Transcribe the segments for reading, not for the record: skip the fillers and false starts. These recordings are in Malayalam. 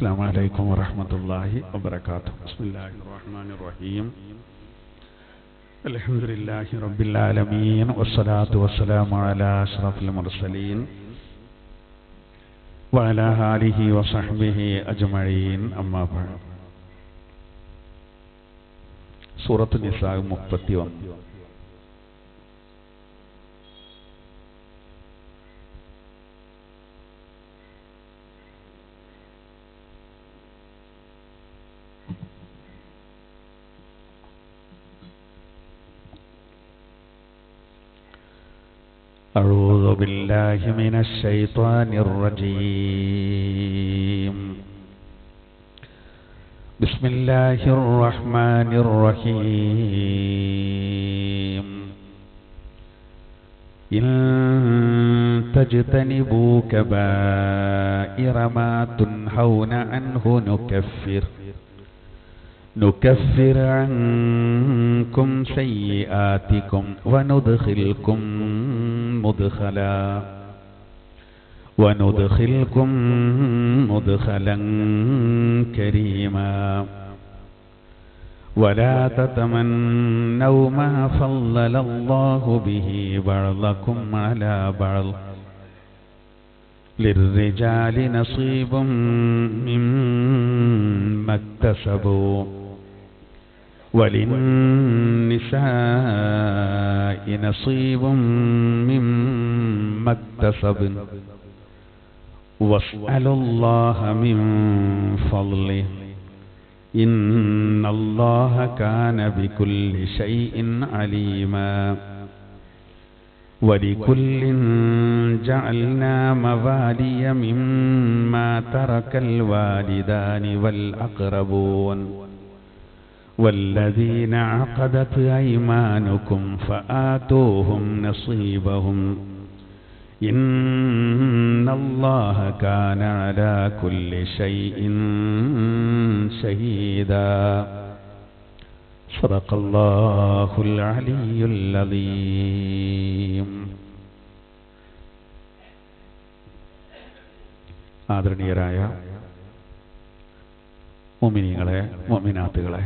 السلام عليكم ورحمة الله وبركاته. بسم الله الرحمن الرحيم. الحمد لله رب العالمين والصلاة والسلام على أشرف المرسلين وعلى آله وصحبه أجمعين. أما بعد. سورة النساء 31. أعوذ بالله من الشيطان الرجيم. بسم الله الرحمن الرحيم. إن تجتنبوا كبائر ما تنهون عنه نكفر عنكم سيئاتكم وندخلكم مدخلا كريما. ولا تتمنوا ما فضل الله به بعضكم على بعض للرجال نصيب مما اكتسبوا وللنساء نصيب مما اكتسبن واسألوا الله من فضله إن الله كان بكل شيء عليما. ولكل جعلنا موالي مما ترك الوالدان والأقربون والذين عقدت أيمانكم فآتوهم نصيبهم إن الله كان على كل شيء شهيدا. صدق الله العلي العظيم. ആദരണീയരായ മുഅ്മിനീങ്ങളെ മുഅ്മിനാത്തുകളെ,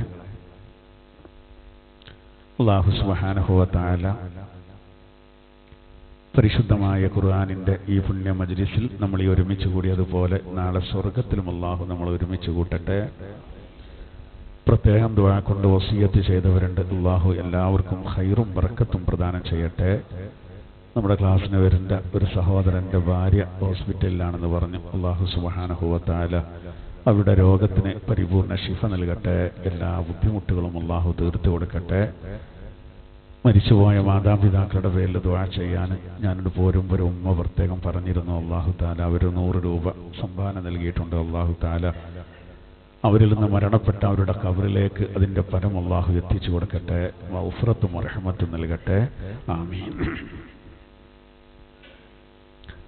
അല്ലാഹു സുബ്ഹാനഹു വ തആല പരിശുദ്ധമായ ഖുർആനിന്റെ ഈ പുണ്യ മജ്ലിസിൽ നമ്മൾ ഈ ഒരുമിച്ച് കൂടിയതുപോലെ നാളെ സ്വർഗ്ഗത്തിലും അല്ലാഹു നമ്മൾ ഒരുമിച്ച് കൂട്ടട്ടെ. പ്രത്യേകം ദുആ കൊണ്ട് വസിയത്ത് ചെയ്തവരുണ്ട്. അല്ലാഹു എല്ലാവർക്കും ഖൈറും ബറക്കത്തും പ്രദാനം ചെയ്യട്ടെ. നമ്മുടെ ക്ലാസ്സിന് വരുന്ന ഒരു സഹോദരന്റെ ഭാര്യ ഹോസ്പിറ്റലിലാണെന്ന് പറഞ്ഞു. അല്ലാഹു സുബ്ഹാനഹു വ തആല അവരുടെ രോഗത്തിന് പരിപൂർണ ശിഫ നൽകട്ടെ. എല്ലാ ബുദ്ധിമുട്ടുകളും അല്ലാഹു തീർത്തു കൊടുക്കട്ടെ. മരിച്ചുപോയ മാതാപിതാക്കളുടെ പേരിൽ ദുആ ചെയ്യാൻ ഞാനോട് പോരുമ്പോൾ ഒരു ഉമ്മ പ്രത്യേകം പറഞ്ഞിരുന്നു. അല്ലാഹു തആല അവർ 100 രൂപ സംഭാവന നൽകിയിട്ടുണ്ട്. അല്ലാഹു തആല അവരിൽ നിന്ന് മരണപ്പെട്ട അവരുടെ ഖബറിലേക്ക് അതിൻ്റെ ഫലം അല്ലാഹു എത്തിച്ചു കൊടുക്കട്ടെ. മഗ്ഫിറത്തും റഹ്മത്തും നൽകട്ടെ. ആമീൻ.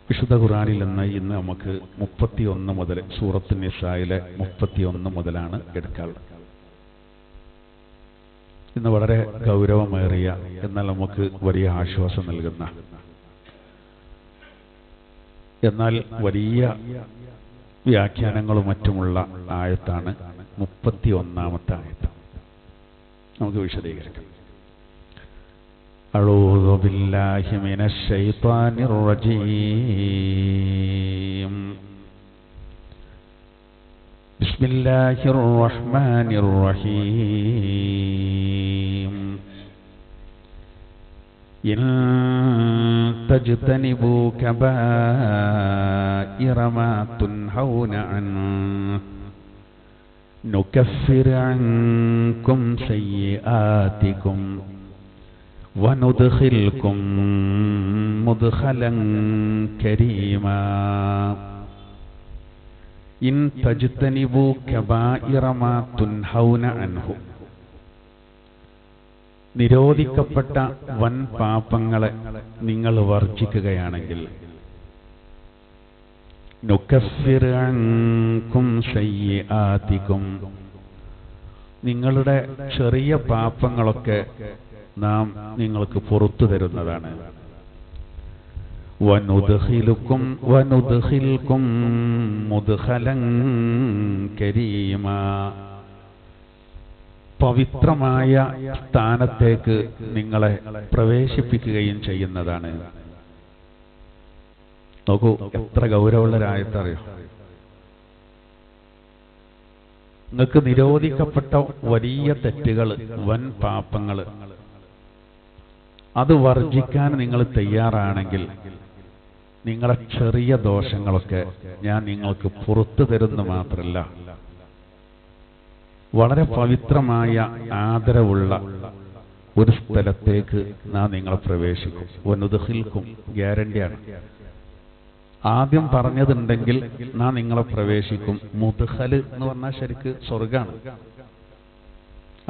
വിശുദ്ധ ഖുർആനിൽ നിന്ന് ഇന്ന് നമുക്ക് 31 മുതൽ സൂറത്ത് നിസായിലെ 31 മുതലാണ് എടുക്കാറുള്ളത്. ഇന്ന് വളരെ ഗൗരവമേറിയ എന്നാൽ നമുക്ക് വലിയ ആശ്വാസം നൽകുന്ന എന്നാൽ വലിയ വ്യാഖ്യാനങ്ങളും മറ്റുമുള്ള ആയത്താണ് 31ാമത്തെ ആയത്ത്. നമുക്ക് വിശദീകരിക്കാം. أعوذ بالله من الشيطان الرجيم. بسم الله الرحمن الرحيم. إن تجتنبوا كبائر ما تنهون عنه نكفر عنكم سيئاتكم وندخلكم مدخلا كريما. إن تجتنبوا كبائر ما تنهون عنه. നിരോധിക്കപ്പെട്ട വൻ പാപങ്ങളെ നിങ്ങൾ വർജിക്കുകയാണെങ്കിൽ നുകഫിർ അൻകും സയ്യിആതികും, നിങ്ങളുടെ ചെറിയ പാപങ്ങളൊക്കെ നാം നിങ്ങൾക്ക് പുറത്തു തരുന്നതാണ്. വനുദ്ഖിൽക്കും മുദ്ഖലൻ കരീമാ. പവിത്രമായ സ്ഥാനത്തേക്ക് നിങ്ങളെ പ്രവേശിപ്പിക്കുകയും ചെയ്യുന്നതാണ്. നോക്കൂ, എത്ര ഗൗരവമുള്ളൊരായത്തറിയോ. നിങ്ങൾക്ക് നിരോധിക്കപ്പെട്ട വലിയ തെറ്റുകൾ, വൻ പാപങ്ങൾ, അത് വർജിക്കാൻ നിങ്ങൾ തയ്യാറാണെങ്കിൽ നിങ്ങളെ ചെറിയ ദോഷങ്ങളൊക്കെ ഞാൻ നിങ്ങൾക്ക് പുറത്തു തരുന്നു മാത്രമല്ല, വളരെ പവിത്രമായ ആദരവുള്ള ഒരു സ്ഥലത്തേക്ക് നാം നിങ്ങളെ പ്രവേശിക്കും. വനുദ്ഖിൽക്കും ഗ്യാരണ്ടിയാണ്. ആദ്യം പറഞ്ഞതുണ്ടെങ്കിൽ നാം നിങ്ങളെ പ്രവേശിക്കും. മുദ്ഖൽ എന്ന് പറഞ്ഞാൽ ശരിക്ക് സ്വർഗാണ്.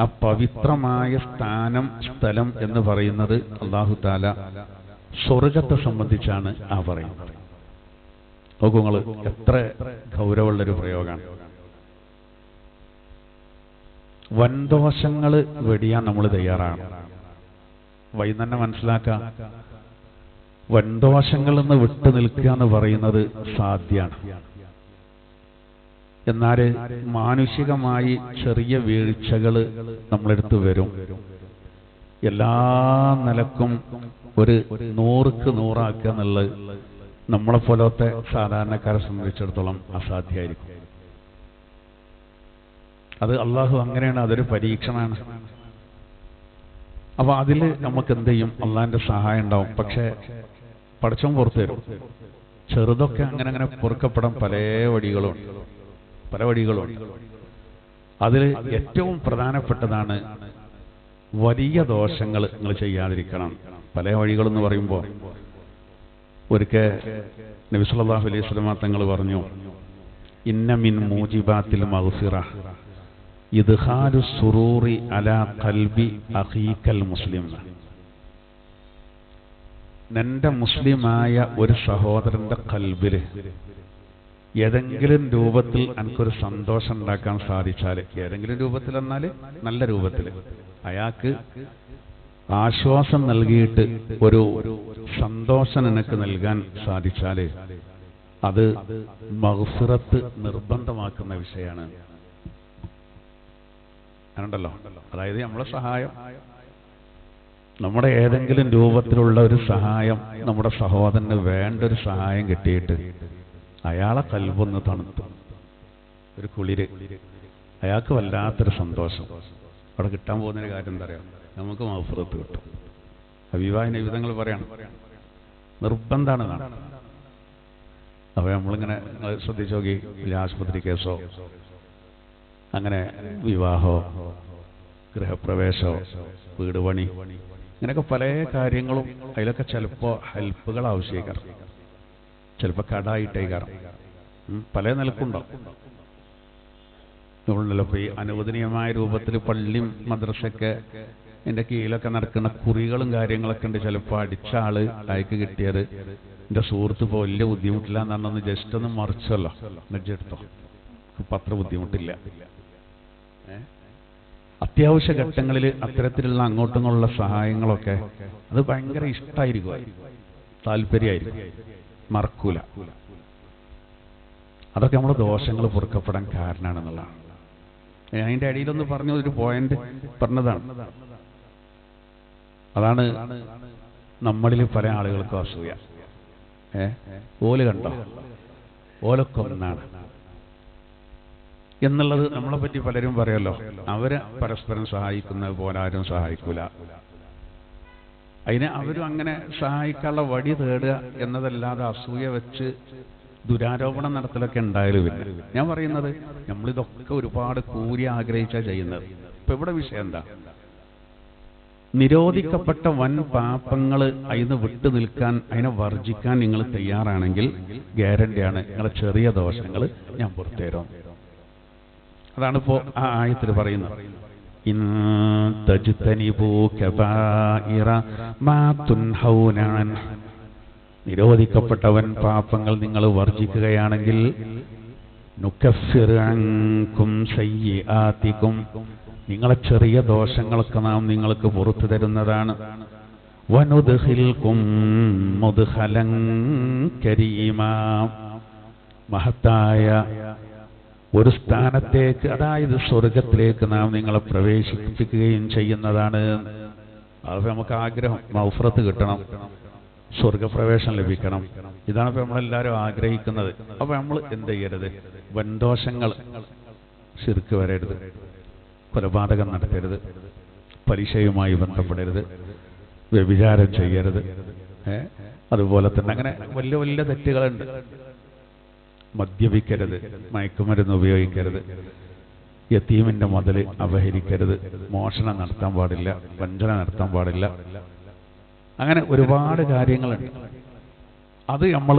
ആ പവിത്രമായ സ്ഥലം എന്ന് പറയുന്നത് അല്ലാഹു തആല സ്വർഗത്തെ സംബന്ധിച്ചാണ് ആ പറയുന്നത്. നോക്കൂ നിങ്ങൾ, എത്ര ഗൗരവമുള്ളൊരു പ്രയോഗമാണ്. വൻദോഷങ്ങൾ വെടിയാൻ നമ്മൾ തയ്യാറാണ്. വഴി തന്നെ മനസ്സിലാക്കാം, വൻദോഷങ്ങളിൽ നിന്ന് വിട്ടു നിൽക്കുക എന്ന് പറയുന്നത് സാധ്യമാണ്. എന്നാൽ മാനുഷികമായി ചെറിയ വീഴ്ചകൾ നമ്മളെടുത്ത് വരും. എല്ലാ നിലക്കും ഒരു 100ക്ക് 100 എന്നുള്ളത് നമ്മളെ പോലത്തെ സാധാരണക്കാരെ സംബന്ധിച്ചിടത്തോളം അസാധ്യമായിരിക്കും. അത് അള്ളാഹു അങ്ങനെയാണ്, അതൊരു പരീക്ഷണമാണ്. അപ്പൊ അതിൽ നമുക്ക് എന്ത് ചെയ്യും? അള്ളാഹിന്റെ സഹായം ഉണ്ടാവും. പക്ഷെ പടച്ചോൻ പുറത്തു തരും. ചെറുതൊക്കെ അങ്ങനെ പൊറുക്കപ്പെടാൻ പല വഴികളുണ്ട്. അതിൽ ഏറ്റവും പ്രധാനപ്പെട്ടതാണ് വലിയ ദോഷങ്ങൾ നിങ്ങൾ ചെയ്യാതിരിക്കണം. പല വഴികളെന്ന് പറയുമ്പോൾ ഒരിക്കൽ നബി സല്ലല്ലാഹു അലൈഹി വസല്ലം തങ്ങൾ പറഞ്ഞു, ഇന്ന മിൻ മൂജിബാത്തിൽ മഗ്ഫിറ ഇദ്ഖാലു സുറൂറി അലാ ഖൽബി അഖീകൽ മുസ്ലിം. നിന്റെ മുസ്ലിമായ ഒരു സഹോദരന്റെ ഖൽബിൽ ഏതെങ്കിലും രൂപത്തിൽ എനിക്കൊരു സന്തോഷം ഉണ്ടാക്കാൻ സാധിച്ചാൽ, ഏതെങ്കിലും രൂപത്തിൽ എന്നാൽ നല്ല രൂപത്തിൽ അയാൾക്ക് ആശ്വാസം നൽകിയിട്ട് ഒരു സന്തോഷം എനിക്ക് നൽകാൻ സാധിച്ചാൽ അത് മഗ്ഫിറത്ത് നിർബന്ധമാക്കുന്ന വിഷയമാണ്. അങ്ങനെയുണ്ടല്ലോ. അതായത് നമ്മളെ സഹായം, നമ്മുടെ ഏതെങ്കിലും രൂപത്തിലുള്ള ഒരു സഹായം, നമ്മുടെ സഹോദരന് വേണ്ട ഒരു സഹായം കിട്ടിയിട്ട് അയാളെ കൽബൊന്ന് തണുത്തു, ഒരു കുളിര്, അയാൾക്ക് വല്ലാത്തൊരു സന്തോഷം. അവിടെ കിട്ടാൻ പോകുന്നൊരു കാര്യം എന്താ പറയുക? നമുക്ക് മഗ്ഫിറത്ത് കിട്ടും. വിവാഹ നിബിധങ്ങൾ പറയണം, നിർബന്ധമാണ്. അപ്പൊ നമ്മളിങ്ങനെ ശ്രദ്ധിച്ചു നോക്കി, ആശുപത്രി കേസോ, അങ്ങനെ വിവാഹോ, ഗൃഹപ്രവേശോ, വീട് പണി, ഇങ്ങനെയൊക്കെ പല കാര്യങ്ങളും അതിലൊക്കെ ചിലപ്പോൾ ഹെൽപ്പുകൾ ആവശ്യക്കാരം, ചിലപ്പോൾ കടായിട്ടേക്കാരം, പല നിലക്കുണ്ടാവും. നമ്മളുണ്ടല്ലോ ഇപ്പോൾ ഈ അനുവദനീയമായ രൂപത്തിൽ പള്ളിയും മദ്രസയൊക്കെ എൻ്റെ കീഴിലൊക്കെ നടക്കുന്ന കുറികളും കാര്യങ്ങളൊക്കെ ഉണ്ട്. ചിലപ്പോൾ അടിച്ച ആള് അയക്ക് കിട്ടിയത് എൻ്റെ സുഹൃത്ത് ഇപ്പോൾ വലിയ ബുദ്ധിമുട്ടില്ല എന്നാണെന്ന് ജസ്റ്റ് ഒന്ന് മറിച്ചല്ലോ, നെജ്ജെടുത്തോ, ഇപ്പം അത്ര ബുദ്ധിമുട്ടില്ല. അത്യാവശ്യ ഘട്ടങ്ങളിൽ അത്തരത്തിലുള്ള അങ്ങോട്ടുള്ള സഹായങ്ങളൊക്കെ അത് ഭയങ്കര ഇഷ്ടമായിരിക്കും, താല്പര്യമായിരിക്കും, മറക്കൂല. അതൊക്കെ നമ്മുടെ ദോഷങ്ങൾ പൊറുക്കപ്പെടാൻ കാരണമാണെന്നുള്ളതാണ്. അതിൻ്റെ അടിയിലൊന്ന് പറഞ്ഞു, ഒരു പോയിന്റ് പറഞ്ഞതാണ്. അതാണ് നമ്മളിൽ പല ആളുകൾക്കും അസൂയ. ഓല് കണ്ടോ, ഓലൊക്കെ ഒന്നാണ് എന്നുള്ളത് നമ്മളെ പറ്റി പലരും പറയല്ലോ. അവരെ പരസ്പരം സഹായിക്കുന്നത് പോലെ ആരും സഹായിക്കൂല. അതിനെ അവരും അങ്ങനെ സഹായിക്കാനുള്ള വഴി തേടുക എന്നതല്ലാതെ അസൂയ വെച്ച് ദുരാരോപണം നടത്തലൊക്കെ ഉണ്ടായാലും ഇല്ല. ഞാൻ പറയുന്നത് നമ്മളിതൊക്കെ ഒരുപാട് കൂരി ആഗ്രഹിച്ചാണ് ചെയ്യുന്നത്. ഇപ്പൊ ഇവിടെ വിഷയം എന്താ? നിരോധിക്കപ്പെട്ട വൻ പാപങ്ങൾ അതിന് വിട്ടു നിൽക്കാൻ, അതിനെ വർജിക്കാൻ നിങ്ങൾ തയ്യാറാണെങ്കിൽ ഗ്യാരണ്ടിയാണ് നിങ്ങളെ ചെറിയ ദോഷങ്ങൾ ഞാൻ പുറത്തുതരാം. അതാണിപ്പോ ആ ആയത്തിൽ പറയുന്നത്. ഇൻ തജ്തനിബൂ കബായിറ മാ തുൻഹൗന അൻഹു, നിരോധിക്കപ്പെട്ടവൻ പാപങ്ങൾ നിങ്ങൾ വർജിക്കുകയാണെങ്കിൽ നുകഫിർ അൻകും സയ്യിആതികും, നിങ്ങളെ ചെറിയ ദോഷങ്ങളൊക്കെ നാം നിങ്ങൾക്ക് പുറത്തു തരുന്നതാണ്. വനുദ്ഖിൽകും മുദ്ഖലൻ കരീമാ. മഹത്തായ ഒരു സ്ഥാനത്തേക്ക്, അതായത് സ്വർഗത്തിലേക്ക് നാം നിങ്ങളെ പ്രവേശിപ്പിക്കുകയും ചെയ്യുന്നതാണ്. അത് നമുക്ക് ആഗ്രഹം, മഗ്ഫിറത്ത് കിട്ടണം, സ്വർഗപ്രവേശനം ലഭിക്കണം. ഇതാണ് ഇപ്പൊ നമ്മളെല്ലാവരും ആഗ്രഹിക്കുന്നത്. അപ്പൊ നമ്മൾ എന്ത് ചെയ്യരുത്? വൻദോഷങ്ങൾ, ശിർക്ക് വരരുത്, കൊലപാതകം നടത്തരുത്, പലിശയുമായി ബന്ധപ്പെടരുത്, വ്യഭിചാരം ചെയ്യരുത്, അതുപോലെ തന്നെ അങ്ങനെ വലിയ വലിയ തെറ്റുകളുണ്ട്. മദ്യപിക്കരുത്, മയക്കുമരുന്ന് ഉപയോഗിക്കരുത്, യതീമിന്റെ മുതൽ അപഹരിക്കരുത്, മോഷണം നടത്താൻ പാടില്ല, വഞ്ചന നടത്താൻ പാടില്ല. അങ്ങനെ ഒരുപാട് കാര്യങ്ങളുണ്ട്. അത് നമ്മൾ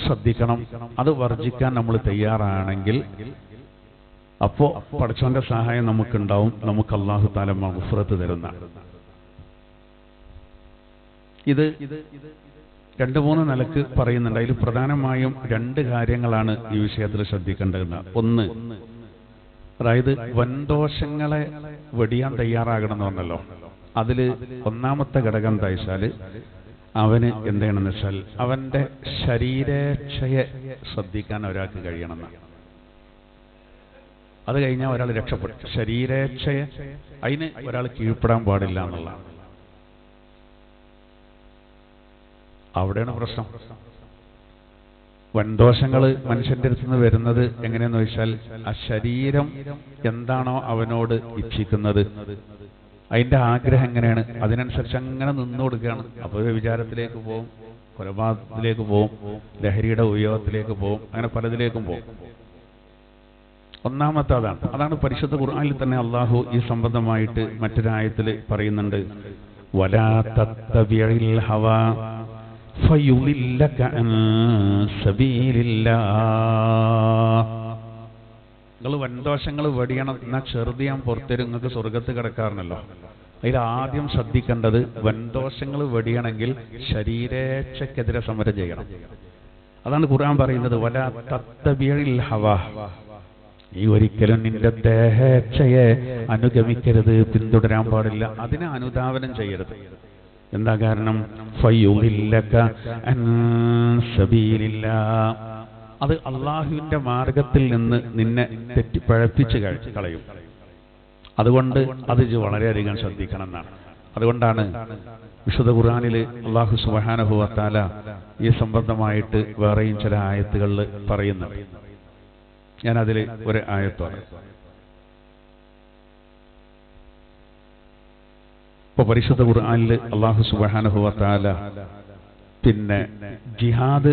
ശ്രദ്ധിക്കണം. അത് വർജിക്കാൻ നമ്മൾ തയ്യാറാണെങ്കിൽ അപ്പോ പടച്ചവന്റെ സഹായം നമുക്കുണ്ടാവും. നമുക്ക് അല്ലാഹു തആല മഗ്ഫിറത്ത് തരുന്ന. ഇത് 2-3 നിലക്ക് പറയുന്നുണ്ട്. അതിൽ പ്രധാനമായും 2 കാര്യങ്ങളാണ് ഈ വിഷയത്തിൽ ശ്രദ്ധിക്കേണ്ടത്. ഒന്ന്, അതായത് വൻദോഷങ്ങളെ വെടിയാൻ തയ്യാറാകണം എന്ന് പറഞ്ഞല്ലോ. അതില് ഒന്നാമത്തെ ഘടകം എന്താ വെച്ചാൽ അവന് എന്ത് ചെയ്യണമെന്ന് വെച്ചാൽ അവന്റെ ശരീരേച്ഛയെ ശ്രദ്ധിക്കാൻ ഒരാൾക്ക് കഴിയണമെന്നാണ്. അത് കഴിഞ്ഞാൽ ഒരാൾ രക്ഷപ്പെടും. ശരീരേച്ഛയെ അതിന് ഒരാൾ കീഴ്പ്പെടാൻ പാടില്ല എന്നുള്ളതാണ്. അവിടെയാണ് പ്രശ്നം. വൻദോഷങ്ങൾ മനുഷ്യന്റെ അടുത്ത് നിന്ന് വരുന്നത് എങ്ങനെയെന്ന് വെച്ചാൽ ആ ശരീരം എന്താണോ അവനോട് ഇച്ഛിക്കുന്നത്, അതിന്റെ ആഗ്രഹം എങ്ങനെയാണ്, അതിനനുസരിച്ച് അങ്ങനെ നിന്നു കൊടുക്കുകയാണ്. അപ്പോൾ വിചാരത്തിലേക്ക് പോവും, കൊലപാതകത്തിലേക്ക് പോവും, ലഹരിയുടെ ഉപയോഗത്തിലേക്ക് പോവും, അങ്ങനെ പലതിലേക്കും പോവും. ഒന്നാമത്തെ അതാണ് പരിശുദ്ധ ഖുർആനിൽ തന്നെ അള്ളാഹു ഈ സംബന്ധമായിട്ട് മറ്റൊരായത്തിൽ പറയുന്നുണ്ട്. വലാ തത്തബിഇൽ ഹവാ ഫയുളില്ലക അൻ സബീലില്ലാഹ്. നിങ്ങൾ വൻദോഷങ്ങൾ വെടിയണം എന്നാൽ ചെറുതിയാൻ പുറത്തേരും നിങ്ങൾക്ക് സ്വർഗത്ത് കിടക്കാറുണ്ടല്ലോ. അതിൽ ആദ്യം ശ്രദ്ധിക്കേണ്ടത് വൻദോഷങ്ങൾ വെടിയണമെങ്കിൽ ശരീരേച്ഛക്കെതിരെ സമരം ചെയ്യണം. അതാണ് ഖുർആൻ പറയുന്നത്. വലാ തത്തബിഇൽ ഹവാ, നീ ഒരിക്കലും നിന്റെ ദേഹേച്ഛയെ അനുഗമിക്കരുത്, പിന്തുടരാൻ പാടില്ല, അതിനെ അനുധാവനം ചെയ്യരുത്. എന്താ കാരണം? ഫയുളില്ലക അൻ സബീലില്ലാഹ്, അത് അള്ളാഹുവിന്റെ മാർഗത്തിൽ നിന്ന് നിന്നെ പഴപ്പിച്ച് കളയും. അതുകൊണ്ട് അത് വളരെയധികം ശ്രദ്ധിക്കണം എന്നാണ്. അതുകൊണ്ടാണ് വിശുദ്ധ ഖുർആനിൽ അല്ലാഹു സുബ്ഹാനഹു വ തആല ഈ സംബന്ധമായിട്ട് വേറെയും ചില ആയത്തുകളിൽ പറയുന്നുണ്ട്. ഞാനതിൽ ഒരു ആയത്താണ്. ഇപ്പൊ പരിശുദ്ധ ഖുർആനിൽ അല്ലാഹു സുബ്ഹാനഹു വ തആല പിന്നെ ജിഹാദ്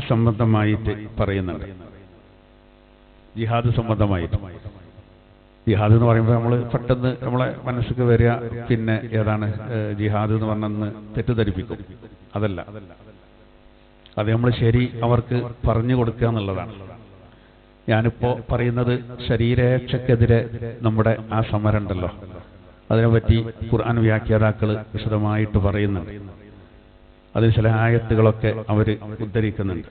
സംബന്ധമായിട്ട് പറയുന്നുണ്ട്. ജിഹാദ് സംബന്ധമായിട്ട്, ജിഹാദ് എന്ന് പറയുമ്പോൾ നമ്മൾ പെട്ടെന്ന് നമ്മളെ മനസ്സിലേക്ക് വരിക പിന്നെ ഏതാണ് ജിഹാദ് എന്ന് പറഞ്ഞെന്ന് തെറ്റിദ്ധരിപ്പിക്കും. അതല്ല, അത് നമ്മൾ ശരി അവർക്ക് പറഞ്ഞു കൊടുക്കുക എന്നുള്ളതാണ്. ഞാനിപ്പോ പറയുന്നത് ശരീരേച്ഛക്കെതിരെ നമ്മുടെ ആ സമരം ഉണ്ടല്ലോ, അതിനെപ്പറ്റി ഖുർആൻ വ്യാഖ്യാതാക്കൾ വിശദമായിട്ട് പറയുന്നുണ്ട്. അതിൽ ചില ആയത്തുകളൊക്കെ അവർ ഉദ്ധരിക്കുന്നുണ്ട്.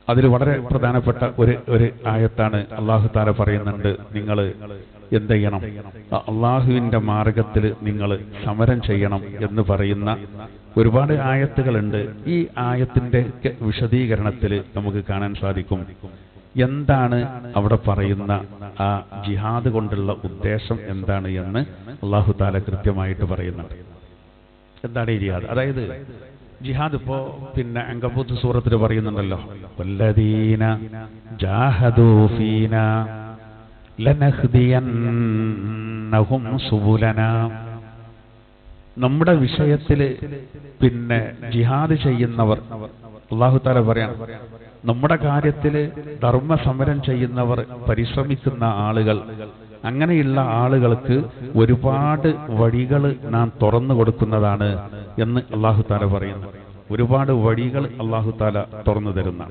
അതിൽ വളരെ പ്രധാനപ്പെട്ട ഒരു ആയത്താണ്. അല്ലാഹു തആല പറയുന്നുണ്ട്, നിങ്ങൾ എന്ത് ചെയ്യണം? അള്ളാഹുവിന്റെ മാർഗത്തിൽ നിങ്ങൾ സമരം ചെയ്യണം എന്ന് പറയുന്ന ഒരുപാട് ആയത്തുകളുണ്ട്. ഈ ആയത്തിന്റെ വിശദീകരണത്തിൽ നമുക്ക് കാണാൻ സാധിക്കും എന്താണ് അവിടെ പറയുന്ന ആ ജിഹാദ് കൊണ്ടുള്ള ഉദ്ദേശം എന്താണ് എന്ന് അല്ലാഹു തആല കൃത്യമായിട്ട് പറയുന്നുണ്ട്. എന്താണ് ഈ ജിഹാദ്? അതായത് ജിഹാദ് ഇപ്പോ പിന്നെ അങ്കബൂത്ത് സൂറത്തിൽ പറയുന്നുണ്ടല്ലോ, വല്ലദീന ജാഹദൂ ഫീനാ ലനഹ്ദിയന്നഹും സുബുലനാ. നമ്മുടെ വിഷയത്തിൽ പിന്നെ ജിഹാദ് ചെയ്യുന്നവർ, അല്ലാഹു തആല പറയാണ്, നമ്മുടെ കാര്യത്തിൽ ധർമ്മസമരം ചെയ്യുന്നവർ, പരിശ്രമിക്കുന്ന ആളുകൾ, അങ്ങനെയുള്ള ആളുകൾക്ക് ഒരുപാട് വഴികൾ നാം തുറന്നു കൊടുക്കുന്നതാണ് എന്ന് അല്ലാഹു തആല പറയുന്നു. ഒരുപാട് വഴികൾ അല്ലാഹു തആല തുറന്നു തരുന്ന.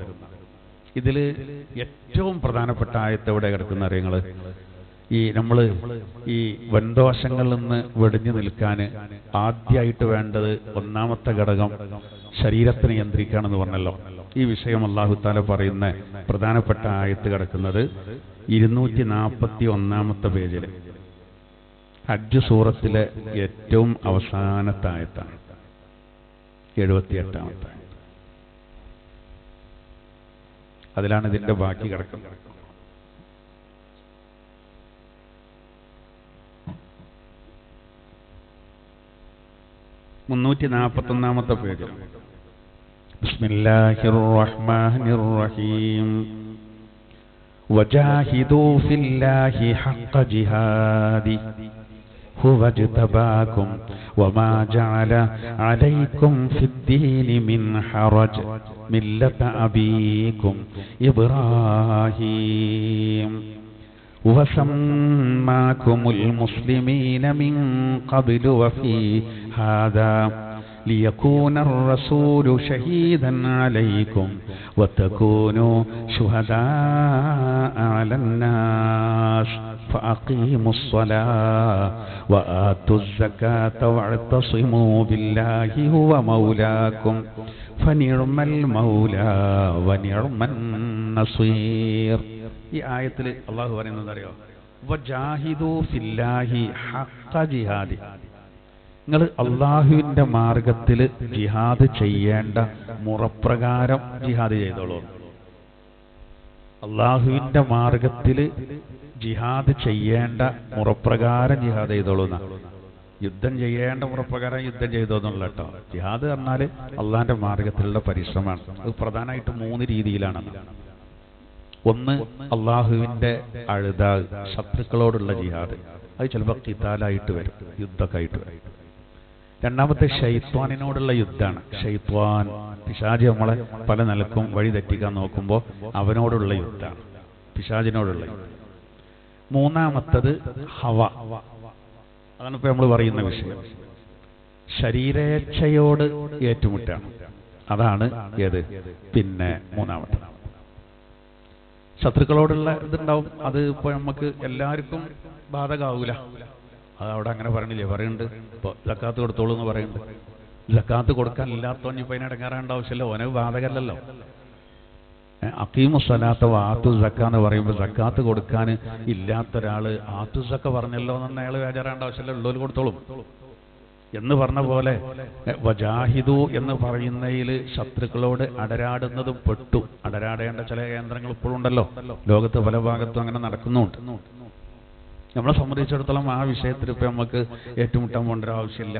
ഇതിൽ ഏറ്റവും പ്രധാനപ്പെട്ട ആയത്ത് എവിടെ കിടക്കുന്ന അറിയങ്ങള്? നമ്മൾ ഈ വൻദോഷങ്ങളിൽ നിന്ന് വെടിഞ്ഞു നിൽക്കാൻ ആദ്യമായിട്ട് വേണ്ടത് ഒന്നാമത്തെ ഘടകം ശരീരത്തെ നിയന്ത്രിക്കുകയാണെന്ന് പറഞ്ഞല്ലോ. ഈ വിഷയം അല്ലാഹു തആല പറയുന്ന പ്രധാനപ്പെട്ട ആയത്ത് കിടക്കുന്നത് 241 പേജിൽ, ഹജ്ജ് സൂറത്തിലെ ഏറ്റവും അവസാനത്തെ ആയത്താണ്, 78ാമത്തെ. അതിലാണ് ഇതിന്റെ ബാക്കി കിടക്കുന്നത്. ാമത്തെ പേജ്. ബിസ്മില്ലാഹിർ റഹ്മാനിർ റഹീം. വജാഹിദൂ ഫില്ലാഹി ഹഖ്ഖ ജിഹാദി هو اجتباكم وما جعل عليكم في الدين من حرج ملة أبيكم إبراهيم وسماكم المسلمين من قبل وفي هذا ليكون الرسول شهيدا عليكم وتكونوا شهداء على الناس فأقيموا الصلاة وآتوا الزكاة واعتصموا بالله هو مولاكم فنعم المولى ونعم النصير. ഈ ആയത്തിൽ അല്ലാഹു പറയുന്നത് അറിയോ? വജാഹിദൂ ഫില്ലാഹി ഹഖ്ഖ ജിഹാദി. നിങ്ങൾ അള്ളാഹുവിന്റെ മാർഗത്തിൽ ജിഹാദ് ചെയ്യേണ്ട മുറപ്രകാരം ജിഹാദ് ചെയ്തോളൂ. അള്ളാഹുവിന്റെ മാർഗത്തിൽ ജിഹാദ് ചെയ്യേണ്ട മുറപ്രകാരം ജിഹാദ് ചെയ്തോളൂ. യുദ്ധം ചെയ്യേണ്ട മുറപ്രകാരം യുദ്ധം ചെയ്തോന്നുള്ള കേട്ടോ. ജിഹാദ് പറഞ്ഞാൽ അള്ളാഹിന്റെ മാർഗത്തിലുള്ള പരിശ്രമമാണ്. അത് പ്രധാനമായിട്ട് 3 രീതിയിലാണ്. ഒന്ന്, അള്ളാഹുവിന്റെ അഴുതാ ശത്രുക്കളോടുള്ള ജിഹാദ്. അത് ചിലപ്പോൾ ഖിതാലായിട്ട് വരും, യുദ്ധമൊക്കെ ആയിട്ട് വരും. രണ്ടാമത്തെ ശൈത്വാനിനോടുള്ള യുദ്ധമാണ്. ശൈത്വാൻ, പിശാചി നമ്മളെ പല നിലക്കും വഴി തെറ്റിക്കാൻ നോക്കുമ്പോൾ അവനോടുള്ള യുദ്ധമാണ്, പിശാചിനോടുള്ള യുദ്ധം. മൂന്നാമത്തത് ഹവ. അതാണ് ഇപ്പൊ നമ്മൾ പറയുന്ന വിഷയം. ശരീരേച്ഛയോട് ഏറ്റുമുട്ടാണ്. അതാണ് ഏത്? പിന്നെ മൂന്നാമത്തെ ശത്രുക്കളോടുള്ള ഇതുണ്ടാവും. അത് ഇപ്പൊ നമുക്ക് എല്ലാവർക്കും ബാധകാവൂല. അത് അവിടെ അങ്ങനെ പറയണില്ലേ? പറയുന്നുണ്ട് ഇപ്പോൾ സക്കാത്ത് കൊടുത്തോളൂ എന്ന് പറയുന്നുണ്ട്. സക്കാത്ത് കൊടുക്കാൻ ഇല്ലാത്തവൻ ഇപ്പം അതിനെ ഇടങ്ങാറേണ്ട ആവശ്യമില്ല, ഓനെ ബാധകല്ലല്ലോ. അഖീമു സ്വലാത്ത ആത്തു സക്ക എന്ന് പറയുമ്പോൾ സക്കാത്ത് കൊടുക്കാൻ ഇല്ലാത്ത ഒരാൾ ആത്തു സക്ക പറഞ്ഞല്ലോ എന്ന് അയാൾ വേജാറേണ്ട ആവശ്യമില്ല, ഉള്ളവർ കൊടുത്തോളും എന്ന് പറഞ്ഞ പോലെ വജാഹിദു എന്ന് പറയുന്നതിൽ ശത്രുക്കളോട് അടരാടുന്നതും പെട്ടു. അടരാടേണ്ട ചില കേന്ദ്രങ്ങൾ ഇപ്പോഴും ഉണ്ടല്ലോ, ലോകത്ത് പല ഭാഗത്തും അങ്ങനെ നടക്കുന്നുണ്ട്. നമ്മളെ സംബന്ധിച്ചിടത്തോളം ആ വിഷയത്തിൽ ഇപ്പം നമുക്ക് ഏറ്റുമുട്ടാൻ പോകേണ്ട ഒരു ആവശ്യമില്ല.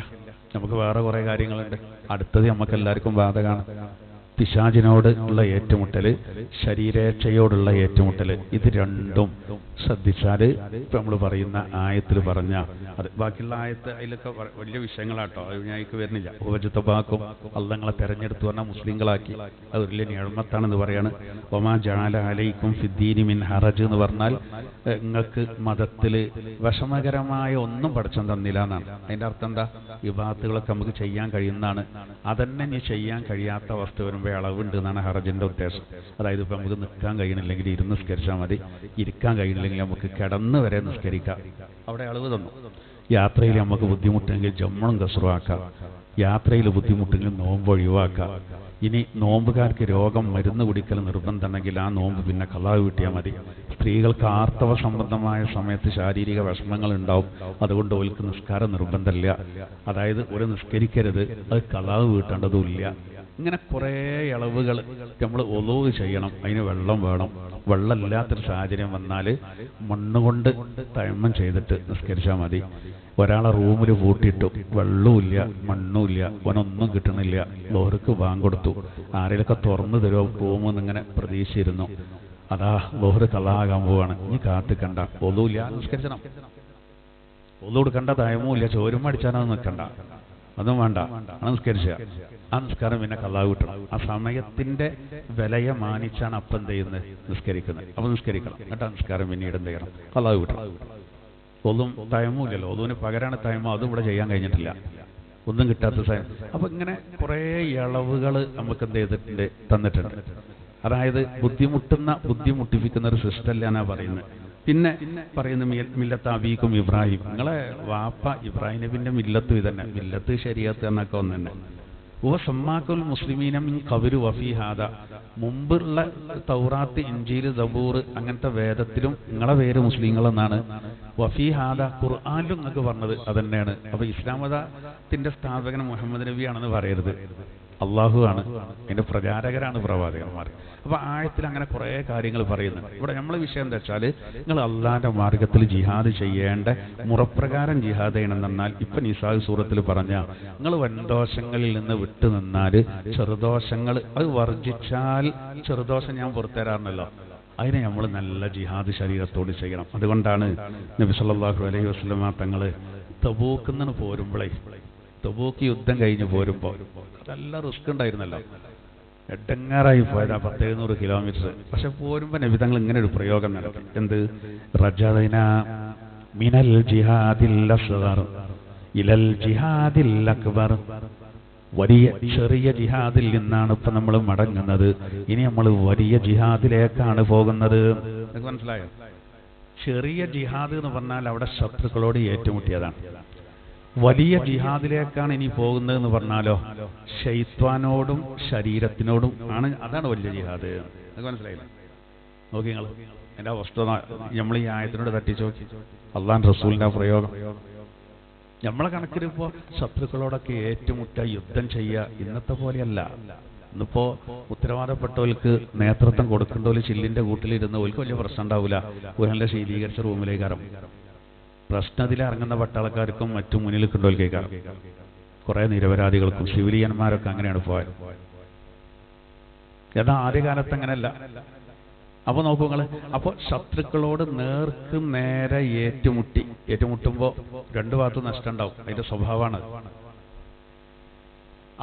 നമുക്ക് വേറെ കുറേ കാര്യങ്ങളുണ്ട്. അടുത്തത് നമുക്ക് എല്ലാവർക്കും ബാധകമാണ്. പിശാചിനോട് ഉള്ള ഏറ്റുമുട്ടൽ, ശരീരേച്ഛയോടുള്ള ഏറ്റുമുട്ടൽ, ഇത് രണ്ടും ശ്രദ്ധിച്ചാൽ ഇപ്പം നമ്മൾ പറയുന്ന ആയത്തിൽ പറഞ്ഞ അത് ബാക്കിയുള്ള ആയത്ത് അതിലൊക്കെ വലിയ വിഷയങ്ങളാട്ടോ. അത് ഞാൻ വരുന്നില്ല. ഉപജത്തബാക്കും അള്ളങ്ങളെ തെരഞ്ഞെടുത്ത് പറഞ്ഞാൽ മുസ്ലിങ്ങളാക്കി, അത് വലിയ നിഴമത്താണെന്ന് പറയാണ്. ഒമാ ജഅല അലൈക്കും ഫിദ്ദീനി മിൻ ഹറജ് എന്ന് പറഞ്ഞാൽ നിങ്ങൾക്ക് മതത്തിൽ വിഷമകരമായ ഒന്നും പഠിച്ചം തന്നില്ല എന്നാണ്. അതിൻ്റെ അർത്ഥം എന്താ? ഇബാദത്തുകളൊക്കെ നമുക്ക് ചെയ്യാൻ കഴിയുന്നതാണ്. അതന്നെ ഇനി ചെയ്യാൻ കഴിയാത്ത അവസ്ഥ വരുമ്പോൾ അളവുണ്ട് എന്നാണ് ഹറജിന്റെ ഉദ്ദേശം. അതായത് ഇപ്പം നമുക്ക് നിൽക്കാൻ കഴിയണില്ലെങ്കിൽ ഇരുന്ന് നിസ്കരിച്ചാൽ മതി, ഇരിക്കാൻ കഴിയണില്ലെങ്കിൽ നമുക്ക് കിടന്ന് വരെ നിസ്കരിക്കാം. അവിടെ അളവ് തന്നു. യാത്രയിൽ നമുക്ക് ബുദ്ധിമുട്ടെങ്കിൽ ജമ്മളും കസുറാക്കാം, യാത്രയിൽ ബുദ്ധിമുട്ടെങ്കിൽ നോമ്പ് ഒഴിവാക്കാം. ഇനി നോമ്പുകാർക്ക് രോഗം മരുന്ന് കുടിക്കൽ നിർബന്ധമുണ്ടെങ്കിൽ ആ നോമ്പ് പിന്നെ ഖളാ വീട്ടിയാൽ മതി. സ്ത്രീകൾക്ക് ആർത്തവ സംബന്ധമായ സമയത്ത് ശാരീരിക വിഷമങ്ങൾ ഉണ്ടാവും, അതുകൊണ്ട് ഓൽക്ക് നിസ്കാരം നിർബന്ധമില്ല. അതായത് ഒരു നിസ്കരിക്കരുത്, അത് ഖളാ വീട്ടേണ്ടതുമില്ല. ഇങ്ങനെ കുറേ ഇളവുകൾ. നമ്മൾ ഒളൂ ചെയ്യണം, അതിന് വെള്ളം വേണം. വെള്ളമില്ലാത്തൊരു സാഹചര്യം വന്നാൽ മണ്ണുകൊണ്ട് തയമ്മം ചെയ്തിട്ട് നിസ്കരിച്ചാൽ മതി. ഒരാളെ റൂമിൽ പൂട്ടിയിട്ടു, വെള്ളവുമില്ല മണ്ണുമില്ല, അവനൊന്നും കിട്ടണില്ല. ലോഹർക്ക് ബാങ്ക് കൊടുത്തു, ആരെയൊക്കെ തുറന്നു തരുമോ പോകുമെന്ന് ഇങ്ങനെ പ്രതീക്ഷിച്ചിരുന്നു. അതാ ലോഹറ് ഖളാകാൻ പോവാണ്. ഇനി കാത്തിക്കണ്ട, ഒളൂല്ല, നിസ്കരിച്ചണം. ഒളൂ കൊടുക്കണ്ട, തയമ്മുമില്ല, ചോരും അടിച്ചാനത് നിൽക്കണ്ട, അതും വേണ്ട, നിസ്കരിച്ച ആ നിസ്കാരം പിന്നെ ഖളാ കിട്ടണം. ആ സമയത്തിന്റെ വിലയെ മാനിച്ചാണ് അപ്പം എന്ത് ചെയ്യുന്നത്? നിസ്കരിക്കുന്നത്. അപ്പം നിസ്കരിക്കണം, എന്നിട്ട് നിസ്കാരം പിന്നീട് എന്ത് ചെയ്യണം? ഖളാ കിട്ടണം. ഒന്നും തയമ്മില്ലല്ലോ, ഒന്നിന് പകരമാണ് തയമ്മ, അതും ഇവിടെ ചെയ്യാൻ കഴിഞ്ഞിട്ടില്ല, ഒന്നും കിട്ടാത്ത സമയം. അപ്പൊ ഇങ്ങനെ കുറേ ഇളവുകൾ നമുക്ക് എന്ത് ചെയ്തിട്ടുണ്ട്? തന്നിട്ടുണ്ട്. അതായത് ബുദ്ധിമുട്ടിപ്പിക്കുന്ന ഒരു സിസ്റ്റം അല്ല എന്നാ പറയുന്നത്. പിന്നെ പറയുന്ന മില്ലത്ത് അബീക്കും ഇബ്രാഹിം, നിങ്ങളെ വാപ്പ ഇബ്രാഹിം നബിന്റെ മില്ലത്തും ഇതന്നെ, മില്ലത്ത് ശരീഅത്ത് എന്നൊക്കെ ഒന്ന് തന്നെ. സമ്മാക്കുൽ മുസ്ലിമീന മിൻ ഖബ്ലു വഫീ ഹാദ, മുമ്പുള്ള തൗറാത്ത് ഇൻജീൽ സബൂർ അങ്ങനത്തെ വേദത്തിലും നിങ്ങളെ പേര് മുസ്ലിങ്ങളെന്നാണ്. വഫീ ഹാദ ഖുർആനിലും നിങ്ങൾക്ക് പറഞ്ഞത് അതന്നെയാണ്. അപ്പൊ ഇസ്ലാം മതത്തിന്റെ സ്ഥാപകൻ മുഹമ്മദ് നബിയാണെന്ന് പറയരുത്, അള്ളാഹു ആണ്, അതിന്റെ പ്രചാരകരാണ് പ്രവാചകന്മാർ. അപ്പൊ ആയത്തിൽ അങ്ങനെ കുറെ കാര്യങ്ങൾ പറയുന്നുണ്ട്. ഇവിടെ നമ്മളെ വിഷയം എന്താ വെച്ചാൽ, നിങ്ങൾ അള്ളാന്റെ മാർഗത്തിൽ ജിഹാദ് ചെയ്യേണ്ട മുറപ്രകാരം ജിഹാദ് ചെയ്യണമെന്നാൽ ഇപ്പൊ നിസാ സൂറത്തിൽ പറഞ്ഞ നിങ്ങൾ വൻദോഷങ്ങളിൽ നിന്ന് വിട്ടു നിന്നാൽ ചെറുദോഷങ്ങൾ അത് വർജിച്ചാൽ, ചെറുദോഷം ഞാൻ പുറത്തുതരാറുണ്ടല്ലോ, അതിനെ നമ്മൾ നല്ല ജിഹാദ് ശരീരത്തോട് ചെയ്യണം. അതുകൊണ്ടാണ് നബി സല്ലല്ലാഹു അലൈഹി വസല്ലമ തങ്ങൾ തബൂക്കിൽ പോരുമ്പോഴേ, തബൂക്ക് യുദ്ധം കഴിഞ്ഞ് പോരുമ്പോൾ നല്ല റിസ്ക് ഉണ്ടായിരുന്നല്ലോ, എടങ്ങാറായി പോയതാ 100-700 കിലോമീറ്റർ. പക്ഷെ പോരുമ്പോൾ നബി തങ്ങൾ ഇങ്ങനെ ഒരു പ്രയോഗം നടത്തി. എന്ത്? റജഅനാ മിനൽ ജിഹാദിൽ അസ്ഗർ ഇലൽ ജിഹാദിൽ അക്ബർ. വലിയ ചെറിയ ജിഹാദിൽ നിന്നാണ് ഇപ്പൊ നമ്മൾ മടങ്ങുന്നത്, ഇനി നമ്മൾ വലിയ ജിഹാദിലേക്കാണ് പോകുന്നത്. മനസ്സിലായോ? ചെറിയ ജിഹാദ് എന്ന് പറഞ്ഞാൽ അവിടെ ശത്രുക്കളോട് ഏറ്റുമുട്ടിയതാണ്. വലിയ ജിഹാദിലേക്കാണ് ഇനി പോകുന്നതെന്ന് പറഞ്ഞാലോ ശൈത്വാനോടും ശരീരത്തിനോടും ആണ്. അതാണ് വലിയ ജിഹാദ്. അത് മനസ്സിലായില്ല? നോക്കി നിങ്ങൾ എൻ്റെ അവസ്ഥ, നമ്മൾ ഈ ആയത്തിനോട് തട്ടിച്ചു നോക്കി. അള്ളാഹുവിന്റെ റസൂലിന്റെ പ്രയോഗം നമ്മളെ കണക്കിലിപ്പോ ശത്രുക്കളോടൊക്കെ ഏറ്റുമുട്ടുക, യുദ്ധം ചെയ്യുക ഇന്നത്തെ പോലെയല്ല. ഇന്നിപ്പോ ഉത്തരവാദപ്പെട്ടവർക്ക് നേതൃത്വം കൊടുക്കേണ്ടവര് ചില്ലിന്റെ കൂട്ടിലിരുന്ന് ഓൽക്ക് വലിയ പ്രശ്നം ഉണ്ടാവില്ല, ഓരോ ശീതീകരിച്ച റൂമിലേക്ക് ഇറങ്ങും. പ്രശ്നത്തിൽ ഇറങ്ങുന്ന പട്ടാളക്കാർക്കും മറ്റും മുന്നിൽ കണ്ടോൽക്കേക്കാറും കുറെ നിരപരാധികൾക്കും സിവിലിയന്മാരൊക്കെ അങ്ങനെയാണ് പോയത്. എന്നാൽ ആദ്യകാലത്ത് അങ്ങനെയല്ല. അപ്പൊ നോക്കൂ നിങ്ങള്, അപ്പൊ ശത്രുക്കളോട് നേർക്ക് നേരെ ഏറ്റുമുട്ടുമ്പോ രണ്ടു ഭാഗത്തും നഷ്ടം ഉണ്ടാവും. അതിന്റെ സ്വഭാവമാണ്.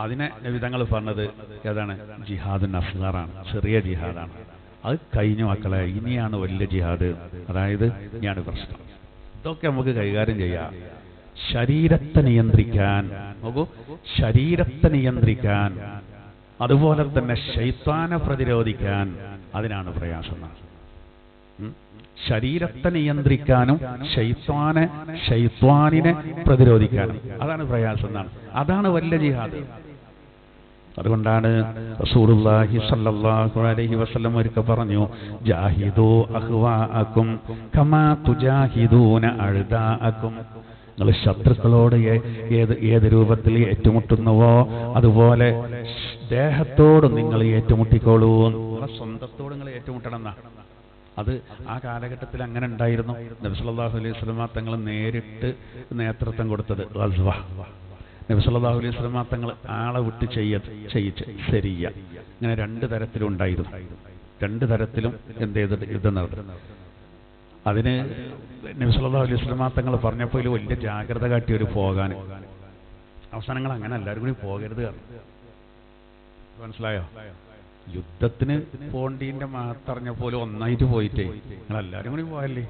അതിനെ നബിതങ്ങൾ പറഞ്ഞത് ഏതാണ്? ജിഹാദുൻ അസ്ഗറാണ്, ചെറിയ ജിഹാദാണ്. അത് കഴിഞ്ഞ മക്കളെ, ഇനിയാണ് വലിയ ജിഹാദ്. അതായത് ഇനിയാണ് പ്രശ്നം. ഇതൊക്കെ നമുക്ക് കൈകാര്യം ചെയ്യാം. ശരീരത്തെ നിയന്ത്രിക്കാൻ നോക്കൂ, ശരീരത്തെ നിയന്ത്രിക്കാൻ, അതുപോലെ തന്നെ ശൈത്താനെ പ്രതിരോധിക്കാൻ, അതിനാണ് പ്രയാസം. ശരീരത്തെ നിയന്ത്രിക്കാനും ശൈത്വാനിനെ പ്രതിരോധിക്കാനും അതാണ് പ്രയാസം എന്നാണ്. അതാണ് വലിയ ജിഹാദ്. അതുകൊണ്ടാണ് റസൂലുള്ളാഹി സ്വല്ലല്ലാഹു അലൈഹി വസല്ലം ഒരിക്കൽ പറഞ്ഞു, ജാഹിദു അഹ്വാഅക്കും കമാ തുജാഹിദൂന അഅദാഅക്കും. നിങ്ങൾ ശത്രുക്കളോട് ഏത് രൂപത്തിൽ ഏറ്റുമുട്ടുന്നുവോ അതുപോലെ ദേഹത്തോട് നിങ്ങൾ ഏറ്റുമുട്ടിക്കോളൂ. സ്വന്തത്തോട് നിങ്ങൾ ഏറ്റുമുട്ടണം എന്നാ. അത് ആ കാലഘട്ടത്തിൽ അങ്ങനെ ഉണ്ടായിരുന്നു. നബി സല്ലല്ലാഹു അലൈഹി വസല്ലം തങ്ങൾ നേരിട്ട് നേതൃത്വം കൊടുത്തത് ഗസ്വ. നബി സല്ലല്ലാഹു അലൈഹി വസല്ലം തങ്ങൾ ആളെ വിട്ട് ചെയ്യിച്ച് ശരിയ. ഇങ്ങനെ 2 തരത്തിലുണ്ടായിരുന്നു. 2 തരത്തിലും എന്ത് ചെയ്തിട്ട് യുദ്ധം നടത്തും. അതിന് നബി സല്ലല്ലാഹു അലൈഹി വസല്ലം തങ്ങൾ പറഞ്ഞപ്പോൾ ഇതിൽ വലിയ ജാഗ്രത കാട്ടിയൊരു പോകാൻ. അവസാനങ്ങൾ അങ്ങനെ എല്ലാവരും കൂടി പോകരുത്. മനസ്സിലായോ? യുദ്ധത്തിന് പോണ്ടീന്റെ മഹത്തറിഞ്ഞപ്പോലെ ഒന്നായിട്ട് പോയിട്ടേ നിങ്ങളെല്ലാവരും കൂടി പോയല്ലേ.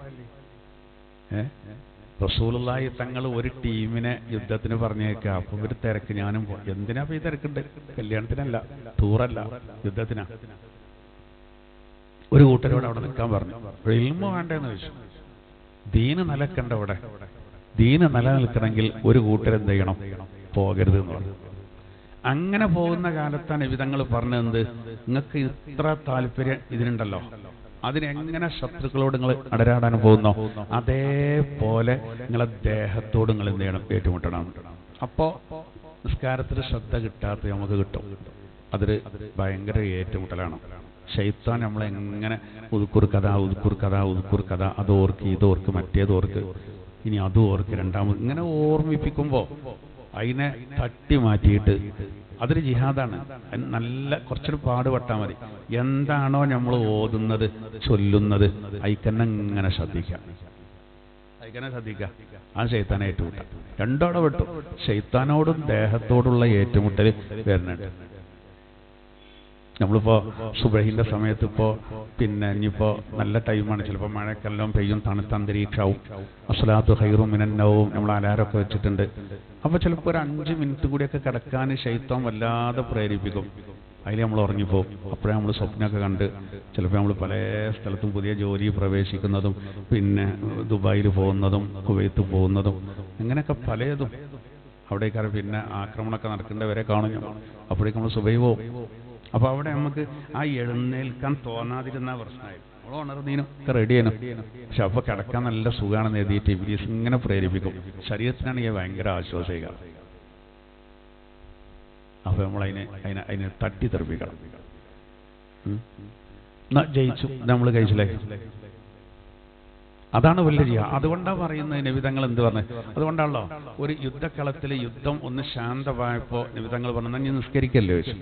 റസൂലുള്ളാഹി തങ്ങൾ ഒരു ടീമിനെ യുദ്ധത്തിന് പറഞ്ഞേക്കുക. അപ്പൊ ഒരു തിരക്ക്, ഞാനും എന്തിനാ ഈ തിരക്കുണ്ട്? കല്യാണത്തിനല്ല, ടൂറല്ല, യുദ്ധത്തിനാ. ഒരു കൂട്ടരോട് അവിടെ നിൽക്കാൻ പറഞ്ഞു. ഇൽമ വേണ്ടെന്ന് ചോദിച്ചു. ദീന് നിലക്കണ്ട അവിടെ. ദീന് നിലനിൽക്കണമെങ്കിൽ ഒരു കൂട്ടരെന്ത് ചെയ്യണം? പോകരുത് എന്ന് പറഞ്ഞു. അങ്ങനെ പോകുന്ന കാലത്താണ് വിധങ്ങൾ പറഞ്ഞത്, നിങ്ങൾക്ക് ഇത്ര താല്പര്യം ഇതിനുണ്ടല്ലോ, അതിനെങ്ങനെ ശത്രുക്കളോട് നിങ്ങൾ അടരാടാൻ പോകുന്നോ അതേപോലെ നിങ്ങളെ ദേഹത്തോട് നിങ്ങൾ എന്ത് ചെയ്യണം? ഏറ്റുമുട്ടണം. അപ്പോ നിസ്കാരത്തിൽ ശ്രദ്ധ കിട്ടാത്ത നമുക്ക് കിട്ടും. അതൊരു ഭയങ്കര ഏറ്റുമുട്ടലാണ്. ശൈത്താൻ നമ്മളെങ്ങനെ ഉദ്കുർ കഥ അതോർക്ക് ഇതോർക്ക് മറ്റേതോർക്ക് ഇനി അതും ഓർക്ക് രണ്ടാമത് ഇങ്ങനെ ഓർമ്മിപ്പിക്കുമ്പോ അതിനെ തട്ടി മാറ്റിയിട്ട് അതൊരു ജിഹാദാണ്. നല്ല കുറച്ചൊരു പാടുപെട്ടാൽ മതി. എന്താണോ നമ്മൾ ഓതുന്നത് ചൊല്ലുന്നത് അയക്കന്നെ ഇങ്ങനെ ശ്രദ്ധിക്കുക. ആ ശൈത്താനെ ഏറ്റുമുട്ടാം. രണ്ടോടെ വിട്ടു. ശൈത്താനോടും ദേഹത്തോടുള്ള ഏറ്റുമുട്ടൽ വരുന്നുണ്ട്. നമ്മളിപ്പോ സുബഹിന്റെ സമയത്ത് ഇപ്പോ പിന്നെ ഇനിയിപ്പോ നല്ല ടൈമാണ്, ചിലപ്പോൾ മഴക്കെല്ലാം പെയ്യും, തണുത്ത അന്തരീക്ഷവും, അസ്സലാത്തു ഖൈറും മിനൻ നൗം നമ്മൾ അലാറൊക്കെ വെച്ചിട്ടുണ്ട്. അപ്പൊ ചിലപ്പോൾ ഒരു 5 മിനിറ്റ് കൂടിയൊക്കെ കിടക്കാൻ ശൈത്താൻ വല്ലാതെ പ്രേരിപ്പിക്കും. അതിൽ നമ്മൾ ഉറങ്ങിപ്പോവും. അപ്പോഴേ നമ്മൾ സ്വപ്നമൊക്കെ കണ്ട് ചിലപ്പോൾ നമ്മൾ പല സ്ഥലത്തും പുതിയ ജോലി പ്രവേശിക്കുന്നതും പിന്നെ ദുബായിൽ പോകുന്നതും കുവൈത്ത് പോകുന്നതും അങ്ങനെയൊക്കെ പലതും അവിടേക്കാരും പിന്നെ ആക്രമണമൊക്കെ നടക്കേണ്ടവരെ കാണും. അപ്പോഴേക്കും നമ്മൾ സുബഹി പോവും. അപ്പോൾ അവിടെ നമുക്ക് ആ എഴുന്നേൽക്കാൻ തോന്നാതിരുന്ന പ്രശ്നമായിരുന്നു. നമ്മൾ ഉണർന്നീനും ഒക്കെ റെഡിയാനും. പക്ഷെ അപ്പോൾ കിടക്കാൻ നല്ല സുഖമാണെന്ന് എഴുതിയിട്ട് ഇബ്ലീസ് ഇങ്ങനെ പ്രേരിപ്പിക്കും. ശരീരത്തിനാണെങ്കിൽ ഭയങ്കര ആശ്വാസിക്കാം. അപ്പോൾ നമ്മൾ അതിനെ തട്ടിത്തെറിപ്പിക്കണം. ജയിച്ചു, നമ്മൾ കഴിച്ചില്ലേ. അതാണ് വലിയ ജിഹാദ്. അതുകൊണ്ടാണ് പറയുന്നത് നബിതങ്ങൾ എന്ത് പറഞ്ഞത്. അതുകൊണ്ടാണല്ലോ ഒരു യുദ്ധക്കളത്തിൽ യുദ്ധം ഒന്ന് ശാന്തമായപ്പോൾ നബിതങ്ങൾ പറഞ്ഞു നീ നിസ്കരിക്കല്ലേ ചോദിച്ചു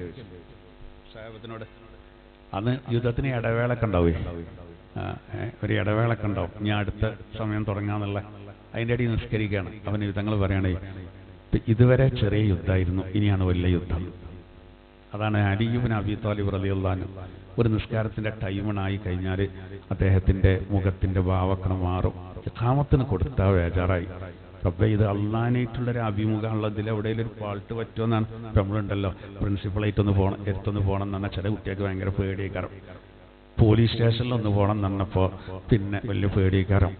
സാഹബത്തിനോട്. അന്ന് യുദ്ധത്തിന് ഇടവേളൊക്കെ ഉണ്ടാവേ, ഒരു ഇടവേളൊക്കെ ഉണ്ടാവും. ഞാൻ അടുത്ത സമയം തുടങ്ങാന്നുള്ള അതിൻ്റെ അടി നിസ്കരിക്കുകയാണ്. അവൻ യുദ്ധങ്ങൾ പറയുകയാണേ ഇതുവരെ ചെറിയ യുദ്ധമായിരുന്നു, ഇനിയാണ് വലിയ യുദ്ധം. അതാണ് അലി ഇബ്നു അബീ ത്വാലിബ് റളിയല്ലാഹു അൻഹു ഒരു നിസ്കാരത്തിൻ്റെ ടൈമിനായി കഴിഞ്ഞാൽ അദ്ദേഹത്തിൻ്റെ മുഖത്തിൻ്റെ ഭാവക്കണ മാറും. ഇഖാമത്തിന് കൊടുത്താൽ ബേജാറായി. റബ്ബേ ഇത് അള്ളാനായിട്ടുള്ളൊരു അഭിമുഖമുള്ള ഇതിൽ എവിടെയെങ്കിലും ഒരു പാൾട്ട് പറ്റുമെന്നാണ്. ഇപ്പം നമ്മളുണ്ടല്ലോ പ്രിൻസിപ്പളായിട്ടൊന്ന് പോകണം, എടുത്തൊന്ന് പോകണം എന്ന് പറഞ്ഞാൽ ചില കുട്ടികൾക്ക് ഭയങ്കര പേടിയേക്കാരം. പോലീസ് സ്റ്റേഷനിലൊന്ന് പോകണം എന്ന് പറഞ്ഞപ്പോൾ പിന്നെ വലിയ പേടിയേക്കാരം.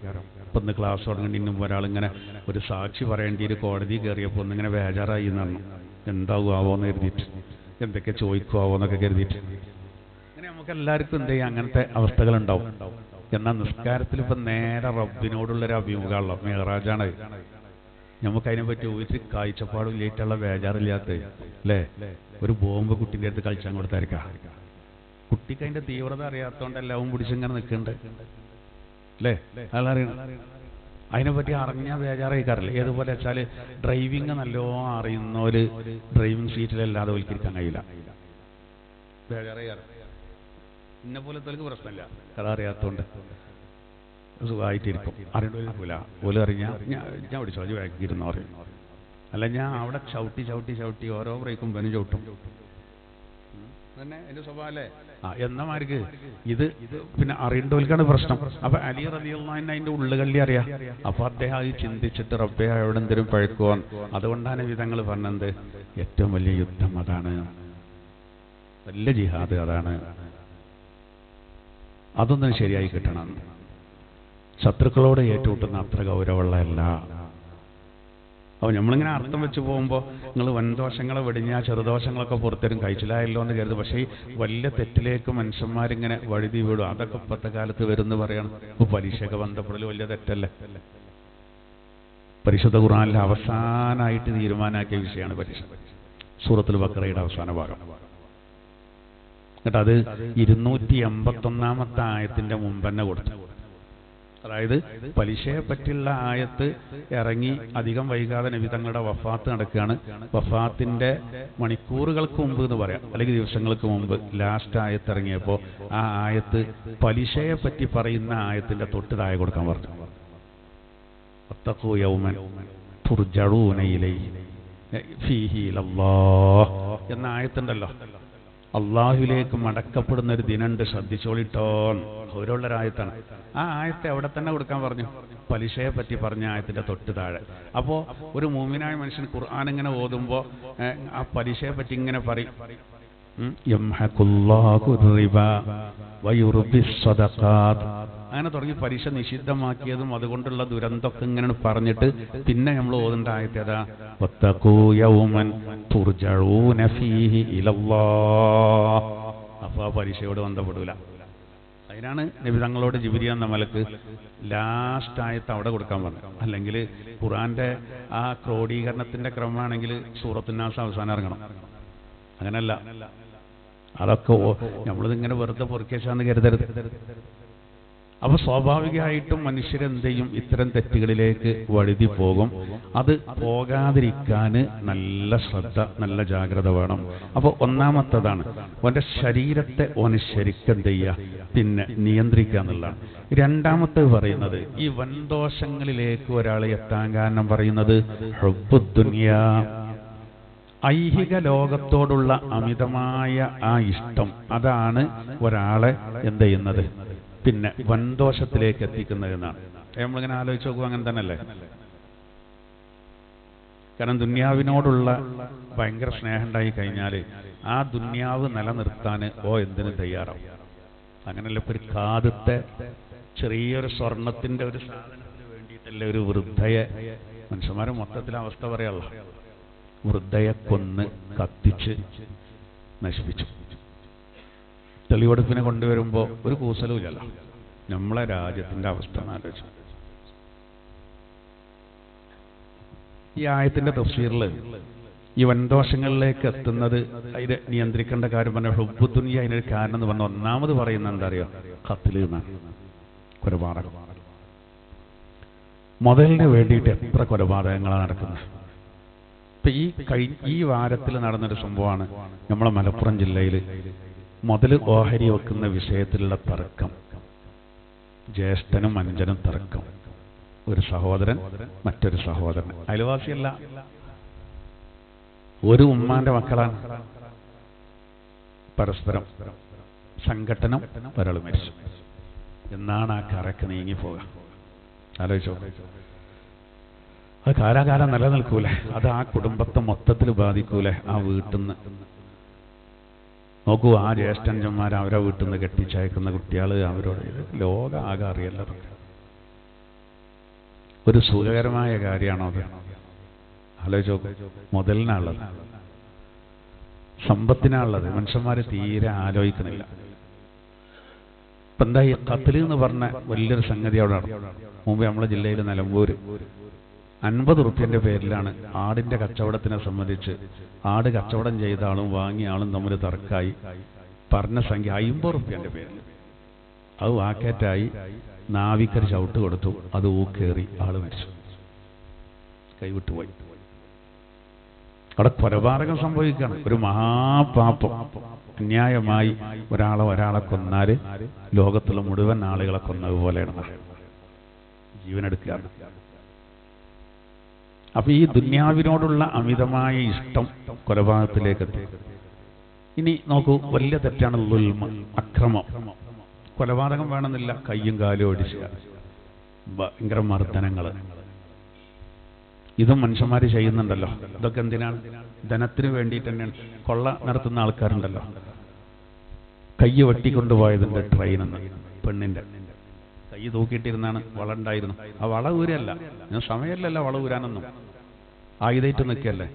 ഇപ്പം ഇന്ന് ക്ലാസ് തുടങ്ങുന്നതിന് മുമ്പ് ഒരാളിങ്ങനെ ഒരു സാക്ഷി പറയേണ്ടി ഒരു കോടതി കയറിയപ്പോൾ ഒന്നിങ്ങനെ ബേജാറായി എന്ന് പറഞ്ഞു. എന്താവുമോന്ന് കരുതിയിട്ട്, എന്തൊക്കെ ചോദിക്കുമോ എന്നൊക്കെ കരുതിയിട്ട്. അങ്ങനെ നമുക്ക് എല്ലാവർക്കും എന്ത് ചെയ്യും, അങ്ങനത്തെ അവസ്ഥകളുണ്ടാവും. എന്നാൽ നിസ്കാരത്തിൽ ഇപ്പം നേരെ റബ്ബിനോടുള്ളൊരു അഭിമുഖമുള്ള മെഹറാജാണ്. നമുക്കതിനെ പറ്റി ഒരു കാഴ്ചപ്പാടില്ലായിട്ടുള്ള ബേജാറില്ലാത്ത അല്ലേ. ഒരു ബോംബ് കുട്ടീൻ്റെ അടുത്ത് കളിച്ചാൽ കൊടുത്തായിരിക്കാം. കുട്ടിക്ക് അതിൻ്റെ തീവ്രത അറിയാത്തതുകൊണ്ട് എല്ലാവും പിടിച്ചിങ്ങനെ നിൽക്കുന്നുണ്ട് അല്ലേ. അതറിയണം. അതിനെപ്പറ്റി അറിഞ്ഞാൽ ബേജാറായിക്കാറില്ല. ഏതുപോലെ വെച്ചാൽ ഡ്രൈവിങ് നല്ലോണം അറിയുന്നവർ ഡ്രൈവിംഗ് സീറ്റിലല്ലാതെ ഒലിക്കിരിക്കാൻ കഴിയില്ല. ബേജാറായിക്കാറ്. ഇന്നെ പോലത്തെ പ്രശ്നമില്ല, കഥ അറിയാത്തതുകൊണ്ട് സുഖമായിട്ടിരിക്കും. അറിയണ്ടില്ല പോലും അറിഞ്ഞാൽ ഞാൻ ഓടിച്ചോ ബാക്കിയിരുന്നോ പറയും. അല്ല ഞാൻ അവിടെ ചവിട്ടി ഓരോ ബ്രേക്കും പനി ചവിട്ടും തന്നെ എൻ്റെ സ്വഭാവം അല്ലേ. എന്നമാർക്ക് ഇത് പിന്നെ അറിയേണ്ടവർക്കാണ് പ്രശ്നം. അപ്പൊ അലി റളിയല്ലാഹു അൻഹു അതിന്റെ ഉള്ളുകള്ളി അറിയാം. അപ്പൊ അദ്ദേഹം അത് ചിന്തിച്ചിട്ട് റബ്ബേ എവിടെ എന്തെങ്കിലും പഴക്കുവാൻ. അതുകൊണ്ടാണ് വിധങ്ങൾ പറഞ്ഞത് ഏറ്റവും വലിയ യുദ്ധം അതാണ്, വലിയ ജിഹാദ് അതാണ്. അതൊന്നും ശരിയായി കിട്ടണം. ശത്രുക്കളോട് ഏറ്റുമുട്ടുന്ന അത്ര ഗൗരവമുള്ളതല്ല. അപ്പോൾ നമ്മളിങ്ങനെ അർത്ഥം വെച്ച് പോകുമ്പോൾ നിങ്ങൾ വൻദോഷങ്ങളെ വെടിഞ്ഞാൽ ചെറുദോഷങ്ങളൊക്കെ പുറത്തരും കഴിച്ചില്ലായല്ലോ എന്ന് കരുതും. പക്ഷേ ഈ വലിയ തെറ്റിലേക്ക് മനുഷ്യന്മാരിങ്ങനെ വഴുതി വീടും. അതൊക്കെ ഇപ്പോഴത്തെ കാലത്ത് വരുമെന്ന് പറയണം. ഇപ്പോൾ പരീക്ഷയൊക്കെ ബന്ധപ്പെടൽ വലിയ തെറ്റല്ലേ. പരിശുദ്ധ ഖുർആനിലെ അവസാനമായിട്ട് തീരുമാനാക്കിയ വിഷയമാണ് പരീക്ഷ. സൂറത്തുൽ ബഖറയുടെ അവസാന ഭാഗം. എന്നിട്ട് അത് 281 ആയത്തിൻ്റെ മുമ്പ് തന്നെ കൊടുത്തു. അതായത് പലിശയെ പറ്റിയുള്ള ആയത്ത് ഇറങ്ങി അധികം വൈകാതെ നബി തങ്ങളുടെ വഫാത്ത് നടക്കുകയാണ്. വഫാത്തിൻ്റെ മണിക്കൂറുകൾക്ക് മുമ്പ് എന്ന് പറയാം, അല്ലെങ്കിൽ ദിവസങ്ങൾക്ക് മുമ്പ് ലാസ്റ്റ് ആയത്ത് ഇറങ്ങിയപ്പോൾ ആ ആയത്ത് പലിശയെ പറ്റി പറയുന്ന ആയത്തിൻ്റെ തൊട്ട് താഴെ കൊടുക്കാൻ പറഞ്ഞു. വത്തഖൂ യൗമൻ തുർജഊന ഇലൈഹി ഫീഹി ഇലല്ലാഹ് എന്ന ആയത്തുണ്ടല്ലോ. അള്ളാഹുവിലേക്ക് മടക്കപ്പെടുന്ന ഒരു ദിനമുണ്ട്, ശ്രദ്ധിച്ചോളിട്ടോ. ഓരോള്ളൊരായത്താണ്. ആ ആയത്തെ അവിടെ തന്നെ കൊടുക്കാൻ പറഞ്ഞു, പലിശയെ പറ്റി പറഞ്ഞ ആയത്തിന്റെ തൊട്ട് താഴെ. അപ്പോൾ ഒരു മുഅ്മിനായ മനുഷ്യൻ ഖുർആൻ ഇങ്ങനെ ഓതുമ്പോൾ ആ പലിശയെ പറ്റി ഇങ്ങനെ പറയും, അങ്ങനെ തുടങ്ങി പലിശ നിഷിദ്ധമാക്കിയതും അതുകൊണ്ടുള്ള ദുരന്തമൊക്കെ ഇങ്ങനെ പറഞ്ഞിട്ട് പിന്നെ നമ്മൾ ഓതേണ്ട ആയത്തേതാ, വത്തഖൂ യൗമൻ തുർജഊന ഫീഹി ഇലല്ലാഹ്. അപ്പോൾ ആ പലിശയോട് ബന്ധപ്പെടൂല. അതിനാണ് നബി തങ്ങളോട് ജിബ്രീൽ എന്ന മലക്ക് ലാസ്റ്റ് ആയത്ത് അവിടെ കൊടുക്കാൻ പറഞ്ഞു. അല്ലെങ്കിൽ ഖുർആന്റെ ആ ക്രോഡീകരണത്തിന്റെ ക്രമമാണെങ്കിൽ സൂറത്തുൻ നാസ് അവസാനം ഇറങ്ങണം. അങ്ങനല്ല. അതൊക്കെ നമ്മളിതിങ്ങനെ വെറുതെ പൊറുക്കേശാന്ന് കരുതരുത്. അപ്പോൾ സ്വാഭാവികമായിട്ടും മനുഷ്യരെന്ത് ചെയ്യും, ഇത്തരം തെറ്റുകളിലേക്ക് വഴുതി പോകും. അത് പോകാതിരിക്കാൻ നല്ല ശ്രദ്ധ, നല്ല ജാഗ്രത വേണം. അപ്പോൾ ഒന്നാമത്തതാണ് ഓൻ്റെ ശരീരത്തെ ഓന് ശരിക്കെന്ത് ചെയ്യുക, പിന്നെ നിയന്ത്രിക്കുക എന്നുള്ളതാണ്. രണ്ടാമത്തെ പറയുന്നത് ഈ വൻദോഷങ്ങളിലേക്ക് ഒരാൾ എത്താൻ കാരണം പറയുന്നത് ഹുബ്ബുദ്ദുനിയാ, ഐഹിക ലോകത്തോടുള്ള അമിതമായ ആ ഇഷ്ടം, അതാണ് ഒരാളെ എന്ത് ചെയ്യുന്നത്, പിന്നെ വൻദോഷത്തിലേക്ക് എത്തിക്കുന്നത് എന്നാണ്. നമ്മളിങ്ങനെ ആലോചിച്ച് നോക്കുക, അങ്ങനെ തന്നെയല്ലേ. കാരണം ദുന്യാവിനോടുള്ള ഭയങ്കര സ്നേഹം ഉണ്ടായി കഴിഞ്ഞാൽ ആ ദുന്യാവ് നിലനിർത്താൻ എന്തിനും തയ്യാറാവും. അങ്ങനെയല്ല, ഇപ്പൊ ഒരു കാലത്തെ ചെറിയൊരു സ്വർണത്തിന്റെ ഒരു സാധനത്തിന് വേണ്ടിയിട്ടല്ലേ ഒരു വൃദ്ധയെ, മനുഷ്യന്മാരെ മൊത്തത്തിലെ അവസ്ഥ പറയാനുള്ള, വൃദ്ധയെ കൊന്ന് കത്തിച്ച് നശിപ്പിച്ചു. തെളിവെടുപ്പിനെ കൊണ്ടുവരുമ്പോൾ ഒരു കൂസലും ഇല്ലല്ലോ. നമ്മളെ രാജ്യത്തിന്റെ അവസ്ഥ ആലോചിച്ചു. ഈ ആയത്തിന്റെ തഫ്സീറിൽ ഈ വൻദോഷങ്ങളിലേക്ക് എത്തുന്നത് അതിനെ നിയന്ത്രിക്കേണ്ട കാര്യം പറഞ്ഞ ഹുബ്ബുദ്ദുനിയ അതിനൊരു കാരണം എന്ന് പറഞ്ഞാൽ ഒന്നാമത് പറയുന്നത് എന്താ അറിയോ? ഖത്ല് എന്നാണ്, കൊലപാതകം. മുതലിന് വേണ്ടിയിട്ട് എത്ര കൊലപാതകങ്ങളാണ് നടക്കുന്നത്. ഇപ്പൊ ഈ വാരത്തിൽ നടന്നൊരു സംഭവമാണ് നമ്മളെ മലപ്പുറം ജില്ലയിൽ മുതൽ ഓഹരി വെക്കുന്ന വിഷയത്തിലുള്ള തർക്കം. ജ്യേഷ്ഠനും അനുജനും തർക്കം. ഒരു സഹോദരൻ മറ്റൊരു സഹോദരൻ, അയൽവാസിയല്ല, ഒരു ഉമ്മാന്റെ മക്കളാണ്. പരസ്പരം സംഘട്ടനം, ഒരാൾ മരിച്ചു. എന്നാണ് ആ കറക്ക് നീങ്ങിപ്പോവുക? ആലോചിച്ചോ. അത് കാലാകാലം നിലനിൽക്കൂലേ? അത് ആ കുടുംബത്തെ മൊത്തത്തിൽ ബാധിക്കൂലേ? ആ വീട്ടിൽ നിന്ന് നോക്കൂ, ആ ജ്യേഷ്ഠന്മാർ അവരെ വീട്ടിൽ നിന്ന് കെട്ടിച്ചയക്കുന്ന കുട്ടികൾ അവരോട് ലോകം ആകെ അറിയല്ലോ. ഒരു സുഖകരമായ കാര്യമാണോ അത്? ആലോചിച്ചോ. മുതലിനാണുള്ളത്, സമ്പത്തിനാണുള്ളത്, മനുഷ്യന്മാർ തീരെ ആലോചിക്കുന്നില്ല. ഇപ്പൊ എന്താ ഈ ഖത്ല് എന്ന് പറഞ്ഞ വലിയൊരു സംഗതി അവിടെ നടന്നു. മുമ്പ് നമ്മളെ ജില്ലയിൽ നിലമ്പൂര് 50 റുപ്യന്റെ പേരിലാണ് ആടിന്റെ കച്ചവടത്തിനെ സംബന്ധിച്ച് ആട് കച്ചവടം ചെയ്ത ആളും വാങ്ങിയ ആളും തമ്മിൽ തർക്കമായി. പറഞ്ഞ സംഖ്യ 50 റുപ്യന്റെ പേരിൽ. അത് വാക്കേറ്റായി, നാവിക്കർ ചവിട്ട് കൊടുത്തു, അത് ഊക്കേറി, ആള് മരിച്ചു, കൈവിട്ടുപോയി. അവിടെ കൊലപാതകം സംഭവിക്കുകയാണ്. ഒരു മഹാപാപം. അന്യായമായി ഒരാളെ കൊന്നാല് ലോകത്തുള്ള മുഴുവൻ ആളുകളെ കൊന്നതുപോലെയാണ് ജീവനെടുക്കുകയാണ്. അപ്പൊ ഈ ദുന്യാവിനോടുള്ള അമിതമായ ഇഷ്ടം കൊലപാതകത്തിലേക്ക് എത്തി. ഇനി നോക്കൂ, വലിയ തെറ്റാണ് ദുൽമ, അക്രമം. കൊലപാതകം വേണമെന്നില്ല, കയ്യും കാലും ഒടിച്ചുക, ഭയങ്കര മർദ്ദനങ്ങൾ, ഇതും മനുഷ്യന്മാർ ചെയ്യുന്നുണ്ടല്ലോ. ഇതൊക്കെ എന്തിനാണ്? ധനത്തിന് വേണ്ടിയിട്ട് തന്നെയാണ്. കൊള്ള നടത്തുന്ന ആൾക്കാരുണ്ടല്ലോ. കൈ വെട്ടിക്കൊണ്ടുപോയതിന്റെ ട്രെയിനെന്ന് പെണ്ണിന്റെ കൈ തൂക്കിയിട്ടിരുന്നാണ്, വള ഉണ്ടായിരുന്നു. ആ വള ഊരല്ല, ഞാൻ സമയമല്ലല്ലോ വള ഊരാനൊന്നും, ആയുധയിട്ട് നിൽക്കല്ലേ,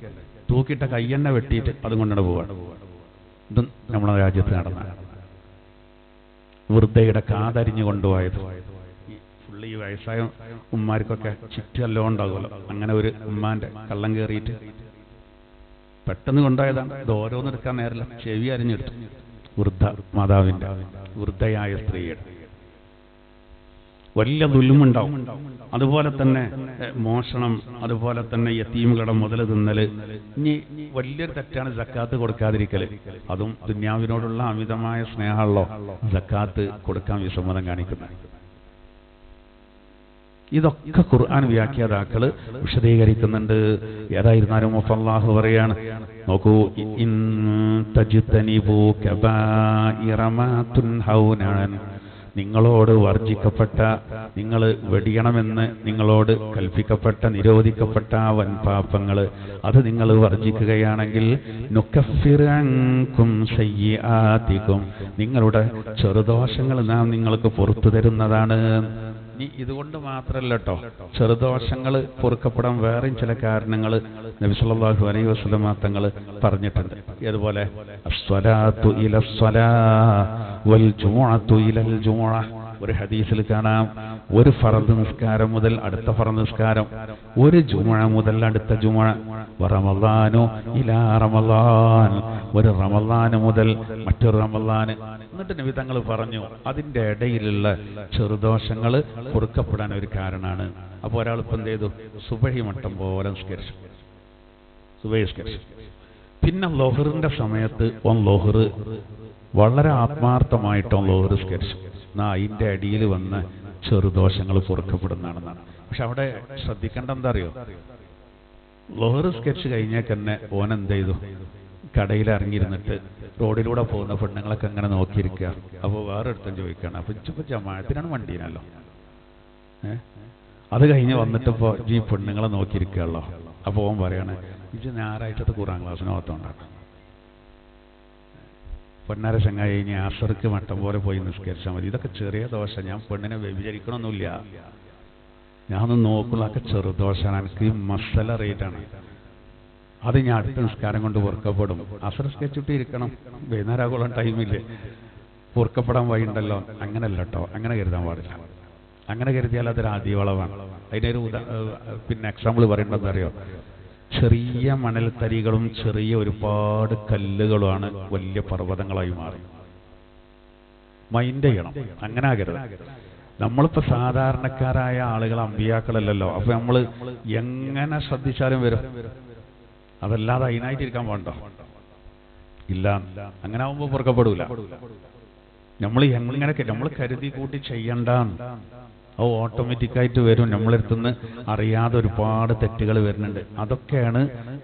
തൂക്കിയിട്ട കയ്യെണ്ണ വെട്ടിയിട്ട് അതും കൊണ്ടാണ് പോവാണ്. ഇതും നമ്മളെ രാജ്യത്ത് നടന്ന വൃദ്ധയുടെ കാതരിഞ്ഞു കൊണ്ടുപോയത്. ഈ വയസ്സായ ഉമ്മാർക്കൊക്കെ ചുറ്റല്ലോ ഉണ്ടാകുമല്ലോ. അങ്ങനെ ഒരു ഉമ്മാന്റെ കള്ളം കയറിയിട്ട് പെട്ടെന്ന് കൊണ്ടുപോയതാണ്. ഇത് ഓരോന്നെടുക്കാൻ നേരല്ല, ചെവി അരിഞ്ഞെടുത്തു. വൃദ്ധ മാതാവിന്റെ, വൃദ്ധയായ സ്ത്രീയുടെ വലിയ ദുൽമുണ്ടാവും. അതുപോലെ തന്നെ മോഷണം, അതുപോലെ തന്നെ യതീമുകളുടെ മുതൽ തിന്നല്. ഇനി വലിയൊരു തെറ്റാണ് സക്കാത്ത് കൊടുക്കാതിരിക്കല്. അതും ദുന്യാവിനോടുള്ള അമിതമായ സ്നേഹമുള്ളോ സക്കാത്ത് കൊടുക്കാൻ വിസമ്മതം കാണിക്കുന്നത്. ഇതൊക്കെ ഖുർആൻ വ്യാഖ്യാതാക്കള് വിശദീകരിക്കുന്നുണ്ട്. ഏതായിരുന്നാലും അല്ലാഹു പറയാണ്, നോക്കൂ, ഇൻ തജ്തനിബൂ കബായിറ മാ തുൻഹൗന, നിങ്ങളോട് വർജിക്കപ്പെട്ട, നിങ്ങൾ വെടിയണമെന്ന് നിങ്ങളോട് കൽപ്പിക്കപ്പെട്ട, നിരോധിക്കപ്പെട്ട വൻപാപങ്ങൾ അത് നിങ്ങൾ വർജിക്കുകയാണെങ്കിൽ നുകഫിർ അൻകും സയ്യിആതികും, നിങ്ങളുടെ ചെറുദോഷങ്ങൾ നാം നിങ്ങൾക്ക് പുറത്തു തരുന്നതാണ്. ഇതുകൊണ്ട് മാത്രമല്ല കേട്ടോ, ചെറുദോഷങ്ങൾ പൊറുക്കപ്പെടാൻ വേറെയും ചില കാരണങ്ങൾ നബി സല്ലല്ലാഹു അലൈഹി വസല്ലം തങ്ങൾ പറഞ്ഞിട്ടുണ്ട്. അതുപോലെ അസ്സലാത്തു ഇലസ്സലാ വൽ ജുമുഅത്തു ഇലൽ ജുമുഅ, ഒരു ഹദീസിൽ കാണാം, ഒരു ഫർദ് നിസ്കാരം മുതൽ അടുത്ത ഫർദ് നിസ്കാരം, ഒരു ജുമുഅ മുതൽ അടുത്ത ജുമുഅ, റമളാനു ഇലാ റമളാൻ, ഒരു റമളാൻ മുതൽ മറ്റൊരു റമളാൻ. എന്നിട്ട് നബി തങ്ങൾ പറഞ്ഞു, അതിന്റെ ഇടയിലുള്ള ചെറുദോഷങ്ങൾ പൊറുക്കപ്പെടാൻ ഒരു കാരണമാണ്. അപ്പോൾ ഒരാൾ ഇപ്പം എന്ത് ചെയ്തു? സുബഹി മട്ടം പോലെ നിസ്കരിച്ചു, സുബഹി നിസ്കരിച്ചു. പിന്നെ ലോഹറിന്റെ സമയത്ത് ലോഹർ വളരെ ആത്മാർത്ഥമായിട്ട് ലോഹർ നിസ്കരിച്ചു. എന്നാൽ അതിന്റെ അടിയിൽ വന്ന് ചെറുദോഷങ്ങൾ പൊറുക്കപ്പെടുന്നതാണെന്നാണ്. പക്ഷെ അവിടെ ശ്രദ്ധിക്കേണ്ട എന്താ അറിയോ? ലോഹർ നിസ്കരിച്ച് കഴിഞ്ഞാൽ തന്നെ ഓൻ എന്ത് ചെയ്തു? കടയിൽ ഇറങ്ങിയിരുന്നിട്ട് റോഡിലൂടെ പോകുന്ന പെണ്ണുങ്ങളൊക്കെ അങ്ങനെ നോക്കിയിരിക്കുക. അപ്പോൾ വേറെ അടുത്തും ചോദിക്കുകയാണ്, അപ്പൊ ഇപ്പൊ ജമാഅത്തിനാണ് വണ്ടീനല്ലോ. അത് കഴിഞ്ഞ് വന്നിട്ടിപ്പോ ഈ പെണ്ണുങ്ങളെ നോക്കിയിരിക്കുകയല്ലോ. അപ്പോൾ ഓൻ പറയാണ് ഇത് ഞായറാഴ്ചത്തെ ഖുർആൻ ക്ലാസ്സിന് ഓർത്തോണ്ടാണ്. പെണ്ണാര ചങ്ങായി ഇനി അസർക്ക് മട്ടം പോലെ പോയി നിസ്കരിച്ചാൽ മതി. ഇതൊക്കെ ചെറിയ ദോശ, ഞാൻ പെണ്ണിനെ വ്യഭിചരിക്കണമൊന്നുമില്ല, ഞാനൊന്നും നോക്കുള്ള ഒക്കെ ചെറുദോഷമാണ്, എനിക്ക് മസല റേറ്റാണ്, അത് ഞാൻ അടുത്ത നിസ്കാരം കൊണ്ട് പൊറുക്കപ്പെടും. അസർ സ്കെച്ചിട്ട് ഇരിക്കണം, വൈകുന്നേരം ആകോളം ടൈമില്ലേ, പൊറുക്കപ്പെടാൻ വഴിയുണ്ടല്ലോ. അങ്ങനല്ല കേട്ടോ, അങ്ങനെ കരുതാൻ പാടില്ല. അങ്ങനെ കരുതിയാൽ അതൊരു ആദിവളവാണ്. അതിനൊരു പിന്നെ എക്സാമ്പിൾ പറയേണ്ടതെന്ന് അറിയോ, ചെറിയ മണൽത്തരികളും ചെറിയ ഒരുപാട് കല്ലുകളുമാണ് വലിയ പർവ്വതങ്ങളായി മാറി. മൈൻഡ് ചെയ്യണം, അങ്ങനെ ആകരുത്. നമ്മളിപ്പോൾ സാധാരണക്കാരായ ആളുകൾ അമ്പിയാക്കളല്ലല്ലോ. അപ്പൊ നമ്മൾ എങ്ങനെ ശ്രദ്ധിച്ചാലും വരും, അതല്ലാതെ അതിനായിട്ടിരിക്കാൻ പാടോ? ഇല്ല, അങ്ങനെ ആവുമ്പോൾ പൊറുക്കപ്പെടൂല. നമ്മൾ എങ്ങനെ നമ്മൾ കരുതി കൂട്ടി ചെയ്യണ്ടാന്ന് അത് ഓട്ടോമാറ്റിക്കായിട്ട് വരും. നമ്മളെടുത്തുനിന്ന് അറിയാതെ ഒരുപാട് തെറ്റുകൾ വരുന്നുണ്ട്. അതൊക്കെയാണ്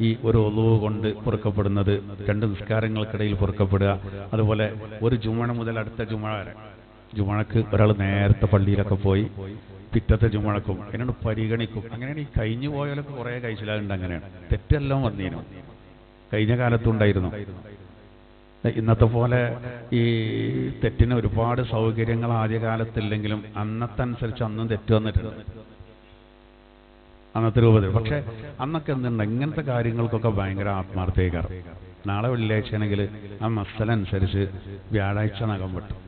ഈ ഒരു ഒളുവ് കൊണ്ട് പൊറുക്കപ്പെടുന്നത്. 2 നിസ്കാരങ്ങൾക്കിടയിൽ പൊറുക്കപ്പെടുക. അതുപോലെ ഒരു ജുമഴ മുതൽ അടുത്ത ജുമഴ വരെ, ജുമഴക്ക് ഒരാൾ നേരത്തെ പള്ളിയിലൊക്കെ പോയി പിറ്റത്തെ ജുമഴക്കും എന്നോട് പരിഗണിക്കും. അങ്ങനെയാണ് ഈ കഴിഞ്ഞു പോയാലൊക്കെ കുറേ കഴിച്ചിലുണ്ട്. അങ്ങനെയാണ് തെറ്റെല്ലാം വന്നിരുന്നു, കഴിഞ്ഞ കാലത്തുണ്ടായിരുന്നു. ഇന്നത്തെ പോലെ ഈ തെറ്റിന് ഒരുപാട് സൗകര്യങ്ങൾ ആദ്യകാലത്തില്ലെങ്കിലും അന്നത്തെ അനുസരിച്ച് അന്നും തെറ്റ് വന്നിട്ടുണ്ട്, അന്നത്തെ രൂപത്തിൽ. പക്ഷെ അന്നൊക്കെ എന്തുണ്ട്, ഇങ്ങനത്തെ കാര്യങ്ങൾക്കൊക്കെ ഭയങ്കര ആത്മാർത്ഥീകരണം. നാളെ വെള്ളിയാഴ്ചയാണെങ്കിൽ ആ മസല അനുസരിച്ച് വ്യാഴാഴ്ച നഖം വെട്ടും.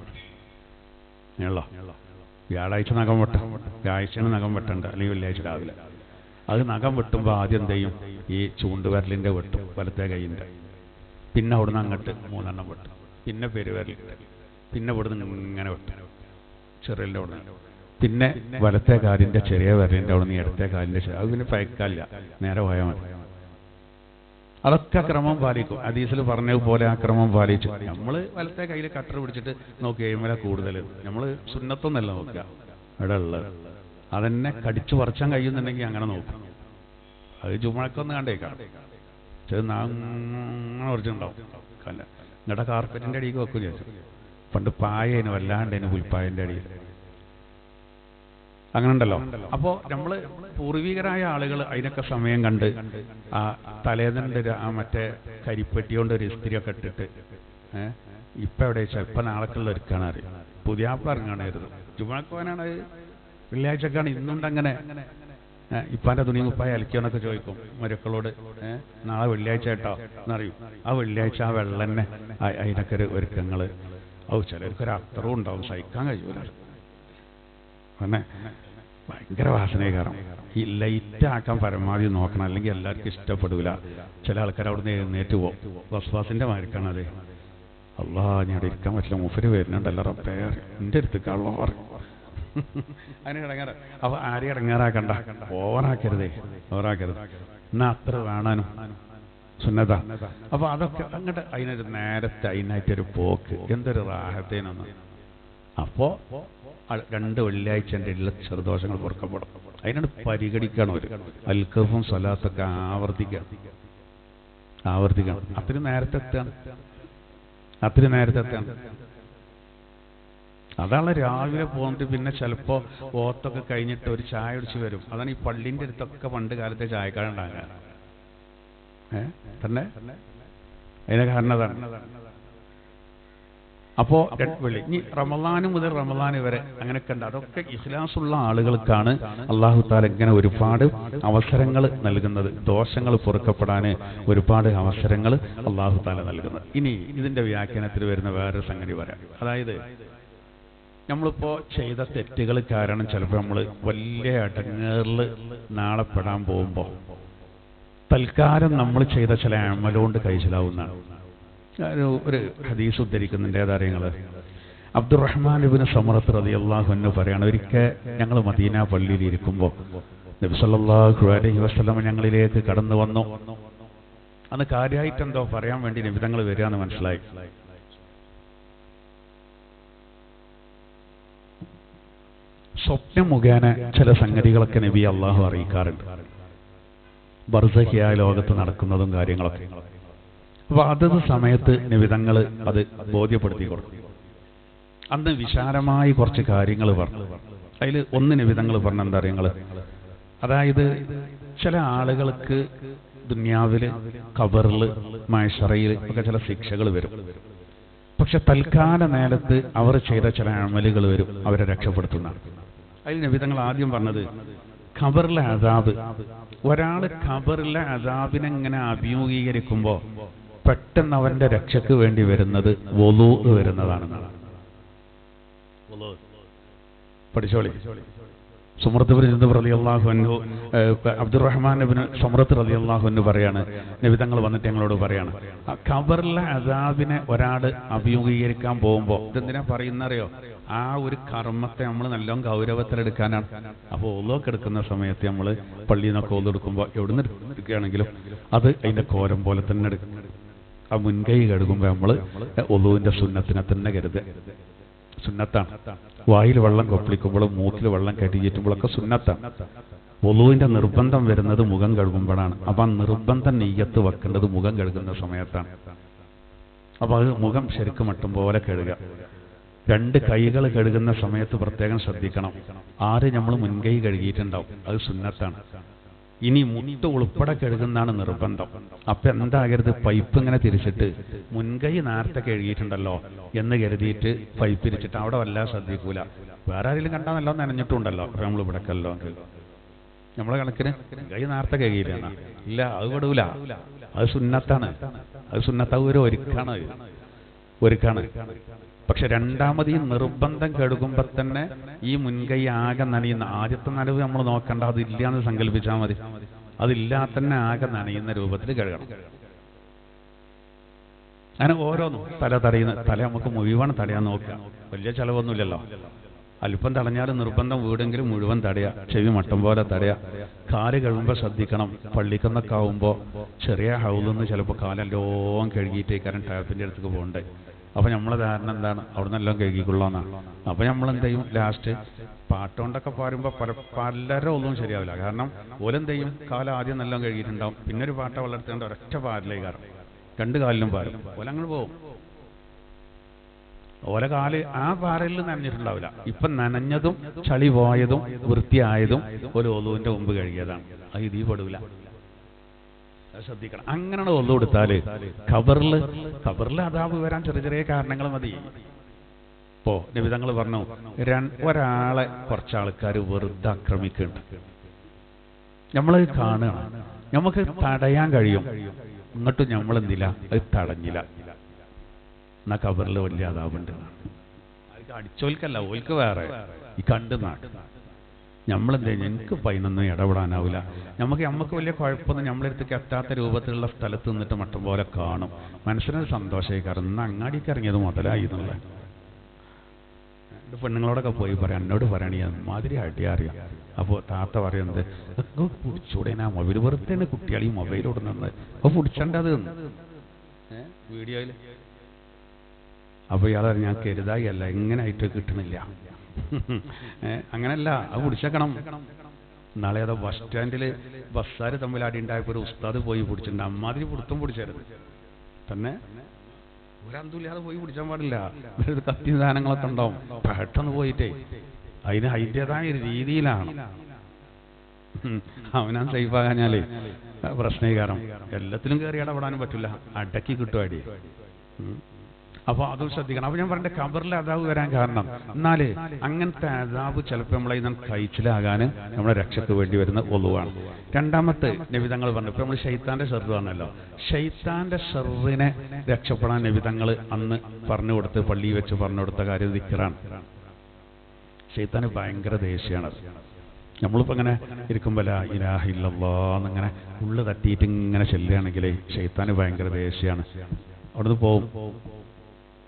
വ്യാഴാഴ്ച നഖം വെട്ടും, വ്യാഴ്ചയാണ് നഖം വെട്ടണ്ട, അല്ലെങ്കിൽ വെള്ളിയാഴ്ച രാവിലെ. അത് നഖം വെട്ടുമ്പോൾ ആദ്യം എന്ത് ചെയ്യും, ഈ ചൂണ്ടുവിരലിൻ്റെ വെട്ടും, വലത്തെ കൈയിൻ്റെ. പിന്നെ അവിടുന്ന് അങ്ങോട്ട് 3 എണ്ണം വെട്ടും, പിന്നെ പെരുവിരലിട്ട്, പിന്നെ ഇവിടുന്ന് ഇങ്ങനെ വെട്ടും ചെറിയലിൻ്റെ അവിടെ, പിന്നെ വലത്തെ കാലിൻ്റെ ചെറിയ വിരലിൻ്റെ അവിടെ നിന്ന് ഇടത്തെ കാലിൻ്റെ ചെറിയ, അത് പിന്നെ പയക്കാല്ല, നേരെ പോയാൽ മതി. അതൊക്കെ ക്രമം പാലിക്കും. ഹദീസിൽ പറഞ്ഞതുപോലെ ആ ക്രമം പാലിച്ചു. നമ്മൾ വലത്തെ കയ്യിൽ കട്ടർ പിടിച്ചിട്ട് നോക്കി കഴിയുമ്പോൾ കൂടുതൽ നമ്മൾ സുന്നത്തൊന്നല്ല നോക്കുക, ഇവിടെ ഉള്ളത് അതെന്നെ കടിച്ചു പറിച്ചാൻ കഴിയുന്നുണ്ടെങ്കിൽ അങ്ങനെ നോക്കും. അത് ജുമഴക്കൊന്ന് കണ്ടേക്കാം, അങ്ങനെ കുറച്ചുണ്ടാവും. കല്ല നിങ്ങളുടെ കാർപ്പറ്റിൻ്റെ അടിക്ക് വെക്കും ചോദിച്ചു. പണ്ട് പായേന് വല്ലാണ്ടേന് പുൽപ്പായൻ്റെ അടിയിൽ അങ്ങനെ ഉണ്ടല്ലോ. അപ്പോൾ നമ്മൾ പൂർവികരായ ആളുകൾ അതിനൊക്കെ സമയം കണ്ട് ആ തലേന്നൻ്റെ ആ മറ്റേ കരിപ്പെട്ടി കൊണ്ട് ഒരു ഇസ്തിരിയൊക്കെ ഇട്ടിട്ട് ഇപ്പം എവിടെ വെച്ചാൽ ഇപ്പം നാളേക്കുള്ള ഒരുക്കാണ് അറിയാം. പുതിയാപ്പിള ഇറങ്ങാണായിരുന്നു, ജുമാക്കോനാണ് വെള്ളിയാഴ്ചക്കാണ്. ഇന്നുണ്ടങ്ങനെ ഇപ്പാൻ്റെ തുണി കുപ്പായ അലക്കിയോന്നൊക്കെ ചോദിക്കും മരുക്കളോട്, നാളെ വെള്ളിയാഴ്ച കേട്ടോ എന്നറിയും. ആ വെള്ളിയാഴ്ച ആ വെള്ളന്നെ അതിനൊക്കെ ഒരു ഒരുക്കങ്ങൾ. ഓ ചിലർക്കൊരു അത്രവും ഉണ്ടാവും, സഹിക്കാൻ കഴിയൂല. പിന്നെ ഭയങ്കര വാസനകാരം. ഈ ലൈറ്റ് ആക്കാൻ പരമാവധി നോക്കണം, അല്ലെങ്കിൽ എല്ലാവർക്കും ഇഷ്ടപ്പെടില്ല. ചില ആൾക്കാർ അവിടുന്ന് എഴുന്നേറ്റ് പോകും. വസ്വാസിൻ്റെ മാർക്കാണ് അത്. അള്ളാ ഞാൻ അവിടെ ഇരിക്കാൻ പറ്റില്ല, മുഫര് വരുന്നുണ്ടല്ലോ റബ്ബേ, എൻ്റെ അടുത്ത് കള്ളോ അതിന് ഇടങ്ങാറ്. അപ്പോൾ ആരെയും ഇടങ്ങാറാക്കണ്ട, ഓവറാക്കരുതേ, ഓവറാക്കരുത്. എന്നാൽ അത്ര വേണാനും സുന്നത. അപ്പോൾ അതൊക്കെ അങ്ങോട്ട് അതിനൊരു നേരത്തെ അതിനായിട്ടൊരു പോക്ക്, എന്തൊരു റാഹത്തേനൊന്ന്. അപ്പോൾ 2 വെള്ളിയാഴ്ചൻ്റെ ഉള്ള ചെറുദോഷങ്ങൾ പൊറുക്കപ്പെടും. അതിനോട് പരിഗണിക്കണം. ഒരു അൽക്കഫും സ്വലാത്തൊക്കെ ആവർത്തിക്കണം. അത്രയും നേരത്തെ എത്തുകയാണ്. അതാണ് രാവിലെ പോന്നിട്ട് പിന്നെ ചിലപ്പോൾ ഓത്തൊക്കെ കഴിഞ്ഞിട്ട് ഒരു ചായ കുടിച്ച് വരും. അതാണ് ഈ പള്ളിൻ്റെ അടുത്തൊക്കെ പണ്ട് കാലത്തെ ചായക്കാരുണ്ടാകുക തന്നെ. അതിന് കാരണം അതാണ്. അപ്പോൾ ഇനി റമളാന് മുതൽ റമളാന് വരെ അങ്ങനെയൊക്കെ ഉണ്ട്. അതൊക്കെ ഇഖ്ലാസുള്ള ആളുകൾക്കാണ് അല്ലാഹു തആല ഇങ്ങനെ ഒരുപാട് അവസരങ്ങൾ നൽകുന്നത്, ദോഷങ്ങൾ പൊറുക്കപ്പെടാൻ ഒരുപാട് അവസരങ്ങൾ അല്ലാഹു തആല നൽകുന്നത്. ഇനി ഇതിൻ്റെ വ്യാഖ്യാനത്തിൽ വരുന്ന വേറൊരു സംഗതി പറയാം. അതായത് നമ്മളിപ്പോൾ ചെയ്ത തെറ്റുകൾ കാരണം ചിലപ്പോൾ നമ്മൾ വലിയ ഇടങ്ങേറിൽ നാളെ പെടാൻ പോകുമ്പോൾ തൽക്കാലം നമ്മൾ ചെയ്ത ചില അമലുകൊണ്ട് കഴിച്ചിലാവുന്നതാണ്. ഒരു ഹദീസ് ഉദ്ധരിക്കുന്നുണ്ട്. ഏതാര്യങ്ങൾ അബ്ദുറഹ്മാൻ ഇബ്നു സമറത്ത് റളിയല്ലാഹു അൻഹു പറയാണ്, ഒരിക്കൽ ഞങ്ങൾ മദീന പള്ളിയിൽ ഇരിക്കുമ്പോൾ നബി സല്ലല്ലാഹു അലൈഹി വസല്ലം ഞങ്ങളിലേക്ക് കടന്നു വന്നു. അന്ന് കാര്യമായിട്ടെന്തോ പറയാൻ വേണ്ടി നിബിധങ്ങൾ വരികയെന്ന് മനസ്സിലായി. സ്വപ്നം മുഖേന ചില സംഗതികളൊക്കെ നബി അള്ളാഹു അറിയിക്കാറുണ്ട്, ബർസഖിയായ ലോകത്ത് നടക്കുന്നതും കാര്യങ്ങളൊക്കെ. അപ്പോൾ അതത് സമയത്ത് നിബിധങ്ങൾ അത് ബോധ്യപ്പെടുത്തി കൊടുക്കും. അന്ന് വിശാലമായി കുറച്ച് കാര്യങ്ങൾ പറഞ്ഞു. അതിൽ ഒന്ന് നിബിധങ്ങൾ പറഞ്ഞ എന്താ അറിയങ്ങൾ, അതായത് ചില ആളുകൾക്ക് ദുനിയാവില്, ഖബറില്, മഹ്ശറയിൽ ഒക്കെ ചില ശിക്ഷകൾ വരും. പക്ഷെ തൽക്കാല നേരത്ത് അവർ ചെയ്ത ചില അമലുകൾ വരും, അവരെ രക്ഷപ്പെടുത്തുന്നതാണ്. അതിൽ നബി തങ്ങൾ ആദ്യം പറഞ്ഞത് ഖബറിലെ അദാബ്. ഒരാൾ ഖബറിലെ അദാബിനെ ഇങ്ങനെ അഭിമുഖീകരിക്കുമ്പോൾ പെട്ടെന്ന് അവന്റെ രക്ഷയ്ക്ക് വേണ്ടി വരുന്നത് വുളൂ വരുന്നതാണെന്നാണ്. പഠിച്ചോളി. സുമർത്ത് റളിയല്ലാഹു അൻഹു, അബ്ദുറഹ്മാൻ ഇബ്നു സുമർത്ത് റളിയല്ലാഹു അൻഹു പറയാണ്, നബി തങ്ങൾ വന്നിട്ട് ഞങ്ങളോട് പറയാണ്, ഖബറിലെ അദാബിനെ ഒരാൾ അഭിമുഖീകരിക്കാൻ പോകുമ്പോൾ ഇതെന്തിനാ പറയുന്നറിയോ? ആ ഒരു കർമ്മത്തെ നമ്മൾ നല്ലോണം ഗൗരവത്തിലെടുക്കാനാണ്. അപ്പോൾ ഒളൊക്കെ എടുക്കുന്ന സമയത്ത് നമ്മൾ പള്ളിയിൽ നിന്നൊക്കെ ഒളെടുക്കുമ്പോൾ എവിടുന്ന് എടുക്കുകയാണെങ്കിലും അത് അതിന്റെ കോലം പോലെ തന്നെ എടുക്കും. ആ മുൻകൈ കഴുകുമ്പോൾ നമ്മൾ ഒളുവിന്റെ സുന്നത്തിനെ തന്നെ കരുതുക. സുന്നത്താണ്. വായിൽ വെള്ളം കൊപ്പിളിക്കുമ്പോഴും മൂക്കിൽ വെള്ളം കെട്ടിയിട്ടുമ്പോഴൊക്കെ സുന്നത്താണ്. ഒളുവിന്റെ നിർബന്ധം വരുന്നത് മുഖം കഴുകുമ്പോഴാണ്. അപ്പൊ ആ നിർബന്ധം നെയ്യത്ത് വെക്കേണ്ടത് മുഖം കഴുകുന്ന സമയത്താണ്. അപ്പൊ അത് മുഖം ശരിക്കും മട്ടും പോലെ കഴുകുക. രണ്ട് കൈകൾ കഴുകുന്ന സമയത്ത് പ്രത്യേകം ശ്രദ്ധിക്കണം. ആര് നമ്മൾ മുൻകൈ കഴുകിയിട്ടുണ്ടാവും, അത് സുന്നത്താണ്. ഇനി മുട്ട് ഉൾപ്പെടെ കഴുകുന്നതാണ് നിർബന്ധം. അപ്പൊ എന്താകരുത്, പൈപ്പ് ഇങ്ങനെ തിരിച്ചിട്ട് മുൻകൈ നേരത്തെ കഴുകിയിട്ടുണ്ടല്ലോ എന്ന് കരുതിയിട്ട് പൈപ്പ് തിരിച്ചിട്ട് അവിടെ വല്ലാതെ ശ്രദ്ധിക്കൂല. വേറെ ആരെങ്കിലും കണ്ടാൽ നല്ലോ നനഞ്ഞിട്ടുണ്ടല്ലോ, നമ്മൾ ഇവിടക്കല്ലോ നമ്മളെ കണക്കിന് കൈ നേരത്തെ കഴുകിയില്ല. ഇല്ല, അത് വിടൂല. അത് സുന്നത്താണ്. അത് സുന്നത്ത് ഒരു ഒരുക്കാണ്. പക്ഷെ രണ്ടാമത് ഈ നിർബന്ധം കഴുകുമ്പോ തന്നെ ഈ മുൻകൈ ആകെ നനയുന്ന, ആദ്യത്തെ നനവ് നമ്മൾ നോക്കണ്ട, അതില്ല എന്ന് സങ്കല്പിച്ചാൽ മതി. അതില്ലാതെ തന്നെ ആകെ നനയുന്ന രൂപത്തിൽ കഴുകണം. അങ്ങനെ ഓരോന്നും തല നമുക്ക് മുഴുവൻ തടയാൻ നോക്കുക. വലിയ ചെലവൊന്നുമില്ലല്ലോ. അല്പം തടഞ്ഞാലും നിർബന്ധം വീടെങ്കിലും മുഴുവൻ തടയാ, ചെവി മട്ടം പോലെ തടയാ. കാല് കഴുകുമ്പോൾ ശ്രദ്ധിക്കണം. പള്ളിക്കുന്നൊക്കെ ആവുമ്പോൾ ചെറിയ ഹൗലിന്ന് ചിലപ്പോൾ കാലെല്ലാം കഴുകിയിട്ടേക്കാരൻ ടാപ്പിന്റെ അടുത്തേക്ക് പോകണ്ടേ. അപ്പൊ നമ്മളെ ധാരണ എന്താണ്, അവിടെ നിന്നെല്ലാം കഴുകിക്കൊള്ളാന്നാണ്. അപ്പൊ നമ്മളെന്ത് ചെയ്യും, ലാസ്റ്റ് പാട്ടുകൊണ്ടൊക്കെ പാരുമ്പോൾ പലരും ഒന്നും ശരിയാവില്ല. കാരണം ഓലെന്ത് ചെയ്യും, കാലം ആദ്യം നല്ലോണം കഴുകിയിട്ടുണ്ടാവും, പിന്നെ ഒരു പാട്ട വളർത്തേണ്ട ഒരൊറ്റ പാരിലേക്ക് കാരണം രണ്ട് കാലിലും പാരും, ഓലങ്ങൾ പോവും. ഓല കാല് ആ പാറയിൽ നനഞ്ഞിട്ടുണ്ടാവില്ല. ഇപ്പൊ നനഞ്ഞതും ചളി പോയതും വൃത്തിയായതും ഒരു ഒളുവിന്റെ മുമ്പ് കഴുകിയതാണ്. അത് ഇതീ പെടൂല. ശ്രദ്ധിക്കണം. അങ്ങനെയാണ് ഒളു കൊടുത്താല് ഖബറില് അദാബ് വരാൻ ചെറിയ ചെറിയ കാരണങ്ങൾ മതി. ഇപ്പോ നബി തങ്ങൾ പറഞ്ഞു, ഒരാളെ കുറച്ചാൾക്കാർ വെറുതെ ആക്രമിക്കുന്നുണ്ട്, നമ്മളത് കാണുകയാണ്, നമുക്ക് തടയാൻ കഴിയും, എന്നിട്ടും നമ്മളെന്തില്ല, അത് തടഞ്ഞില്ല. എന്നാ ഖബറിൽ വലിയ അദാബുണ്ട്. അടിച്ചോൽക്കല്ല, ഓൽക്ക് വേറെ ഈ കണ്ടു നാട്ട്. നമ്മളെന്താ, എനിക്ക് പതിനൊന്നും ഇടപെടാനാവില്ല. നമുക്ക് വലിയ കുഴപ്പമൊന്നും നമ്മളെടുത്തേക്ക് എത്താത്ത രൂപത്തിലുള്ള സ്ഥലത്ത് നിന്നിട്ട് മട്ടം പോലെ കാണും. മനസ്സിനൊരു സന്തോഷമായി. കാരണം ഇന്ന് അങ്ങാടിക്ക് ഇറങ്ങിയത് മുതലായി എന്നുള്ള പെണ്ണുങ്ങളോടൊക്കെ പോയി പറയാം, എന്നോട് പറയണേ മാതിരി അടിയറിയാം. അപ്പോൾ താത്ത പറയുന്നത്, പിടിച്ചൂടെ ആ മൊബൈൽ, വെറുതെ കുട്ടികൾ ഈ മൊബൈലോട് നിന്ന് അപ്പോൾ പിടിച്ചേണ്ടത് വീഡിയോയിൽ. അപ്പോൾ ഇയാളെ ഞാൻ കരുതായി അല്ല, എങ്ങനെയായിട്ട് കിട്ടണില്ല. അങ്ങനല്ല, അത് പിടിച്ചേക്കണം. നാളെ അതോ ബസ് സ്റ്റാൻഡിൽ ബസ്സാര് തമ്മിൽ അടി ഉണ്ടായപ്പോൾ ഒരു ഉസ്താദ് പോയി പിടിച്ചിട്ടുണ്ട്. അമ്മാതിരി പിടുത്തം പിടിച്ചരുത് തന്നെ. ഒരന്തുമില്ലാതെ പോയി പിടിച്ചാൻ പാടില്ല. കത്തി സാധനങ്ങളൊക്കെ ഉണ്ടാവും. പെട്ടെന്ന് പോയിട്ടേ അതിന് അതിൻ്റെതായ രീതിയിലാണ്. അവനാൻ സേഫാകാഞ്ഞാലേ പ്രശ്നീകാരം. എല്ലാത്തിലും കയറി ഇടപെടാനും പറ്റില്ല, അടക്കി കിട്ടും അടി. അപ്പോൾ അതും ശ്രദ്ധിക്കണം. അപ്പോൾ ഞാൻ പറഞ്ഞ ഖബറിൽ അദാബ് വരാൻ കാരണം, എന്നാല് അങ്ങനത്തെ അദാബ് ചിലപ്പോൾ നമ്മളെ ഇന്ന് കഴിച്ചിലാകാൻ നമ്മളെ രക്ഷയ്ക്ക് വേണ്ടി വരുന്ന ഒളുവാണ്. രണ്ടാമത്തെ നബി തങ്ങൾ പറഞ്ഞു, ഇപ്പൊ നമ്മൾ ശൈത്താന്റെ ഷർറ് പറഞ്ഞല്ലോ, ശൈത്താന്റെ ഷർറിനെ രക്ഷപ്പെടാൻ നബി തങ്ങൾ അന്ന് പറഞ്ഞു കൊടുത്ത്, പള്ളിയിൽ വെച്ച് പറഞ്ഞു കൊടുത്ത കാര്യം ദിക്റാണ്. ശൈത്താന് ഭയങ്കര ദേഷ്യമാണ്. നമ്മളിപ്പോൾ ഇങ്ങനെ ഇരിക്കുമ്പോൾ ലാ ഇലാഹ ഇല്ലല്ലാഹ് എന്നിങ്ങനെ ഉള്ളു തട്ടിയിട്ട് ഇങ്ങനെ ചെല്ലുകയാണെങ്കിലേ ശൈത്താന് ഭയങ്കര ദേഷ്യമാണ്. അവിടുന്ന് പോവും.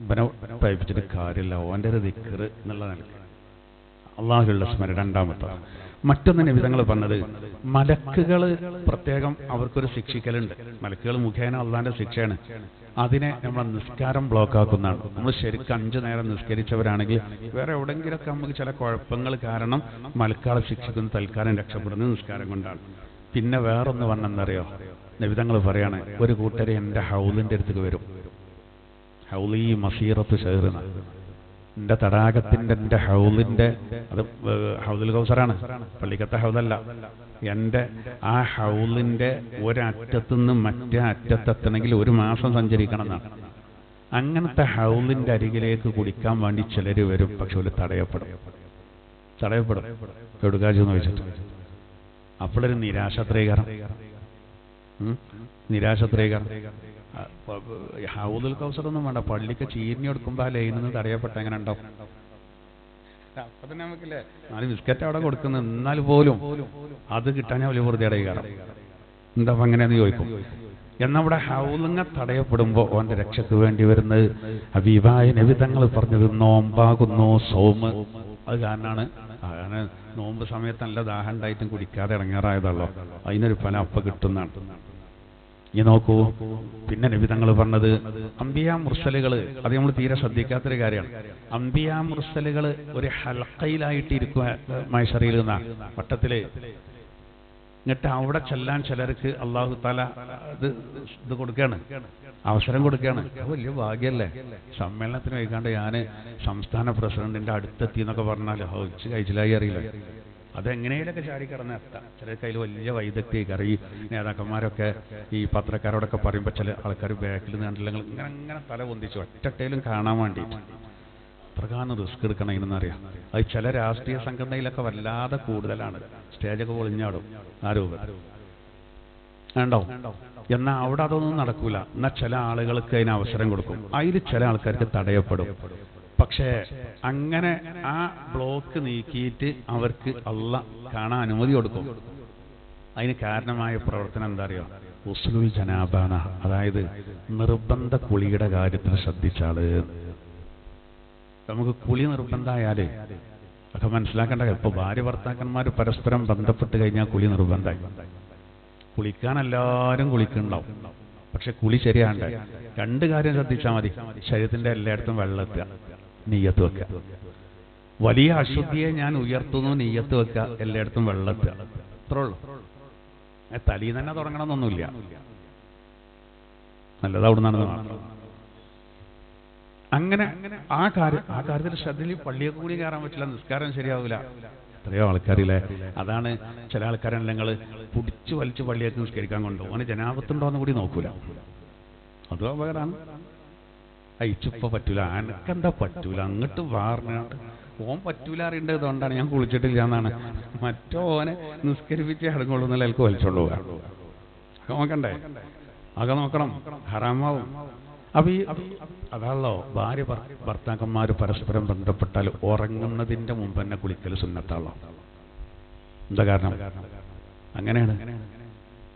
ഇവനെ പഠിപ്പിച്ചിട്ട് കാര്യമില്ല, ഓൻ്റെ ഒരു ദിക്ർ എന്നുള്ള നിലയ്ക്ക് അള്ളാഹുള്ള സ്മരണ. രണ്ടാമത്തെ മറ്റൊന്ന് നബി തങ്ങൾ പറഞ്ഞത്, മലക്കുകൾ പ്രത്യേകം അവർക്കൊരു ശിക്ഷിക്കലുണ്ട്. മലക്കുകൾ മുഖേന അള്ളാഹിന്റെ ശിക്ഷയാണ്. അതിനെ നമ്മൾ നിസ്കാരം ബ്ലോക്ക് ആക്കുന്നതാണ്. നമ്മൾ ശരിക്കും 5 നേരം നിസ്കരിച്ചവരാണെങ്കിൽ വേറെ എവിടെയെങ്കിലൊക്കെ നമുക്ക് ചില കുഴപ്പങ്ങൾ കാരണം മലക്കുകളെ ശിക്ഷിക്കുന്ന തൽക്കാലം രക്ഷപ്പെടുന്നത് നിസ്കാരം കൊണ്ടാണ്. പിന്നെ വേറൊന്ന് പറഞ്ഞെന്നറിയോ, നബി തങ്ങൾ പറയാണ്, ഒരു കൂട്ടരെ എൻ്റെ ഹൗലിൻ്റെ അടുത്തേക്ക് വരും. ഹൗലി മസീറത്ത് ഷഹ്റിന, എൻ്റെ തടാകത്തിൻ്റെ എൻ്റെ ഹൗലിൻ്റെ, അത് ഹൗദുൽ കൗസറാണ്, പള്ളിക്കത്തെ ഹൗദല്ല, എൻ്റെ ആ ഹൗലിൻ്റെ ഒരറ്റത്തുനിന്ന് മറ്റേ അറ്റത്തെത്തണമെങ്കിൽ 1 മാസം സഞ്ചരിക്കണം എന്നാണ്. അങ്ങനത്തെ ഹൗലിൻ്റെ അരികിലേക്ക് കുടിക്കാൻ വേണ്ടി ചിലർ വരും. പക്ഷെ ഒരു തടയപ്പെടും. എവിടുക്കാച്ചെന്ന് ചോദിച്ചിട്ട് അപ്പോഴൊരു നിരാശത്രയീകരണം. ഹൗദുൽ കൗസറൊന്നും വേണ്ട, പള്ളിക്ക് ചീരിഞ്ഞ് കൊടുക്കുമ്പോൾ ആ ലൈനിൽ നിന്ന് തടയപ്പെട്ട എങ്ങനെ ഉണ്ടാവും? അപ്പൊ തന്നെ നമുക്കില്ലേ 4 ബിസ്ക്കറ്റ് അവിടെ കൊടുക്കുന്നു, എന്നാൽ പോലും അത് കിട്ടാൻ വലിയ വൃത്തിയടയുകയാണ്. എന്താ അപ്പം അങ്ങനെയെന്ന് ചോദിക്കും. എന്നവിടെ ഹൗലിങ്ങ തടയപ്പെടുമ്പോൾ ഓൻ്റെ രക്ഷയ്ക്ക് വേണ്ടി വരുന്നത് ഹബീബായ നബി തങ്ങൾ പറഞ്ഞത് നോമ്പാകുന്നു സൗമ്. അത് കാരണമാണ്. അങ്ങനെ നോമ്പ് സമയത്ത് നല്ല ദാഹം ഉണ്ടായിട്ടും കുടിക്കാതെ ഇറങ്ങാറായതല്ലോ, അതിനൊരു ഫലം അപ്പം കിട്ടുന്നതാണ്. ഈ നോക്കൂ, പിന്നെ നബി തങ്ങൾ പറഞ്ഞത് അംബിയാ മുർസലുകൾ, അത് നമ്മൾ തീരെ ശ്രദ്ധിക്കാത്തൊരു കാര്യമാണ്. അംബിയാ മുർസലുകൾ ഒരു ഹൽക്കയിലായിട്ട് ഇരിക്കുക മൈസറിയിൽ നിന്ന വട്ടത്തില്. എന്നിട്ട് അവിടെ ചെല്ലാൻ ചിലർക്ക് അള്ളാഹു തആല ഇത് കൊടുക്കുകയാണ്, അവസരം കൊടുക്കുകയാണ്. വലിയ ഭാഗ്യല്ലേ. സമ്മേളനത്തിന് വൈകാണ്ട് ഞാൻ സംസ്ഥാന പ്രസിഡന്റിന്റെ അടുത്തെത്തി എന്നൊക്കെ പറഞ്ഞാൽ ഹൗച്ച് കഴിച്ചിലായി അറിയില്ല. അതെങ്ങനെയൊക്കെ ചാടിക്കിടന്ന് എത്താം. ചില കയ്യിൽ വലിയ വൈദഗ്ധ്യം. ഈ നേതാക്കന്മാരൊക്കെ ഈ പത്രക്കാരോടൊക്കെ പറയുമ്പോൾ ചില ആൾക്കാർ ബാക്കിൽ നിന്നില്ല, ഇങ്ങനെ തല പൊന്തിച്ചു ഒറ്റയിലും കാണാൻ വേണ്ടിയിട്ട്. പ്രധാന റിസ്ക് എടുക്കണം എന്നറിയാം. അത് ചില രാഷ്ട്രീയ സംഘടനയിലൊക്കെ വല്ലാതെ കൂടുതലാണ്. സ്റ്റേജൊക്കെ പൊളിഞ്ഞാടും ആ രൂപത്തിൽ ഉണ്ടോ. എന്നാൽ അവിടെ അതൊന്നും നടക്കൂല. എന്നാൽ ചില ആളുകൾക്ക് അതിന് അവസരം കൊടുക്കും. അതിൽ ചില ആൾക്കാർക്ക് തടയപ്പെടും. പക്ഷേ അങ്ങനെ ആ ബ്ലോക്ക് നീക്കിയിട്ട് അവർക്ക് അള്ളാഹ് കാണാൻ അനുമതി കൊടുക്കും. അതിന് കാരണമായ പ്രവർത്തനം എന്താ അറിയോ? ഉസ്ലുൽ ജനാബാന, അതായത് നിർബന്ധ കുളിയുടെ കാര്യത്തിൽ ശ്രദ്ധിച്ചാള്. നമുക്ക് കുളി നിർബന്ധമായാലേ ഒക്കെ മനസ്സിലാക്കേണ്ട. ഇപ്പോൾ ഭാര്യ ഭർത്താക്കന്മാർ പരസ്പരം ബന്ധപ്പെട്ട് കഴിഞ്ഞാൽ കുളി നിർബന്ധമായി. കുളിക്കാൻ എല്ലാവരും കുളിക്കുന്നുണ്ടാവും, പക്ഷെ കുളി ശരിയാണ്ട് 2 കാര്യം ശ്രദ്ധിച്ചാൽ മതി. ശരീരത്തിന്റെ എല്ലായിടത്തും വെള്ളമെത്തുക, നെയ്യത്ത് വെക്കുക. വലിയ അശുദ്ധിയെ ഞാൻ ഉയർത്തുന്നു, നെയ്യത്ത് വെക്കുക, എല്ലായിടത്തും വെള്ളമെത്തുക. അത്രേ ഉള്ളൂ. തലയിൽ തന്നെ തുടങ്ങണമെന്നൊന്നുമില്ല. നല്ലത് അവിടെ നിന്നാണ്. അങ്ങനെ ആ കാര്യത്തിൽ ശ്രദ്ധയിൽ പള്ളിയെ കൂടി കയറാൻ പറ്റില്ല, നിസ്കാരം ശരിയാവില്ല. എത്രയോ ആൾക്കാരില്ലേ. അതാണ് ചില ആൾക്കാരെ ഞങ്ങൾ പിടിച്ചു വലിച്ച് പള്ളിയേക്ക് നിസ്കരിക്കാൻ കൊണ്ടുപോകും. അങ്ങനെ ജനാപത്തുണ്ടോന്ന് കൂടി നോക്കൂല. അതും അപകടമാണ്. അയച്ചിപ്പോ പറ്റൂല, എനിക്കെന്താ പറ്റൂല, അങ്ങോട്ട് വാറിനാണ്ട് ഓൻ പറ്റൂല അറിയേണ്ടത്. അതുകൊണ്ടാണ് ഞാൻ കുളിച്ചിട്ടില്ല എന്നാണ്. മറ്റോനെ നിസ്കരിപ്പിച്ച് അടങ്ങുള്ളൂ എന്നല്ല എനിക്ക് വലിച്ചോളൂ. നോക്കണ്ടേ, അതൊക്കെ നോക്കണം, ഹറാമാവും. അപ്പൊ അതാണല്ലോ ഭാര്യ ഭർത്താക്കന്മാർ പരസ്പരം ബന്ധപ്പെട്ടാൽ ഉറങ്ങുന്നതിന്റെ മുമ്പ് തന്നെ കുളിക്കൽ സുന്നത്താണല്ലോ. എന്താ കാരണം? അങ്ങനെയാണ്.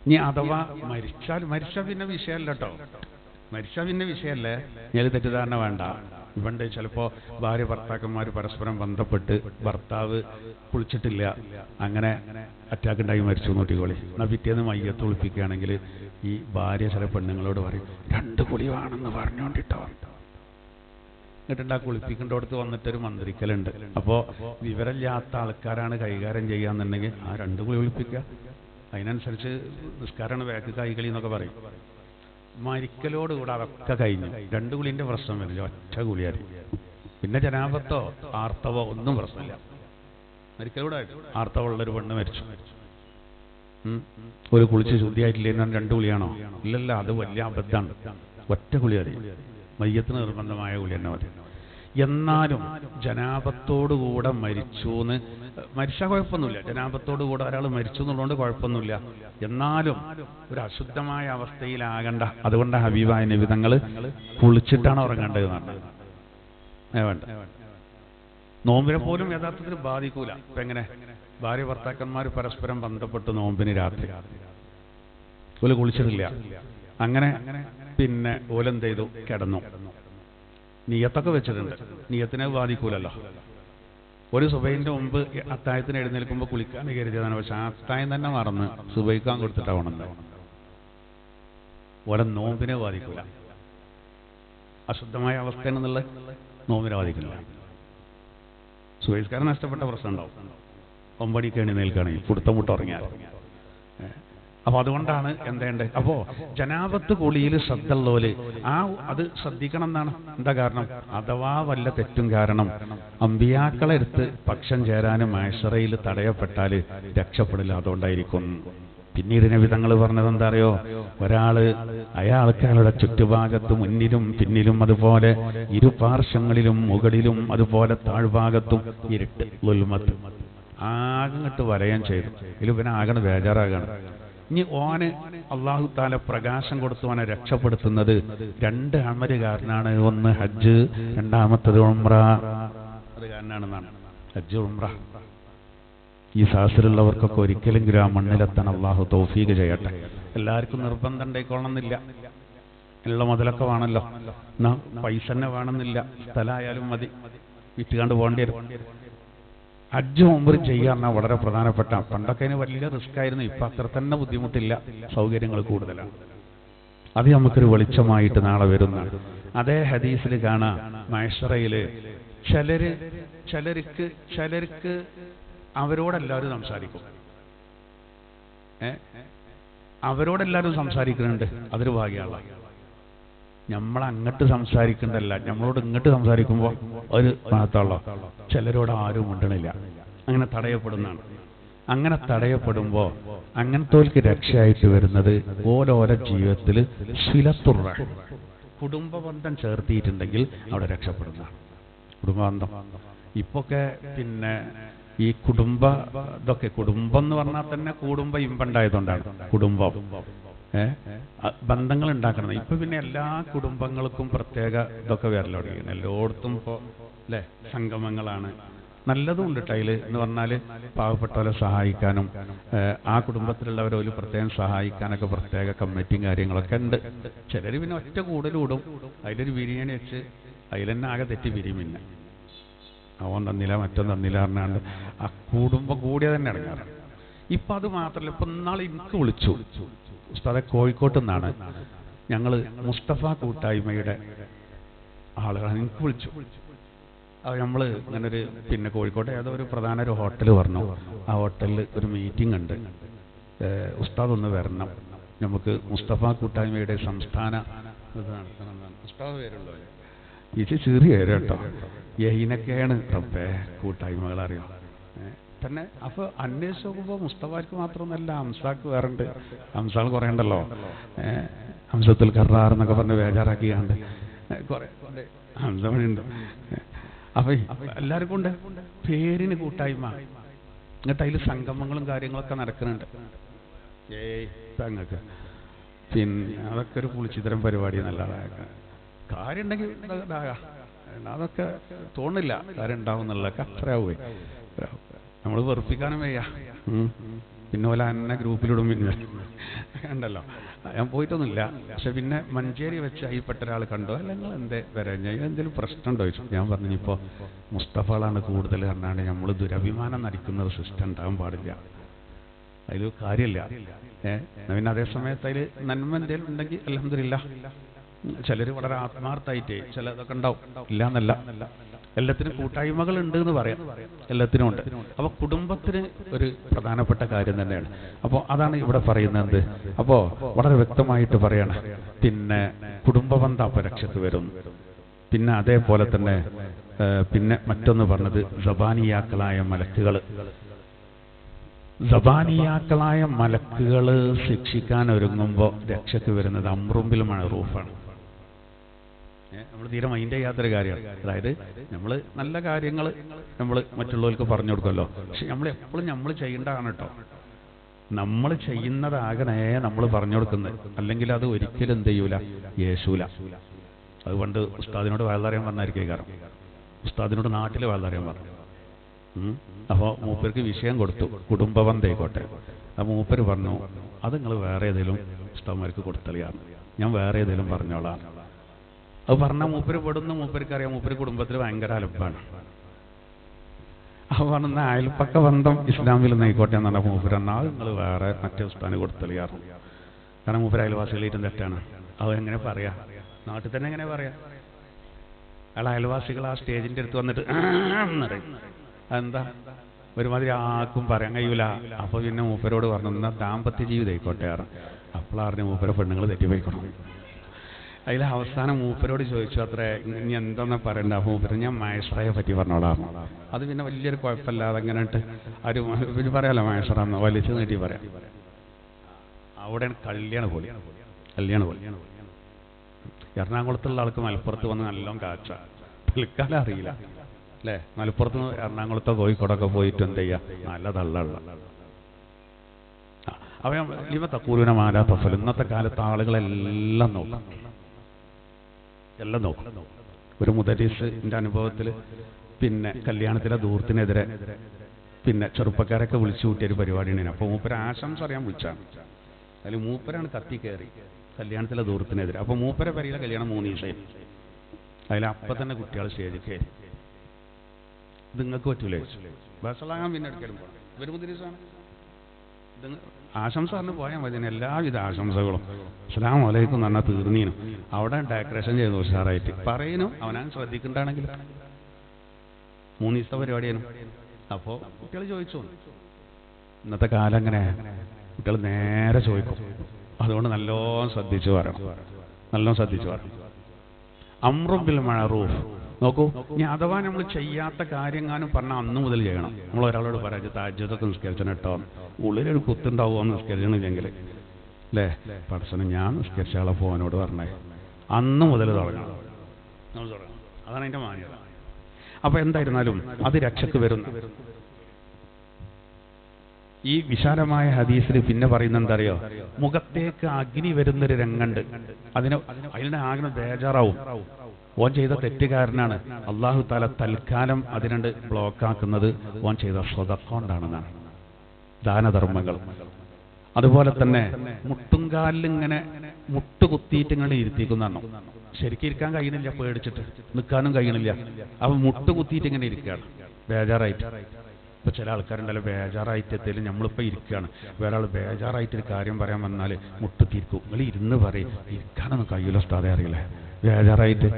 ഇനി അഥവാ മരിച്ചാൽ പിന്നെ വിഷയമല്ല കേട്ടോ. മരിച്ചാൽ പിന്നെ വിഷയമല്ലേ. ഞാൻ തെറ്റിദ്ധാരണ വേണ്ട. ഇവണ്ട് ചിലപ്പോൾ ഭാര്യ ഭർത്താക്കന്മാർ പരസ്പരം ബന്ധപ്പെട്ട് ഭർത്താവ് കുളിച്ചിട്ടില്ല, അങ്ങനെ അറ്റാക്ക് ഉണ്ടായി മരിച്ചു നോട്ടിക്കോളി. എന്നാൽ പിറ്റേന്ന് മയ്യത്ത് കുളിപ്പിക്കുകയാണെങ്കിൽ ഈ ഭാര്യ ചില പെണ്ണുങ്ങളോട് പറയും 2 കുളി വേണമെന്ന് പറഞ്ഞുകൊണ്ടിട്ടോ. എന്നിട്ടുണ്ടാ കുളിപ്പിക്കേണ്ടടുത്ത് വന്നിട്ടൊരു മന്ത്രിക്കലുണ്ട്. അപ്പോൾ വിവരമില്ലാത്ത ആൾക്കാരാണ് കൈകാര്യം ചെയ്യാന്നുണ്ടെങ്കിൽ ആ 2 കുളി കുളിപ്പിക്കുക. അതിനനുസരിച്ച് നിസ്കാരമാണ് വേക്ക് കൈകളി എന്നൊക്കെ പറയും. മരിക്കലോടുകൂടെ അതൊക്കെ കഴിഞ്ഞു. 2 കുളിൻ്റെ പ്രശ്നം വരില്ല, ഒറ്റ കുളിയായി. പിന്നെ ജനാപത്തോ ആർത്തവോ ഒന്നും പ്രശ്നമില്ല. മരിക്കലോടെ ആർത്തവമുള്ളൊരു പെണ്ണ് മരിച്ചു, ഒരു കുളിച്ച് ശുദ്ധിയായിട്ടില്ലേ, 2 കുളിയാണോ? ഇല്ലല്ല, അത് വലിയ അബദ്ധമാണ്. ഒറ്റ കുളി മതി. മയ്യത്തിന് നിർബന്ധമായ കുളി തന്നെ മതി. എന്നാലും ജനാപത്തോടുകൂടെ മരിച്ചുന്ന് മരിച്ചാൽ കുഴപ്പമൊന്നുമില്ല. ജനാപത്തോടുകൂടെ ഒരാൾ മരിച്ചു എന്നുള്ളതുകൊണ്ട് കുഴപ്പമൊന്നുമില്ല. എന്നാലും ഒരു അശുദ്ധമായ അവസ്ഥയിലാകണ്ട. അതുകൊണ്ട് ഹബീബായ നബി തങ്ങൾ കുളിച്ചിട്ടാണ് ഉറങ്ങേണ്ടതെന്നാണ്. വേണ്ട, നോമ്പിനെ പോലും യഥാർത്ഥത്തിൽ ബാധിക്കൂല. ഇപ്പൊ എങ്ങനെ ഭാര്യ ഭർത്താക്കന്മാർ പരസ്പരം ബന്ധപ്പെട്ട് നോമ്പിന് രാത്രി ഓല് കുളിച്ചിട്ടില്ല, അങ്ങനെ പിന്നെ ഓലെന്ത് ചെയ്തു, കിടന്നു. നിയത്തൊക്കെ വെച്ചിട്ടുണ്ട്, നിയത്തിനെ ബാധിക്കൂലല്ലോ. ഒരു സുബൈന്റെ മുമ്പ് അത്തായത്തിന് എഴുന്നേൽക്കുമ്പോൾ കുളിക്കാൻ കരുതിയതാണ്. പക്ഷെ അത്തായം തന്നെ മറന്ന് സുബൈക്കാൻ കൊടുത്തിട്ടാ ഉണർന്നത്. ഓരോ നോമ്പിനെ ബാധിക്കൂല. അശുദ്ധമായ അവസ്ഥ എന്നുള്ള നോമ്പിനെ ബാധിക്കില്ല. സുബൈസ്കാരം നഷ്ടപ്പെട്ട പ്രശ്നം ഉണ്ടാവും. 9 മണിക്ക് എഴുന്നേൽക്കുകയാണെങ്കിൽ കുടുത്തം മുട്ട് ഉറങ്ങിയാൽ അപ്പൊ അതുകൊണ്ടാണ് എന്തേണ്ടത്. അപ്പോ ജനാപത്ത് കുളിയിൽ ശ്രദ്ധയുള്ളോല് അത് ശ്രദ്ധിക്കണം എന്നാണ്. എന്താ കാരണം? അഥവാ വല്ല തെറ്റും കാരണം അമ്പിയാക്കളെ എടുത്ത് പക്ഷം ചേരാനും മഹ്ശറയിൽ തടയപ്പെട്ടാൽ രക്ഷപ്പെടില്ല. അതുകൊണ്ടായിരിക്കും. പിന്നീട് നബി തങ്ങൾ പറഞ്ഞത് എന്താ അറിയോ? അയാൾക്ക് അയാളുടെ ചുറ്റുഭാഗത്ത് മുന്നിലും പിന്നിലും അതുപോലെ ഇരുപാർശ്വങ്ങളിലും മുകളിലും അതുപോലെ താഴ്ഭാഗത്തും ഇരുട്ട് ളുൽമത്ത് ആകങ്ങട്ട് വലയം ചെയ്തു. ഇതിൽ പിന്നെ ആകണ ബേജാറാകാണ്. ഇനി ഓന് അള്ളാഹു താല പ്രകാശം കൊടുത്തു ഓനെ രക്ഷപ്പെടുത്തുന്നത് 2 അമല് കാരനാണ്. ഒന്ന് ഹജ്ജ്, രണ്ടാമത്തത് ഉംറ. അത് കാരനാണെന്നാണ്. ഹജ്ജ്, ഉംറ. ഈ സാഹസിലുള്ളവർക്കൊക്കെ ഒരിക്കലെങ്കിലും ആ മണ്ണിലെത്താൻ അള്ളാഹു തൗഫീഖ് ചെയ്യട്ടെ. എല്ലാവർക്കും നിർബന്ധം ഉണ്ടായിക്കൊള്ളണമെന്നില്ല. ഉള്ള മുതലൊക്കെ വേണമല്ലോ. എന്നാ പൈസ തന്നെ വേണമെന്നില്ല. സ്ഥലമായാലും മതി, വിറ്റുകാണ്ട് പോകേണ്ടി വരും. ഹജ്ജ് ഉംറ ചെയ്യാൻ വളരെ പ്രധാനപ്പെട്ട. പണ്ടൊക്കെ അതിന് വലിയ റിസ്ക് ആയിരുന്നു. ഇപ്പം അത്ര തന്നെ ബുദ്ധിമുട്ടില്ല, സൗകര്യങ്ങൾ കൂടുതലാണ്. അത് നമുക്കൊരു വെളിച്ചമായിട്ട് നാളെ വരുന്നതാണ്. അതേ ഹദീസിൽ കാണാം, മഹ്ശറയില് ചിലർക്ക് അവരോടെല്ലാവരും സംസാരിക്കും. അവരോടെല്ലാവരും സംസാരിക്കുന്നുണ്ട്. അതൊരു ഭാഗ്യമാണ്. നമ്മളങ്ങോട്ട് സംസാരിക്കണ്ടല്ല, നമ്മളോട് ഇങ്ങോട്ട് സംസാരിക്കുമ്പോൾ ഒരു ഭാഗത്തുള്ള ചിലരോട് ആരും മിണ്ടണില്ല. അങ്ങനെ തടയപ്പെടുന്നതാണ്. അങ്ങനെ തടയപ്പെടുമ്പോൾ അങ്ങനത്തോൽക്ക് രക്ഷയായിട്ട് വരുന്നത് ഓരോരോ ജീവിതത്തിൽ സിലത്തുർ റഹ്ം, കുടുംബബന്ധം ചേർത്തിയിട്ടുണ്ടെങ്കിൽ അവിടെ രക്ഷപ്പെടുന്നതാണ്. കുടുംബബന്ധം ഇപ്പൊക്കെ പിന്നെ ഈ കുടുംബം എന്ന് പറഞ്ഞാൽ തന്നെ കൂടുമ്പോ ഇമ്പണ്ടായതുകൊണ്ടാണ് കുടുംബം. ബന്ധങ്ങൾ ഉണ്ടാക്കണം. ഇപ്പൊ പിന്നെ എല്ലാ കുടുംബങ്ങൾക്കും പ്രത്യേക ഇതൊക്കെ വരല തുടങ്ങി. എല്ലായിടത്തും ഇപ്പോൾ അല്ലെ സംഗമങ്ങളാണ്. നല്ലതും ഉണ്ട് ടൈല് എന്ന് പറഞ്ഞാൽ പാവപ്പെട്ടവരെ സഹായിക്കാനും ആ കുടുംബത്തിലുള്ളവരെ ഒരു പ്രത്യേകം സഹായിക്കാനൊക്കെ പ്രത്യേക കമ്മിറ്റിയും കാര്യങ്ങളൊക്കെ ഉണ്ട്. ചിലർ പിന്നെ ഒറ്റ കൂടുതലും അതിലൊരു ബിരിയാണി വെച്ച് അതിൽ തന്നെ ആകെ തെറ്റി പിരിയും. പിന്നെ അവൻ തന്നില്ല മറ്റൊന്നും തന്നില്ല പറഞ്ഞാണ്ട് ആ കുടുംബം കൂടിയ തന്നെ അടങ്ങാറ്. ഇപ്പം അത് മാത്രമല്ല, ഇപ്പം ഇന്നാളെ എനിക്ക് വിളിച്ചു ഉസ്താദെ, കോഴിക്കോട്ട് നിന്നാണ് ഞങ്ങൾ മുസ്തഫ കൂട്ടായ്മയുടെ ആളുകളാണ്. എനിക്ക് വിളിച്ചു. അത് നമ്മൾ ഇങ്ങനൊരു പിന്നെ കോഴിക്കോട്ടെ ഏതോ ഒരു പ്രധാന ഒരു ഹോട്ടൽ പറഞ്ഞു. ആ ഹോട്ടലിൽ ഒരു മീറ്റിംഗ് ഉണ്ട്, ഉസ്താദ് ഒന്ന് വരണം, നമുക്ക് മുസ്തഫ കൂട്ടായ്മയുടെ സംസ്ഥാന ഉസ്താദ് പേരുള്ളൂ. ഇത് ചെറിയ പേര് കേട്ടോ. യഹിനൊക്കെയാണ് റബ്ബേ കൂട്ടായ്മകൾ അറിയാം തന്നെ. അപ്പോൾ അന്വേഷിച്ച് നോക്കുമ്പോൾ മുസ്തഫാക്ക് മാത്രമൊന്നല്ല, ഹംസാക്ക് വേറുണ്ട്. ഹംസാൾ കുറേ ഉണ്ടല്ലോ, ഹംസത്തുൽ ഖറാർ എന്നൊക്കെ പറഞ്ഞ് ബേജാറാക്കിയാണ്ട് കുറേ ഹംസമണിയുണ്ട്. അപ്പം എല്ലാവർക്കും ഉണ്ട് പേരിന് കൂട്ടായ്മ. എന്നിട്ട് അതിൽ സംഗമങ്ങളും കാര്യങ്ങളൊക്കെ നടക്കുന്നുണ്ട്. അങ്ങക്ക് പിന്നെ അതൊക്കെ ഒരു പുളിച്ചിത്തരം പരിപാടി. നല്ല കാര്യം ഉണ്ടെങ്കിൽ ഇതാകാം, അതൊക്കെ തോന്നില്ല കാര്യം ഉണ്ടാവും എന്നുള്ളതൊക്കെ അത്രയാവേ. നമ്മൾ വെറുപ്പിക്കാനും വയ്യ. പിന്നെ പോലെ എന്നെ ഗ്രൂപ്പിലിടും. പിന്നെ ഉണ്ടല്ലോ, ഞാൻ പോയിട്ടൊന്നുമില്ല. പക്ഷെ പിന്നെ മഞ്ചേരി വെച്ച് അതിൽപ്പെട്ട ഒരാൾ കണ്ടു, അല്ലെങ്കിൽ എന്തേ വരാൻ ഞാൻ എന്തെങ്കിലും പ്രശ്നം ഉണ്ടോ ചോദിച്ചു. ഞാൻ പറഞ്ഞു, ഇപ്പോൾ മുസ്തഫകളാണ് കൂടുതൽ പറഞ്ഞാണ്ട് നമ്മൾ ദുരഭിമാനം നടിക്കുന്ന ഒരു സിസ്റ്റം ഉണ്ടാകാൻ പാടില്ല, അതിൽ കാര്യമില്ല. പിന്നെ അതേ സമയത്ത് അതിൽ നന്മ എന്തെങ്കിലും ഉണ്ടെങ്കിൽ അൽഹംദുലില്ലാഹ്. ചിലർ വളരെ ആത്മാർത്ഥമായിട്ട് ചിലതൊക്കെ ഉണ്ടാവും, ഇല്ല എന്നല്ല. എല്ലാത്തിനും കൂട്ടായ്മകൾ ഉണ്ട് എന്ന് പറയാം, എല്ലാത്തിനും ഉണ്ട്. അപ്പോൾ കുടുംബത്തിന് ഒരു പ്രധാനപ്പെട്ട കാര്യം തന്നെയാണ്. അപ്പോൾ അതാണ് ഇവിടെ പറയുന്നത്. അപ്പോൾ വളരെ വ്യക്തമായിട്ട് പറയണം. പിന്നെ കുടുംബബന്ധ അപരക്ഷത്ത് വരും. പിന്നെ അതേപോലെ തന്നെ പിന്നെ മറ്റൊന്ന് പറഞ്ഞത് സബാനിയാക്കളായ മലക്കുകൾ. സബാനിയാക്കളായ മലക്കുകൾ ശിക്ഷിക്കാൻ ഒരുങ്ങുമ്പോൾ രക്ഷയ്ക്ക് വരുന്നത് അമ്രുമ്പിൽ മഅറൂഫാണ്. നമ്മൾ തീരെ മൈൻഡ് ചെയ്യാത്തൊരു കാര്യമാണ്. അതായത് നമ്മൾ നല്ല കാര്യങ്ങൾ നമ്മൾ മറ്റുള്ളവർക്ക് പറഞ്ഞു കൊടുക്കുമല്ലോ, പക്ഷെ നമ്മൾ എപ്പോഴും നമ്മൾ ചെയ്യേണ്ടതാണ് കേട്ടോ. നമ്മൾ ചെയ്യുന്നതാകണേ നമ്മൾ പറഞ്ഞു കൊടുക്കുന്നത്, അല്ലെങ്കിൽ അത് ഒരിക്കലും എന്ത് ചെയ്യൂല, യേശൂല. അതുകൊണ്ട് ഉസ്താദിനോട് വളരെയാൻ വന്നായിരിക്കും. കാരണം ഉസ്താദിനോട് നാട്ടിൽ വളരെയാൻ പറഞ്ഞു. അപ്പോൾ മൂപ്പർക്ക് വിഷയം കൊടുത്തു, കുടുംബബന്ധമായിക്കോട്ടെ. ആ മൂപ്പര് പറഞ്ഞു, അത് നിങ്ങൾ വേറെ ഏതെങ്കിലും ഉസ്താദ്മാർക്ക് കൊടുത്തളിയാണ്, ഞാൻ വേറെ ഏതെങ്കിലും പറഞ്ഞോളാം. അത് പറഞ്ഞാൽ മൂപ്പര് പെടുന്ന മൂപ്പർക്കറിയാം, മൂപ്പര് കുടുംബത്തിൽ ഭയങ്കര അലപ്പാണ്. അപ്പോൾ പറഞ്ഞ അയൽപ്പക്ക ബന്ധം ഇസ്ലാമിൽ ആയിക്കോട്ടെ എന്ന് പറഞ്ഞാൽ മൂപ്പര് എന്നാൽ നിങ്ങൾ വേറെ മറ്റേ ഉസ്താദിന് കൊടുത്തളിയാറ്. കാരണം മൂപ്പര് അയൽവാസികളായിട്ടും തെറ്റാണ്. അത് എങ്ങനെ പറയാം, നാട്ടിൽ തന്നെ എങ്ങനെ പറയാം? അയാൾ അയൽവാസികൾ ആ സ്റ്റേജിൻ്റെ അടുത്ത് വന്നിട്ട് പറയും. അതെന്താ ഒരുമാതിരി ആർക്കും പറയാൻ കഴിയൂല. അപ്പോൾ പിന്നെ മൂപ്പരോട് പറഞ്ഞു എന്നാൽ ദാമ്പത്യ ജീവിതം ആയിക്കോട്ടെ ആറ്. അപ്പോഴറിഞ്ഞ് മൂപ്പരെ പെണ്ണുങ്ങൾ തെറ്റിപ്പോയിക്കണം. അതിൽ അവസാനം മൂപ്പരോട് ചോദിച്ചു അത്രേ ഇനി എന്താണെന്ന് പറയണ്ട. അപ്പോൾ മൂപ്പര് ഞാൻ മഹേശ്വറയെ പറ്റി പറഞ്ഞോളാം. അത് പിന്നെ വലിയൊരു കുഴപ്പമില്ലാതെ അങ്ങനെയിട്ട് ഒരു പറയാമല്ലോ മഹേശ്വറന്ന് വലിച്ചു നീട്ടി പറയാം. അവിടെ കല്യാണ പോലെ എറണാകുളത്തുള്ള ആൾക്ക് മലപ്പുറത്ത് വന്ന് നല്ലോണം കാച്ച തൽക്കാലം അറിയില്ല അല്ലേ. മലപ്പുറത്ത് എറണാകുളത്തോ കോഴിക്കോടൊക്കെ പോയിട്ട് എന്ത് ചെയ്യുക, നല്ല തള്ളുള്ള. അവ ഇവ തക്കൂലിന മാലാ തഫൽ. ഇന്നത്തെ കാലത്ത് ആളുകളെല്ലാം നോക്കും. ഒരു മുദരിസിന്റെ അനുഭവത്തിൽ പിന്നെ കല്യാണത്തിലെ ദൂരത്തിനെതിരെ പിന്നെ ചെറുപ്പക്കാരൊക്കെ വിളിച്ചു കൂട്ടിയൊരു പരിപാടിയാണ്. അപ്പോൾ മൂപ്പര് ആശംസ അറിയാൻ വിളിച്ചാണ്. അതിൽ മൂപ്പരാണ് കത്തി കയറി കല്യാണത്തിലെ ദൂരത്തിനെതിരെ. അപ്പോൾ മൂപ്പരെ പരിയിലെ കല്യാണം 3 ദിവസം. അതിലപ്പം തന്നെ കുട്ടികൾ സ്റ്റേജിൽ കയറി. ഇത് നിങ്ങൾക്ക് പറ്റൂലേ ബസ്സളാകാൻ പിന്നെ എടുക്കലും പോകണം. ഇവർ മുദ്രീസാണ് ആശംസ പറഞ്ഞ് പോയാൽ മതി. എല്ലാവിധ ആശംസകളും അസ്സലാമു അലൈക്കും എന്ന് പറഞ്ഞാൽ തീർന്നീനും. അവിടെ ഡെക്കറേഷൻ ചെയ്തു ഉഷാറായിട്ട് പറയുന്നു. അവനാൻ ശ്രദ്ധിക്കണ്ടാണെങ്കിൽ 3 ദിവസത്തെ പരിപാടിയാണ്. അപ്പോൾ കുട്ടികൾ ചോദിച്ചു. ഇന്നത്തെ കാലം അങ്ങനെ കുട്ടികൾ നേരെ ചോദിക്കും. അതുകൊണ്ട് നല്ലോണം ശ്രദ്ധിച്ചു പറയണം. അംറു ബിൽ മഅറൂഫ്. നോക്കൂ, ഇനി അഥവാ നമ്മൾ ചെയ്യാത്ത കാര്യങ്ങാനും പറഞ്ഞാൽ അന്ന് മുതൽ ചെയ്യണം. നമ്മൾ ഒരാളോട് പറയാം തഹജ്ജുദൊക്കെ നിസ്കരിച്ചണം കേട്ടോ, ഉള്ളിലൊരു കുത്തുണ്ടാവുമോ നിസ്കരിച്ചണില്ലെങ്കിൽ അല്ലേ. പടച്ചോനെ ഞാൻ നിസ്കരിച്ച ആളെ ഫോനോട് പറഞ്ഞേ അന്ന് മുതൽ തുടങ്ങണം. അതാണ് അതിൻ്റെ മാന്യത. അപ്പോൾ എന്തായിരുന്നാലും അത് രക്ഷക്ക് വരുന്ന ഈ വിശാലമായ ഹദീസിൽ പിന്നെ പറയുന്ന എന്താ അറിയോ, മുഖത്തേക്ക് അഗ്നി വരുന്നൊരു രംഗണ്ട്. അതിനെ ആകെ ബേജാറാവും. ഓൻ ചെയ്ത തെറ്റുകാരനാണ്. അള്ളാഹു താല തൽക്കാലം അതിനണ്ട് ബ്ലോക്കാക്കുന്നത് ഓൻ ചെയ്ത സ്വതക്ക കൊണ്ടാണെന്നാണ്. ദാനധർമ്മങ്ങൾ. അതുപോലെ തന്നെ മുട്ടുംകാലിലിങ്ങനെ മുട്ടുകുത്തിയിട്ട് ഇങ്ങനെ ഇരുത്തിക്കുന്നതാണ്. ശരിക്കും ഇരിക്കാൻ കഴിയണില്ല, പേടിച്ചിട്ട് നിൽക്കാനും കഴിയണില്ല. അപ്പൊ മുട്ടുകുത്തിയിട്ട് ഇങ്ങനെ ഇരിക്കുകയാണ് ബേജാറായിട്ട്. ഇപ്പൊ ചില ആൾക്കാരുണ്ടല്ലോ ബേജാറായിട്ട് എത്തിയാലും നമ്മളിപ്പോൾ ഇരിക്കുകയാണ്, വേറൊരാൾ ബേജാറായിട്ടൊരു കാര്യം പറയാൻ വന്നാൽ മുട്ടുത്തിരിക്കും. നിങ്ങൾ ഇരുന്ന് പറയും, ഇരിക്കാനൊന്നും കഴിയില്ല ഉസ്താദേ, അറിയില്ലേ ബേജാറായിട്ട്.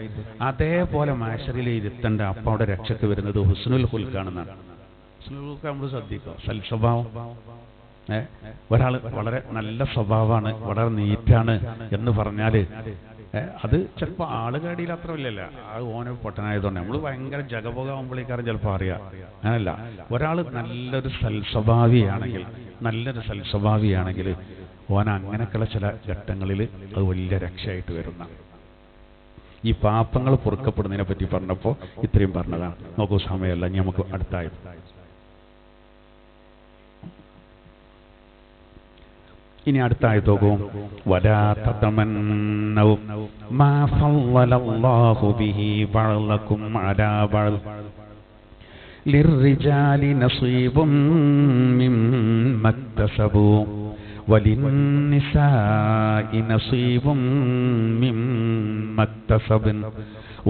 അതേപോലെ മാശറിൽ ഇരുത്തണ്ട. അപ്പം അവിടെ രക്ഷക്ക് വരുന്നത് ഹുസ്നുൽ ഖുൽഖാണെന്നാണ്. ഹുസ്നുൽ ഖുൽഖ് നമ്മൾ ശ്രദ്ധിക്കുക. സൽസ്വഭാവം. ഒരാൾ വളരെ നല്ല സ്വഭാവമാണ്, വളരെ നീറ്റാണ് എന്ന് പറഞ്ഞാൽ അത് ചിലപ്പോൾ ആളുകടിയിൽ അത്ര ഇല്ലല്ല. അത് ഓനെ പൊട്ടനായതുകൊണ്ട് നമ്മൾ ഭയങ്കര ജഗപോകാവുമ്പോഴേക്കാരും ചിലപ്പോൾ അറിയാം. അങ്ങനല്ല, ഒരാൾ നല്ലൊരു സൽസ്വഭാവിയാണെങ്കിൽ ഓൻ അങ്ങനെയൊക്കെയുള്ള ചില ഘട്ടങ്ങളിൽ അത് വലിയ രക്ഷയായിട്ട് വരുന്ന. ഈ പാപങ്ങൾ പൊറുക്കപ്പെടുന്നതിനെ പറ്റി പറഞ്ഞപ്പോൾ ഇത്രയും പറഞ്ഞതാണ്. നോക്കൂ, സമയമല്ല, ഇനി നമുക്ക് അടുത്തായി. ഇനി അടുത്തായത് നോക്കും. വലാ തതമന്നൗ മാ ഫളലല്ലാഹു ബിഹി ബഅലകും അലാ ബഅൽ ലിർരിജാലി നസീബും മിമ്മാ ഇക്തസബൂ വലിന്നിസാഇ നസീബും മിമ്മാ ഇക്തസബൻ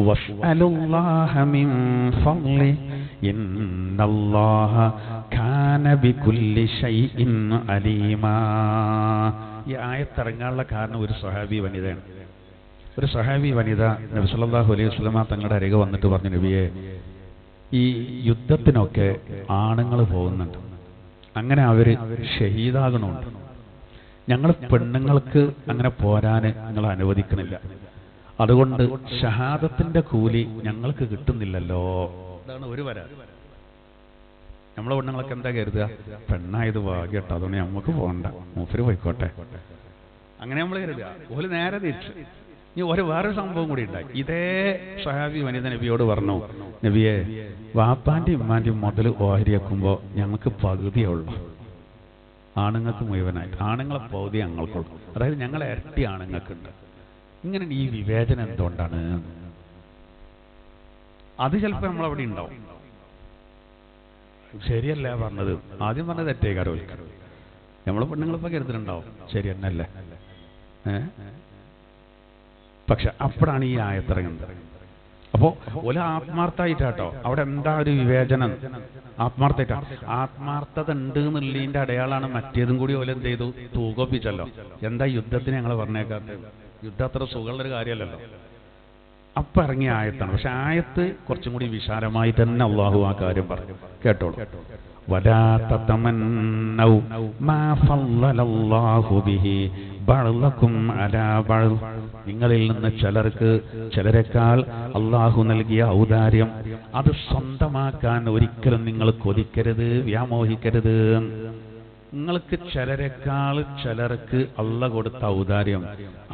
വസ്അലുല്ലാഹ മിൻ ഫളലി ഇന്നല്ലാഹ കാന ബികുല്ലി ശൈഇൻ അലീമാ. ഈ ആയത്തിറങ്ങാനുള്ള കാരണം ഒരു സ്വഹാബി വനിതയാണ്. ഒരു സ്വഹാബി വനിത നബി സല്ലല്ലാഹു അലൈഹി വസല്ലമ തങ്ങളുടെ അരികെ വന്നിട്ട് പറഞ്ഞു, നബിയെ, ഈ യുദ്ധത്തിനൊക്കെ ആണുങ്ങൾ പോകുന്നുണ്ട്, അങ്ങനെ അവർ ഷഹീദാകണമുണ്ട്. ഞങ്ങൾ പെണ്ണുങ്ങൾക്ക് അങ്ങനെ പോരാൻ നിങ്ങൾ അനുവദിക്കണില്ല. അതുകൊണ്ട് ഷഹാദത്തിന്റെ കൂലി ഞങ്ങൾക്ക് കിട്ടുന്നില്ലല്ലോ. അതാണ് ഒരു വര. നമ്മളെ പെണ്ണുങ്ങളൊക്കെ എന്താ കരുതുക, പെണ്ണായത് ഭാഗ്യട്ടോ, അതുകൊണ്ട് നമുക്ക് പോകണ്ട, മൂപ്പര് പോയിക്കോട്ടെ, അങ്ങനെ നമ്മൾ കരുതുക. ഒരു നേരെ തിരിച്ച്. ഇനി വേറൊരു സംഭവം കൂടി ഉണ്ടായി. ഇതേ സ്വഹാബി വനിത നബിയോട് പറഞ്ഞു, നബിയെ, വാപ്പാന്റെയും ഉമ്മാന്റെയും മുതൽ ഓഹരിയാക്കുമ്പോൾ ഞങ്ങൾക്ക് പകുതിയേ ഉള്ളൂ, ആണുങ്ങൾക്ക് മുഴുവനായിട്ട്. ആണുങ്ങളെ പകുതി ഞങ്ങൾക്കുള്ളൂ, അതായത് ഞങ്ങൾ ഇരട്ടി ആണുങ്ങൾക്കുണ്ട്. ഇങ്ങനെ ഈ വിവേചനം എന്തുകൊണ്ടാണ്? അത് ചിലപ്പോൾ നമ്മളവിടെ ഉണ്ടാവും. ശരിയല്ല പറഞ്ഞത്, ആദ്യം പറഞ്ഞത് തെറ്റേക്കാരോ. നമ്മളെ പെണ്ണുങ്ങളിപ്പോൾ കരുതലുണ്ടാവും ശരി എന്നല്ലേ. പക്ഷെ അപ്പോഴാണ് ഈ ആയത്തിറങ്ങുന്നത്. അപ്പോൾ ഒരു ആത്മാർത്ഥമായിട്ടാട്ടോ. അവിടെ എന്താ ഒരു വിവേചനം? ആത്മാർത്ഥമായിട്ടാണ്. ആത്മാർത്ഥത ഉണ്ട് എന്നുള്ളതിൻ്റെ അടയാളാണ് മറ്റേതും കൂടി ഓല എന്ത് ചെയ്തു, തൂകൊപ്പിച്ചല്ലോ. എന്താ യുദ്ധത്തിന് ഞങ്ങൾ പറഞ്ഞേക്കാത്തത്? യുദ്ധം അത്ര സുഖമുള്ളൊരു കാര്യമല്ലല്ലോ. അപ്പം ഇറങ്ങിയ ആയത്താണ്. പക്ഷെ ആയത്ത് കുറച്ചും കൂടി വിശാലമായി തന്നെ അള്ളാഹു ആ കാര്യം പറഞ്ഞു. കേട്ടോളൂ. വലാ തതമന്നൗ മാ ഫളലല്ലാഹു ബിഹി ബഅളകും അലാ ബഅൾ. നിങ്ങളിൽ നിന്ന് ചിലരെക്കാൾ അള്ളാഹു നൽകിയ ഔദാര്യം അത് സ്വന്തമാക്കാൻ ഒരിക്കലും നിങ്ങൾ കൊതിക്കരുത്, വ്യാമോഹിക്കരുത്. നിങ്ങൾക്ക് ചിലർക്ക് അള്ളാഹ് കൊടുത്ത ഔദാര്യം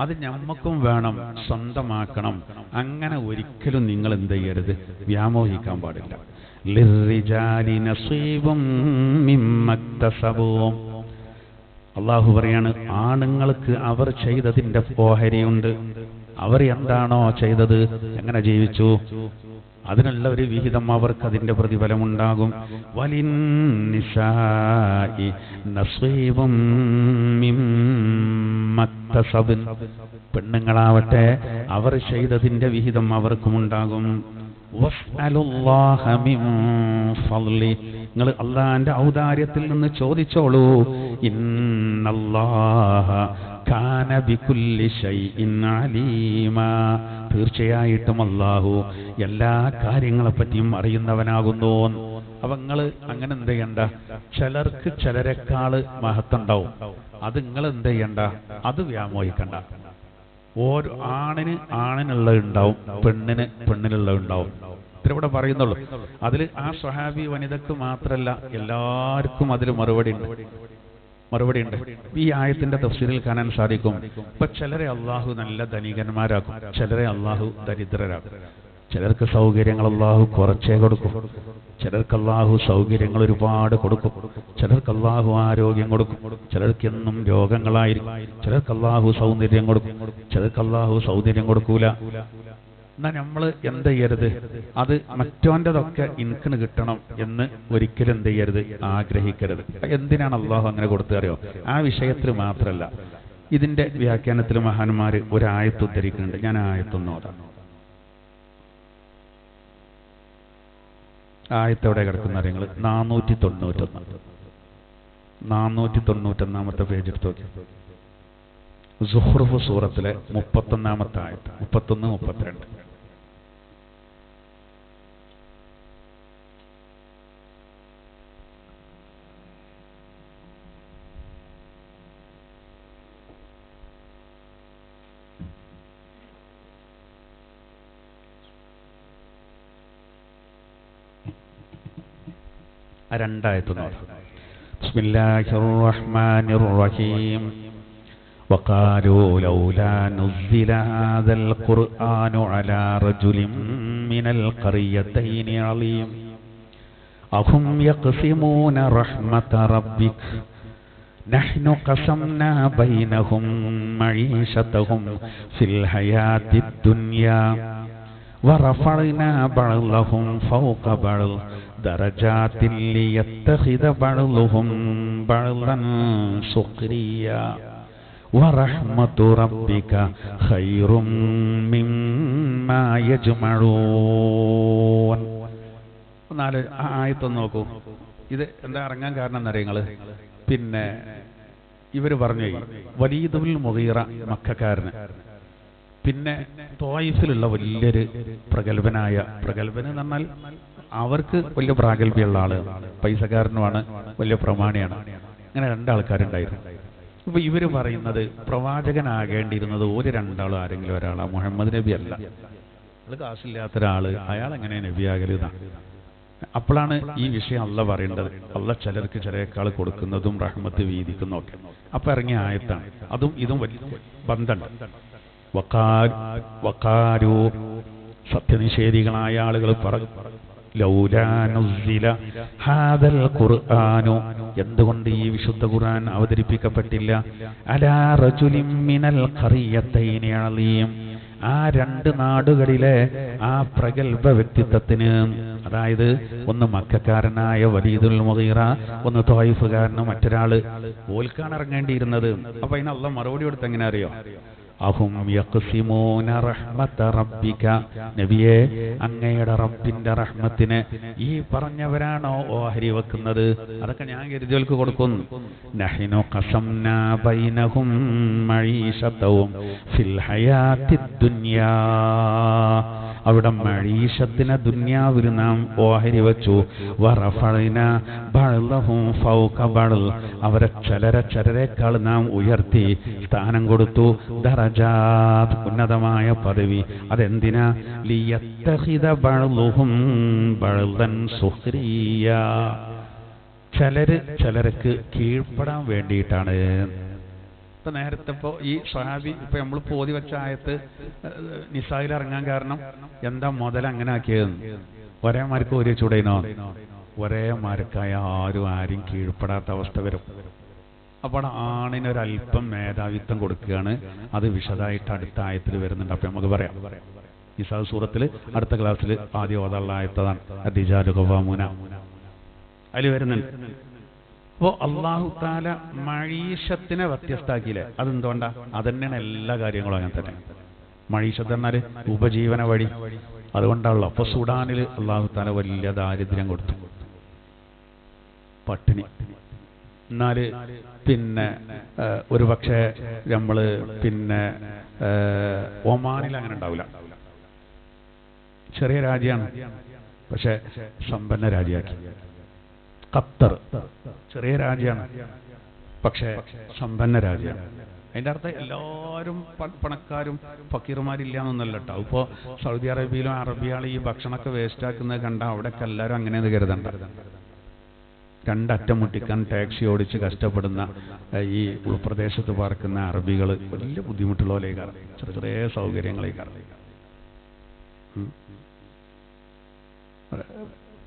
അത് ഞമ്മക്കും വേണം, സ്വന്തമാക്കണം. അങ്ങനെ ഒരിക്കലും നിങ്ങൾ എന്ത് ചെയ്യരുത്, വ്യാമോഹിക്കാൻ പാടില്ല. ലിർരിജാലി നസീബും മിമ്മക്തസബൂ. അള്ളാഹു പറയാണ്, ആണുങ്ങൾക്ക് അവർ ചെയ്തതിന്റെ ഓഹരിയുണ്ട്. അവർ എന്താണോ ചെയ്തത്, എങ്ങനെ ജീവിച്ചു, അതിനുള്ള ഒരു വിഹിതം അവർക്ക് അതിന്റെ പ്രതിഫലമുണ്ടാകും. വലിന്നിസാഇ നസീബും മിമ്മക്തസബൻ. പെണ്ണുങ്ങളാവട്ടെ അവർ ചെയ്തതിന്റെ വിഹിതം അവർക്കുമുണ്ടാകും. വസ്അലുല്ലാഹ മിൻ ഫളി. നിങ്ങൾ അല്ലാഹുവിന്റെ ഔദാര്യത്തിൽ നിന്ന് ചോദിച്ചോളൂ. ഇന്നല്ലാഹ കാന ബികുല്ലി ശൈഇൻ അലീമാ. തീർച്ചയായിട്ടും അല്ലാഹു എല്ലാ കാര്യങ്ങളെ പറ്റിയും അറിയുന്നവനാകുന്നു. അപ്പൊ നിങ്ങൾ അങ്ങനെ എന്ത് ചെയ്യണ്ട, ചിലരെക്കാൾ മഹത്തുണ്ടാവും, അത് നിങ്ങൾ എന്ത് ചെയ്യണ്ട, അത് വ്യാമോഹിക്കണ്ട. ഓരോ ആണിനുള്ളത് ഉണ്ടാവും, പെണ്ണിനുള്ളത് ഉണ്ടാവും. ഇത്ര ഇവിടെ പറയുന്നുള്ളൂ. അതിൽ ആ സ്വഹാബി വനിതക്ക് മാത്രമല്ല, എല്ലാവർക്കും അതിൽ മറുപടി ഉണ്ട്. ഈ ആയത്തിന്റെ തഫ്സീറിൽ കാണാൻ സാധിക്കും. ഇപ്പൊ ചിലരെ അള്ളാഹു നല്ല ധനികന്മാരാക്കും, ചിലരെ അള്ളാഹു ദരിദ്രരാക്കും. ചിലർക്ക് സൗകര്യങ്ങൾ അള്ളാഹു കുറച്ചേ കൊടുക്കും, ചിലർക്ക് അള്ളാഹു സൗകര്യങ്ങൾ ഒരുപാട് കൊടുക്കും, ചിലർക്ക് അള്ളാഹു ആരോഗ്യം കൊടുക്കും, ചിലർക്ക് എന്നും രോഗങ്ങളായിരിക്കും, ചിലർക്ക് അള്ളാഹു സൗന്ദര്യം കൊടുക്കും, ചിലർക്ക് അള്ളാഹു സൗന്ദര്യം കൊടുക്കൂല. എന്നാൽ നമ്മൾ എന്ത് ചെയ്യരുത്, അത് മറ്റോൻ്റെതൊക്കെ ഇൻകിന് കിട്ടണം എന്ന് ഒരിക്കലും എന്ത് ചെയ്യരുത്, ആഗ്രഹിക്കരുത്. എന്തിനാണ് അള്ളാഹു അങ്ങനെ കൊടുത്തു അറിയോ? ആ വിഷയത്തിൽ മാത്രമല്ല, ഇതിന്റെ വ്യാഖ്യാനത്തിൽ മഹാന്മാർ ഒരു ആയത്ത് ഉദ്ധരിക്കുന്നുണ്ട്. ഞാൻ ആയത്തൊന്നോടാം. ആയത്തോടെ കിടക്കുന്ന നിങ്ങൾ 491 പേജ് എടുത്ത് നോക്കി. സുഹ്റുഫ് സൂറത്തിലെ 31 ആയത്ത്, 31, 32. രണ്ടായത്തൊന്നോട്. ബിസ്മില്ലാഹിർ റഹ്മാനിർ റഹീം. وقالوا لولا نزل هذا القرآن على رجل من القريتين عظيم أهم يقسمون رحمة ربك نحن قسمنا بينهم معيشتهم في الحياة الدنيا ورفعنا بعضهم فوق بعض درجات ليتخذ بعضهم بعضا سخريا وَرَحْمَةُ رَبِّكَ خَيْرٌ مِّمَّا يَجْمَعُونَ. നാല് ആയത്തൊന്ന് നോക്കൂ. ഇത് എന്താ ഇറങ്ങാൻ കാരണം എന്നറിയങ്ങള്? പിന്നെ ഇവര് പറഞ്ഞു, വലീദുൽ മുഗീറ മക്കക്കാരന്, പിന്നെ ത്വായിഫിലുള്ള വലിയൊരു പ്രഗൽഭൻ എന്ന് പറഞ്ഞാൽ അവർക്ക് വലിയ പ്രാഗൽഭ്യമുള്ള ആള്, പൈസക്കാരനുമാണ്, വലിയ പ്രമാണിയാണ്. അങ്ങനെ രണ്ടാൾക്കാരുണ്ടായിരുന്നു. അപ്പൊ ഇവര് പറയുന്നത് പ്രവാചകനാകേണ്ടിയിരുന്നത് ഒരു രണ്ടാളും ആരെങ്കിലും ഒരാളാ, മുഹമ്മദ് നബി അല്ല. അത് കാശില്ലാത്ത ഒരാള്, അയാൾ എങ്ങനെ നബിയാകരുതാ? അപ്പോഴാണ് ഈ വിഷയം അല്ല പറയേണ്ടത്. അല്ല ചിലർക്ക് ചിലയേക്കാൾ കൊടുക്കുന്നതും റഹ്മത്ത് വീതിക്കുന്നതും ഒക്കെ. അപ്പൊ ഇറങ്ങിയ ആയത്താണ്. അതും ഇതും വലിയ ബന്ധമുണ്ട്. വഖാലു, സത്യനിഷേധികളായ ആളുകൾ പറഞ്ഞു, ലൗലാ നുസ്സില ഹാദൽ ഖുർആനു, എന്തുകൊണ്ട് ഈ വിശുദ്ധ ഖുർആൻ അവതരിപ്പിക്കപ്പെട്ടില്ല, അലാ റജുലിൻ മിനൽ ഖറിയത്തൈനി അളീം, ആ രണ്ട് നാടുകളിലെ ആ പ്രഗൽഭ വ്യക്തിത്വത്തിന്, അതായത് ഒന്ന് മക്കക്കാരനായ വലീദുൽ മുഗീറ, ഒന്ന് ത്വായിഫുകാരന് മറ്റൊരാള്, ഓൽക്കാണ് ഇറങ്ങേണ്ടിയിരുന്നത്. അപ്പൊ അതിന് അള്ളാഹ് മറുപടി കൊടുത്ത് എങ്ങനെ അറിയോ? അഹും യഖ്സിമൂന റഹ്മത റബ്ബിക, നബിയെ അങ്ങയുടെ റബ്ബിന്റെ റഹ്മത്തിനെ ഈ പറഞ്ഞവരാണോ ഓഹരി വെക്കുന്നത്? അതൊക്കെ ഞാൻ കരുതിയവർക്ക് കൊടുക്കും. നഹ്നു ഖസംനാ ബൈനഹും മഈശതഹും ഫിൽ ഹയാത്തിദ് ദുനിയാ, അവിടെ മഈശത്തിനെ ദുനിയാവിൽ നാം ഓഹരി വെച്ചു. വറഫഅന ബഅദഹും ഫൗക ബഅദ്, അവരെ ചിലരെക്കാൾ നാം ഉയർത്തി, സ്ഥാനം കൊടുത്തു. ദറജാത്ത്, ഉന്നതമായ പദവി. അതെന്തിനാ? ലിയത്തഖിദ ബഅദുഹും ബഅദൻ സുഖ്രിയ, ചിലർക്ക് കീഴ്പ്പെടാൻ വേണ്ടിയിട്ടാണ്. ഇപ്പൊ നേരത്തെ ഇപ്പോൾ ഈ സ്വഹാബി ഇപ്പൊ നമ്മൾ പോതി വെച്ച ആയത്ത് നിസായിൽ ഇറങ്ങാൻ കാരണം എന്താ മുതൽ അങ്ങനെ ആക്കിയത്? ഒരേ മാർക്ക് ഒരേ ചൂടേനോ? ഒരേ മാർക്കായ ആരും കീഴ്പ്പെടാത്ത അവസ്ഥ വരും. അപ്പോൾ ആണിനൊരല്പം മേധാവിത്വം കൊടുക്കുകയാണ്. അത് വിശദമായിട്ട് അടുത്ത ആയത്തിൽ വരുന്നുണ്ട്. അപ്പൊ നമുക്ക് പറയാം. നിസാ സൂറത്തിൽ അടുത്ത ക്ലാസ്സിൽ ആദ്യം ഓതാനുള്ള ആയത്തതാണ് അദ്ദിജാലു ഖവാമൂന, അതിൽ വരുന്നുണ്ട്. അപ്പോൾ അല്ലാഹു തആല മഈശത്തിനെ വ്യത്യസ്തമാക്കിയില്ലേ? അതെന്തുകൊണ്ടാ? അതന്നെയാണ് എല്ലാ കാര്യങ്ങളും അങ്ങനെ തന്നെ. മഈശത്ത് എന്നാൽ ഉപജീവന വഴി. അതുകൊണ്ടാണല്ലോ അപ്പോൾ സുഡാനിൽ അല്ലാഹു തആല വലിയ ദാരിദ്ര്യം കൊടുത്തു, പട്ടിണി. എന്നാൽ പിന്നെ ഒരു പക്ഷേ നമ്മൾ പിന്നെ ഒമാനിൽ അങ്ങനെ ഉണ്ടാവില്ല. ചെറിയ രാജ്യമാണ്, പക്ഷെ സമ്പന്ന രാജ്യമാക്കി. ഖത്തർ ചെറിയ രാജ്യമാണ്, പക്ഷേ സമ്പന്ന രാജ്യമാണ്. അതിൻ്റെ അർത്ഥം എല്ലാവരും പണക്കാരും ഫക്കീർമാരില്ല എന്നൊന്നല്ല കേട്ടോ. ഇപ്പോൾ സൗദി അറേബ്യയിലും അറബിയാൾ ഈ ഭക്ഷണമൊക്കെ വേസ്റ്റാക്കുന്നത് കണ്ടാൽ അവിടെയൊക്കെ എല്ലാവരും അങ്ങനെ കരുതണ്ട. രണ്ടറ്റം മുട്ടിക്കാൻ ടാക്സി ഓടിച്ച് കഷ്ടപ്പെടുന്ന ഈ ഉൾപ്രദേശത്ത് പാർക്കുന്ന അറബികൾ വലിയ ബുദ്ധിമുട്ടുള്ളവരേക്കാണ്. ചെറിയ സൗകര്യങ്ങളേക്കാണ്,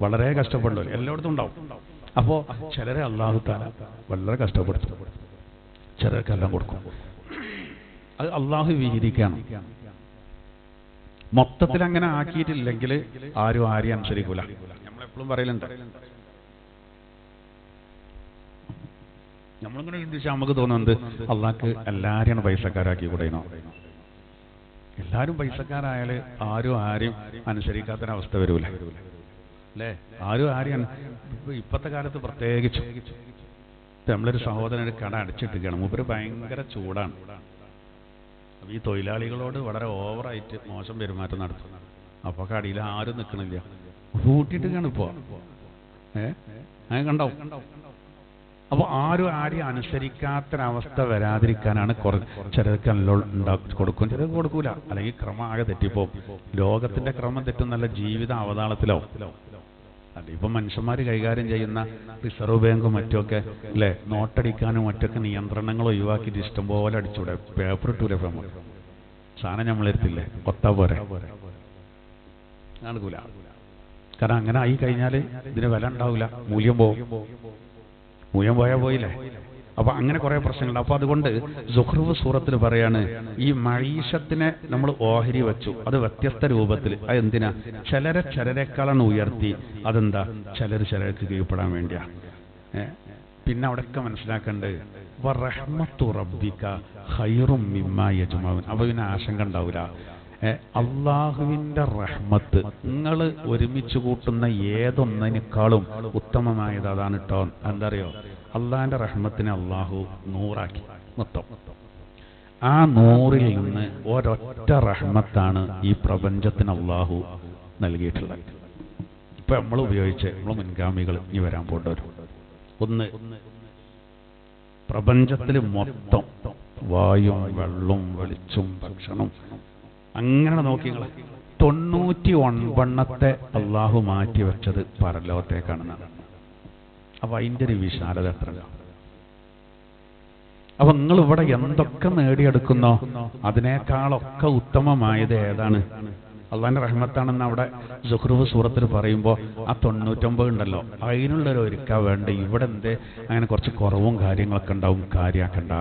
വളരെ കഷ്ടപ്പെടുള്ളൂ. എല്ലായിടത്തും ഉണ്ടാവും. അപ്പോൾ ചിലരെ അല്ലാഹു തആല വളരെ കഷ്ടപ്പെടുത്തും, ചിലർക്കെല്ലാം കൊടുക്കും. അത് അള്ളാഹു വിഹിതിക്കാണ്. മൊത്തത്തിൽ അങ്ങനെ ആക്കിയിട്ടില്ലെങ്കിൽ ആരും അനുസരിക്കൂല. നമ്മളെപ്പോഴും പറയലുണ്ട്, നമ്മളിങ്ങനെ ചിന്തിച്ചാൽ നമുക്ക് തോന്നുന്നത് അള്ളാഹ്ക്ക് എല്ലാവരെയാണ് പൈസക്കാരാക്കി കൂടെയോ? എല്ലാവരും പൈസക്കാരായാൽ ആരും അനുസരിക്കാത്തൊരവസ്ഥ വരൂല അല്ലേ? ആരും ഇപ്പോഴത്തെ കാലത്ത് പ്രത്യേകിച്ച് നമ്മളൊരു സഹോദരൻ ഒരു കട അടച്ചിട്ടിരിക്കുകയാണ്. മൂപ്പര് ഭയങ്കര ചൂടാണ്. ഈ തൊഴിലാളികളോട് വളരെ ഓവറായിട്ട് മോശം പെരുമാറ്റം നടത്തും. അപ്പോൾ കടയിൽ ആരും നിൽക്കണില്ല, കൂട്ടിയിട്ടാണ് ഇപ്പോൾ. അങ്ങനെ കണ്ടോ? അപ്പോൾ ആരും അനുസരിക്കാത്തൊരവസ്ഥ വരാതിരിക്കാനാണ് ചിലർക്ക് നല്ല കൊടുക്കും, ചിലർക്ക് കൊടുക്കൂല. അല്ലെങ്കിൽ ക്രമം ആകെ തെറ്റിപ്പോവും. ലോകത്തിന്റെ ക്രമം തെറ്റും, നല്ല ജീവിത അവതാളത്തിലാവും. അല്ല, ഇപ്പം മനുഷ്യന്മാർ കൈകാര്യം ചെയ്യുന്ന റിസർവ് ബാങ്കും മറ്റുമൊക്കെ അല്ലേ, നോട്ടടിക്കാനും മറ്റൊക്കെ നിയന്ത്രണങ്ങൾ ഒഴിവാക്കിയിട്ട് ഇഷ്ടംപോലെ അടിച്ചൂടെ? പേപ്പർ ഇട്ടൂലെ? നമുക്ക് സാധനം നമ്മളെടുത്തില്ലേ, കൊത്താ പോരെ? നടക്കൂല. കാരണം അങ്ങനെ ആയി കഴിഞ്ഞാൽ ഇതിന് വില ഉണ്ടാവില്ല, മൂല്യം പോയാൽ പോയില്ലേ? അപ്പൊ അങ്ങനെ കുറെ പ്രശ്നങ്ങളുണ്ട്. അപ്പൊ അതുകൊണ്ട് സുഖ്റൂഫ് സൂറത്തിൽ പറയാണ്, ഈ മഈശത്തിനെ നമ്മൾ ഓഹരി വെച്ചു, അത് വ്യത്യസ്ത രൂപത്തിൽ. അതെന്തിനാ? ചിലരെക്കാളാണ് ഉയർത്തി. അതെന്താ? ചിലർക്ക് കീഴ്പ്പെടാൻ വേണ്ടിയാ. പിന്നെ അവിടെയൊക്കെ മനസ്സിലാക്കേണ്ടത് വറഹ്മത്തു റബ്ബിക ഖൈറും മിമ്മാ യജ്മഊൻ. അപ്പൊ പിന്നെ ആശങ്ക ഉണ്ടാവില്ല. അള്ളാഹുവിന്റെ റഹ്മത്ത് നിങ്ങൾ ഒരുമിച്ച് കൂട്ടുന്ന ഏതൊന്നിനേക്കാളും ഉത്തമമായത് അതാണ് കേട്ടോ. എന്താ അറിയോ? അള്ളാഹിന്റെ റഹ്മത്തിനെ അള്ളാഹു 100 മൊത്തം. ആ 100ൽ നിന്ന് ഒരൊറ്റ റഹ്മത്താണ് ഈ പ്രപഞ്ചത്തിന് അള്ളാഹു നൽകിയിട്ടുള്ളത്. ഇപ്പൊ നമ്മൾ ഉപയോഗിച്ച് നമ്മൾ മുൻഗാമികൾ ഇനി വരാൻ പോണ്ടവരും ഒന്ന്, പ്രപഞ്ചത്തിൽ മൊത്തം വായും വെള്ളവും വെളിച്ചും ഭക്ഷണം അങ്ങനെ നോക്കി 99 അള്ളാഹു മാറ്റി വെച്ചത് പരലോകത്തേക്കാണെന്നാണ്. അപ്പൊ അതിൻ്റെ ഒരു വിശാലത എത്ര! അപ്പൊ നിങ്ങൾ ഇവിടെ എന്തൊക്കെ നേടിയെടുക്കുന്നോ അതിനേക്കാളൊക്കെ ഉത്തമമായത് ഏതാണ്? അള്ളാഹിന്റെ റഹ്മത്താണെന്ന് അവിടെ സുഖ്റൂഫ് സൂറത്തിൽ പറയുമ്പോൾ ആ 99 ഉണ്ടല്ലോ, അതിനുള്ളൊരു ഒരുക്കാൻ വേണ്ട. ഇവിടെ എന്തേ അങ്ങനെ കുറച്ച് കുറവും കാര്യങ്ങളൊക്കെ ഉണ്ടാവും, കാര്യാക്കണ്ട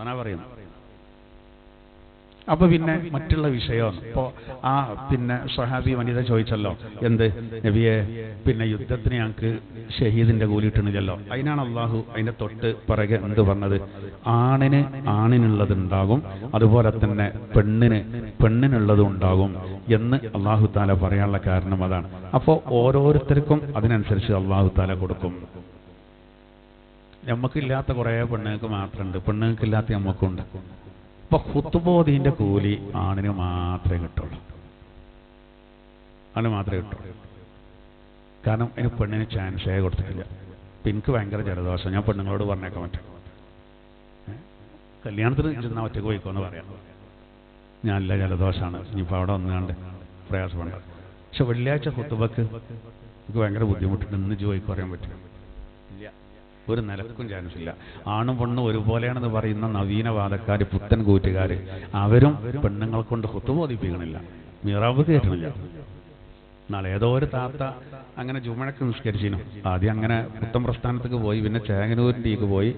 അതാ പറയുന്നത്. അപ്പൊ പിന്നെ മറ്റുള്ള വിഷയം ഇപ്പോ ആ പിന്നെ സ്വഹാബി വനിത ചോദിച്ചല്ലോ, എന്ത് നബിയെ, പിന്നെ യുദ്ധത്തിന് ഞങ്ങൾക്ക് ഷഹീദിന്റെ കൂലി കിട്ടണില്ലല്ലോ. അതിനാണ് അള്ളാഹു അതിന്റെ തൊട്ട് പിറകെ എന്ത് പറഞ്ഞത്? ആണിനുള്ളത് ഉണ്ടാകും, അതുപോലെ തന്നെ പെണ്ണിനുള്ളത് ഉണ്ടാകും എന്ന് അള്ളാഹു താല പറയാനുള്ള കാരണം അതാണ്. അപ്പോൾ ഓരോരുത്തർക്കും അതിനനുസരിച്ച് അള്ളാഹു താല കൊടുക്കും. നമുക്കില്ലാത്ത കുറേ പെണ്ണുങ്ങൾക്ക് മാത്രമുണ്ട്, പെണ്ണുങ്ങൾക്കില്ലാത്ത നമുക്കുണ്ട്. ഇപ്പൊ ഖുത്ബോദിന്റെ കൂലി ആണിന് മാത്രമേ കിട്ടുള്ളൂ. ആണ് മാത്രമേ കിട്ടുള്ളൂ. കാരണം അതിന് പെണ്ണിന് ചാൻസേ കൊടുത്തിട്ടില്ല. ഇപ്പം എനിക്ക് ഭയങ്കര ജലദോഷം, ഞാൻ പെണ്ണുങ്ങളോട് പറഞ്ഞേക്കാൻ പറ്റും, കല്യാണത്തിന് ചെന്നാൽ ഒറ്റക്ക് പോയിക്കോന്ന് പറയാം, ഞാനല്ല ജലദോഷമാണ്, ഇനിയിപ്പോൾ അവിടെ വന്നുകൊണ്ട് പ്രയാസമുണ്ട്. പക്ഷെ വെള്ളിയാഴ്ച ഖുത്ബക്ക് എനിക്ക് ഭയങ്കര ബുദ്ധിമുട്ടുണ്ട്, ഇന്ന് ചോദിക്കും പറയാൻ പറ്റും ഇല്ല, ഒരു നിലക്കും ചാൻസ് ഇല്ല. ആണും പെണ്ണും ഒരുപോലെയാണെന്ന് പറയുന്ന നവീനവാദക്കാർ, പുത്തൻ കൂറ്റുകാർ, അവരും പെണ്ണുങ്ങളെ കൊണ്ട് ഖുത്ബ ഓതിപ്പിക്കണില്ല, മിറാബ് കയറ്റണില്ല. നാളെ ഏതോ ഒരു താത്ത അങ്ങനെ ജുമഴക്ക് നിസ്കരിച്ചിരുന്നു. ആദ്യം അങ്ങനെ പുത്തൻ പ്രസ്ഥാനത്തേക്ക് പോയി, പിന്നെ ചേങ്ങനൂരിൻ്റെക്ക് പോയി,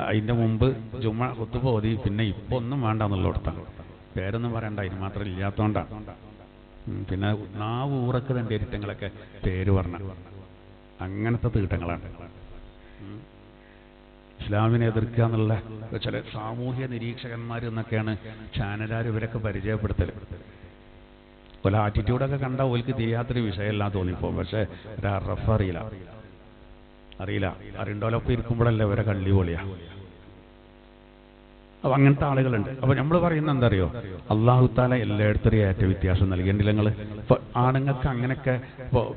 അതിൻ്റെ മുമ്പ് ജുമ ഖുത്ബ ഓതി, പിന്നെ ഇപ്പോൾ ഒന്നും വേണ്ട എന്നുള്ളിടത്താണ്. പേരൊന്നും പറയണ്ട, അതിന് മാത്രം ഇല്ലാത്തതുകൊണ്ടാണ്. പിന്നെ നാവ് ഊറക്ക് തൻ്റെ ഇരുട്ടങ്ങളൊക്കെ പേര് പറഞ്ഞ അങ്ങനത്തെ തീട്ടങ്ങളാണ്. ഇസ്ലാമിനെ എതിർക്കുക എന്നുള്ള ചില സാമൂഹ്യ നിരീക്ഷകന്മാർ എന്നൊക്കെയാണ് ചാനലുകാർ ഇവരൊക്കെ പരിചയപ്പെടുത്തൽ. ഒരു ആറ്റിറ്റ്യൂഡൊക്കെ കണ്ടാൽ ഓൽക്ക് തിരിയാത്തൊരു വിഷയമല്ല തോന്നിപ്പോ. പക്ഷെ ഒരു റഫ് അറിയില്ല, അറിയണ്ടോലൊപ്പം ഇരിക്കുമ്പോഴല്ലേ ഇവരെ കള്ളി പൊളിയാ. അപ്പൊ അങ്ങനത്തെ ആളുകളുണ്ട്. അപ്പൊ നമ്മൾ പറയുന്നത് എന്താ അറിയോ, അള്ളാഹു താല എല്ലായിടത്തും ഏറ്റവും വ്യത്യാസം നൽകേണ്ടില്ല. നിങ്ങൾ ഇപ്പൊ ആണുങ്ങൾക്ക് അങ്ങനെയൊക്കെ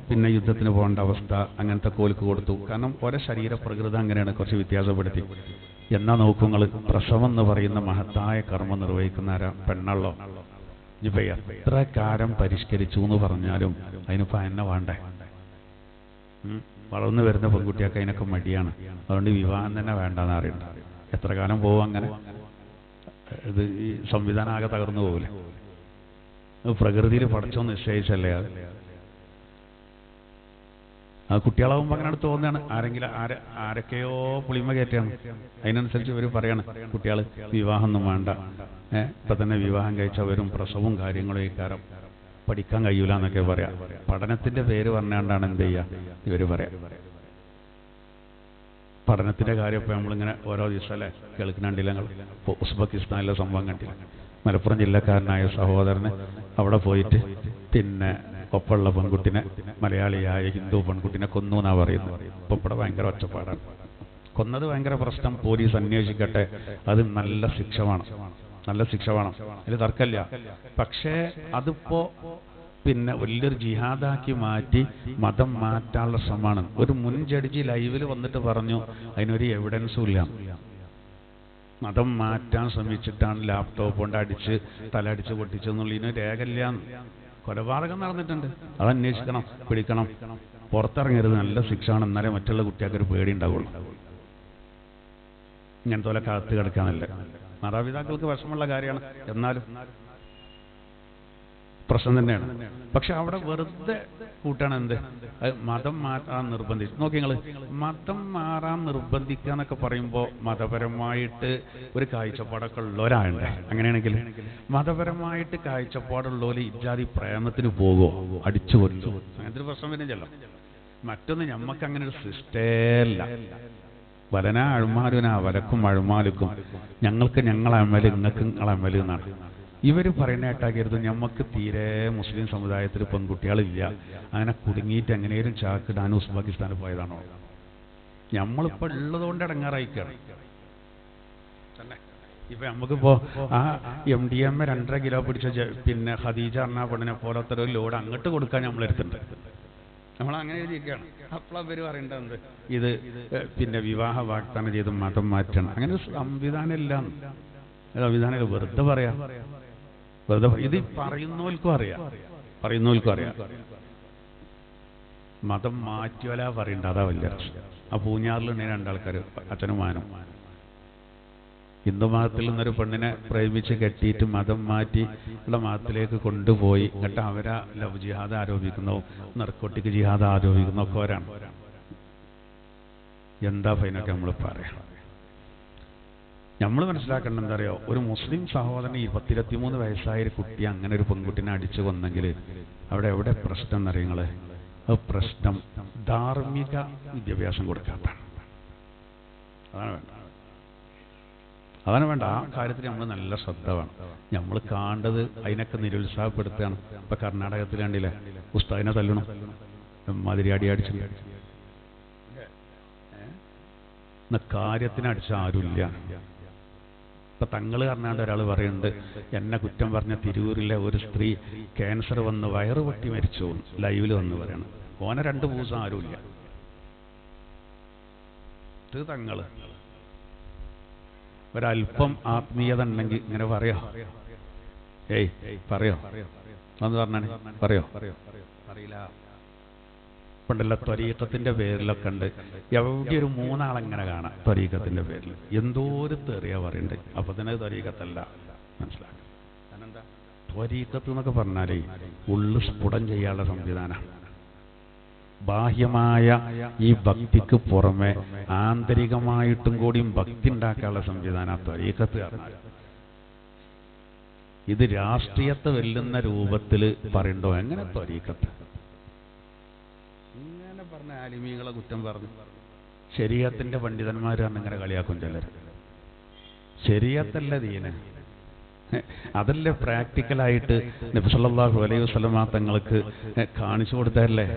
പിന്നെ യുദ്ധത്തിന് പോകേണ്ട അവസ്ഥ അങ്ങനത്തെ കോൽക്ക് കൊടുത്തു. കാരണം ഓരോ ശരീരപ്രകൃതം അങ്ങനെയാണ്, കുറച്ച് വ്യത്യാസപ്പെടുത്തി. എന്നാ നോക്കുങ്ങൾ, പ്രസവം എന്ന് പറയുന്ന മഹത്തായ കർമ്മം നിർവഹിക്കുന്ന പെണ്ണുള്ളോ, ഇപ്പൊ എത്ര കാലം പരിഷ്കരിച്ചു എന്ന് പറഞ്ഞാലും അതിനിപ്പോ എന്നെ വേണ്ടേ? വളർന്നു വരുന്ന പെൺകുട്ടിയൊക്കെ അതിനൊക്കെ മടിയാണ്. അതുകൊണ്ട് വിവാഹം തന്നെ വേണ്ടെന്ന് അറിയണ്ട. എത്ര കാലം പോകും അങ്ങനെ? ഇത് ഈ സംവിധാനം ആകെ തകർന്നു പോകില്ലേ? പ്രകൃതിയിൽ പടച്ചോ നിശ്ചയിച്ചല്ലേ അത്. ആ കുട്ടികളാവുമ്പോൾ അങ്ങനെ തോന്നുകയാണ്, ആരെങ്കിലും ആരൊക്കെയോ പുളിമ കയറ്റാണ്. അതിനനുസരിച്ച് ഇവർ പറയാണ് കുട്ടികൾ വിവാഹം ഒന്നും വേണ്ട, ഇപ്പൊ തന്നെ വിവാഹം കഴിച്ചവരും പ്രസവവും കാര്യങ്ങളും ഈ കാരം പഠിക്കാൻ കഴിയൂല എന്നൊക്കെ പറയാം. പഠനത്തിന്റെ പേര് പറഞ്ഞുകൊണ്ടാണ് എന്ത് ചെയ്യുക ഇവർ പറയാം. പഠനത്തിന്റെ കാര്യം ഇപ്പൊ നമ്മളിങ്ങനെ ഓരോ ദിവസമല്ലേ കേൾക്കുന്നുണ്ടില്ല. ഞങ്ങൾ ഉസ്ബെക്കിസ്ഥാനിലെ സംഭവം കണ്ടില്ല. മലപ്പുറം ജില്ലക്കാരനായ സഹോദരന് അവിടെ പോയിട്ട് പിന്നെ ഒപ്പമുള്ള പെൺകുട്ടിനെ, മലയാളിയായ ഹിന്ദു പെൺകുട്ടിനെ കൊന്നു എന്നാ പറയുന്നത്. ഇപ്പൊ ഇവിടെ ഭയങ്കര ഒച്ചപ്പാടാണ്. കൊന്നത് ഭയങ്കര പ്രശ്നം, പോലീസ് അന്വേഷിക്കട്ടെ, അത് നല്ല ശിക്ഷ വേണം, നല്ല ശിക്ഷ വേണം, അതിൽ തർക്കമില്ല. പക്ഷേ അതിപ്പോ പിന്നെ വലിയൊരു ജിഹാദാക്കി മാറ്റി മതം മാറ്റാനുള്ള ശ്രമമാണ്. ഒരു മുൻ ജഡ്ജി ലൈവിൽ വന്നിട്ട് പറഞ്ഞു അതിനൊരു എവിഡൻസും ഇല്ല, മതം മാറ്റാൻ ശ്രമിച്ചിട്ടാണ് ലാപ്ടോപ്പ് കൊണ്ട് അടിച്ച് തലടിച്ച് പൊട്ടിച്ചെന്നുള്ളതിന് രേഖയില്ല. കൊലപാതകം നടന്നിട്ടുണ്ട്, അത് അന്വേഷിക്കണം, പിടിക്കണം, പുറത്തിറങ്ങരുത്, നല്ല ശിക്ഷയാണ്, എന്നാലേ മറ്റുള്ള കുട്ടികൾക്ക് ഒരു പേടി ഉണ്ടാവുള്ളൂ. ഇങ്ങനത്തെ കാത്ത് കിടക്കാനല്ല. മാതാപിതാക്കൾക്ക് വിഷമമുള്ള കാര്യമാണ്, എന്നാലും പ്രശ്നം തന്നെയാണ്. പക്ഷെ അവിടെ വെറുതെ കൂട്ടാണ് എന്ത്, മതം മാറാൻ നിർബന്ധിച്ചു. നോക്കി നിങ്ങൾ, മതം മാറാൻ നിർബന്ധിക്കുക എന്നൊക്കെ പറയുമ്പോൾ മതപരമായിട്ട് ഒരു കാഴ്ചപ്പാടൊക്കെ ഉള്ളവരാണ്. അങ്ങനെയാണെങ്കിൽ മതപരമായിട്ട് കാഴ്ചപ്പാടുള്ളവര് ഇജാതി പ്രേമത്തിന് പോകുമോ, അടിച്ചു കൊല്ലോ, അങ്ങനത്തെ ഒരു പ്രശ്നം വരുന്നില്ല. മറ്റൊന്ന്, ഞമ്മക്ക് അങ്ങനെ ഒരു സിസ്റ്റേല്ല. വലന അഴുമാലുന വലക്കും അഴുമാലുക്കും, ഞങ്ങൾക്ക് ഞങ്ങളെ അമല്, നിങ്ങൾക്ക് നിങ്ങളെ അമല് എന്നാണ് ഇവർ പറയുന്ന കേട്ടാക്കരുത്. ഞമ്മക്ക് തീരെ മുസ്ലിം സമുദായത്തിൽ പെൺകുട്ടികളില്ല, അങ്ങനെ കുടുങ്ങിയിട്ട് എങ്ങനെയും ചാക്കിടാൻ ഉസ്ബെക്കിസ്ഥാനിൽ പോയതാണോ? നമ്മളിപ്പോ ഉള്ളതുകൊണ്ട് ഇടങ്ങാറായിക്കാണ്. ഇപ്പൊ നമുക്കിപ്പോ ആ MDMA 2.5 കിലോ പിടിച്ച പിന്നെ ഖദീജ എന്ന പെണ്ണിനെ പോലത്തെ ഒരു ലോഡ് അങ്ങോട്ട് കൊടുക്കാൻ നമ്മളെടുത്തിട്ടുണ്ട്. നമ്മൾ അങ്ങനെ എഴുതിയിരിക്കുകയാണ്. അപ്പോൾ അവർ പറയേണ്ടത് എന്ത്, ഇത് പിന്നെ വിവാഹ വാഗ്ദാനം ചെയ്ത് മതം മാറ്റണം, അങ്ങനെ ഒരു സംവിധാനം ഇല്ല. സംവിധാനം വെറുതെ പറയാം, വെറുതെ. ഇത് പറയുന്നവർക്കും അറിയാം, മതം മാറ്റിയോല പറയണ്ട, അതാ വലിയ പ്രശ്നം. ആ പൂഞ്ഞാറിലുണ്ടെ രണ്ടാൾക്കാർ, അച്ഛനും മാനും, ഹിന്ദു മതത്തിൽ നിന്നൊരു പെണ്ണിനെ പ്രേമിച്ച് കെട്ടിയിട്ട് മതം മാറ്റി ഉള്ള മതത്തിലേക്ക് കൊണ്ടുപോയി, എന്നിട്ട് അവരാ ലവ് ജിഹാദ് ആരോപിക്കുന്നു, നർക്കോട്ടിക് ജിഹാദ് ആരോപിക്കുന്നു ഒക്കെ അവരാണ്. എന്താ ഫൈനൊക്കെ നമ്മൾ പറയാം. നമ്മൾ മനസ്സിലാക്കേണ്ടത് എന്താ അറിയോ, ഒരു മുസ്ലിം സഹോദരൻ 23 വയസ്സായ ഒരു കുട്ടി അങ്ങനെ ഒരു പെൺകുട്ടിനെ അടിച്ചു കൊന്നെങ്കിൽ അവിടെ എവിടെ പ്രശ്നം എന്നറിയങ്ങള്? പ്രശ്നം ധാർമ്മിക വിദ്യാഭ്യാസം കൊടുക്കാത്താണ്. അതാണ് വേണ്ട. ആ കാര്യത്തിൽ നമ്മൾ നല്ല ശ്രദ്ധ വേണം. നമ്മൾ കാണേണ്ടത് അതിനൊക്കെ നിരുത്സാഹപ്പെടുത്തുകയാണ്. ഇപ്പൊ കർണാടകത്തിൽ കണ്ടില്ലേ, ഉസ്താദിനെ തല്ലണം, മാതിരി അടിയടിച്ചു. കാര്യത്തിന് അടിച്ച ആരുമില്ല. ഇപ്പം തങ്ങൾ പറഞ്ഞാണ്ട് ഒരാൾ പറയുന്നുണ്ട്, എന്നെ കുറ്റം പറഞ്ഞ തിരൂരിലെ ഒരു സ്ത്രീ ക്യാൻസർ വന്ന് വയറ് പൊട്ടി മരിച്ചു ലൈവിൽ വന്ന് പറയണം. ഓനെ 2 പൂസം ആരുമില്ല. ഇത് തങ്ങൾ ഒരല്പം ആത്മീയത ഉണ്ടെങ്കിൽ ഇങ്ങനെ പറയോ? ഏയ് പറയോ? എന്ന് പറഞ്ഞാണ് പറയോ? അറിയില്ല. പണ്ടല്ല ത്വരീഖത്തിന്റെ പേരിലൊക്കെ ഉണ്ട്. എവിടെ ഒരു 3 ആളെങ്ങനെ കാണാം ത്വരീഖത്തിന്റെ പേരിൽ. എന്തോ ഒരു തെറിയ പറയുന്നുണ്ട്. അപ്പൊ തന്നെ ത്വരീഖത്തല്ല മനസ്സിലാക്കുക. അതെന്താ ത്വരീഖത്ത് എന്നൊക്കെ പറഞ്ഞാലേ ഉള്ളു സ്ഫുടം ചെയ്യാനുള്ള സംവിധാനം. ബാഹ്യമായ ഈ ഭക്തിക്ക് പുറമെ ആന്തരികമായിട്ടും കൂടിയും ഭക്തി ഉണ്ടാക്കാനുള്ള സംവിധാനം ത്വരീഖത്ത് പറഞ്ഞാൽ. ഇത് രാഷ്ട്രീയത്തെ വെല്ലുന്ന രൂപത്തിൽ പറയണ്ടോ? എങ്ങനെ ത്വരീഖത്ത് ഇങ്ങനെ പറഞ്ഞ ആലിമീങ്ങളെ കുറ്റം പറഞ്ഞു. ശരീഅത്തിന്റെ പണ്ഡിതന്മാരാണ് ഇങ്ങനെ കളിയാക്കും ചിലർ. ശരീഅത്തല്ല ദീന്, അതല്ലേ പ്രാക്ടിക്കലായിട്ട് നബി സല്ലല്ലാഹു അലൈഹി വസല്ലമ തങ്ങൾക്ക് കാണിച്ചു കൊടുത്തല്ലേ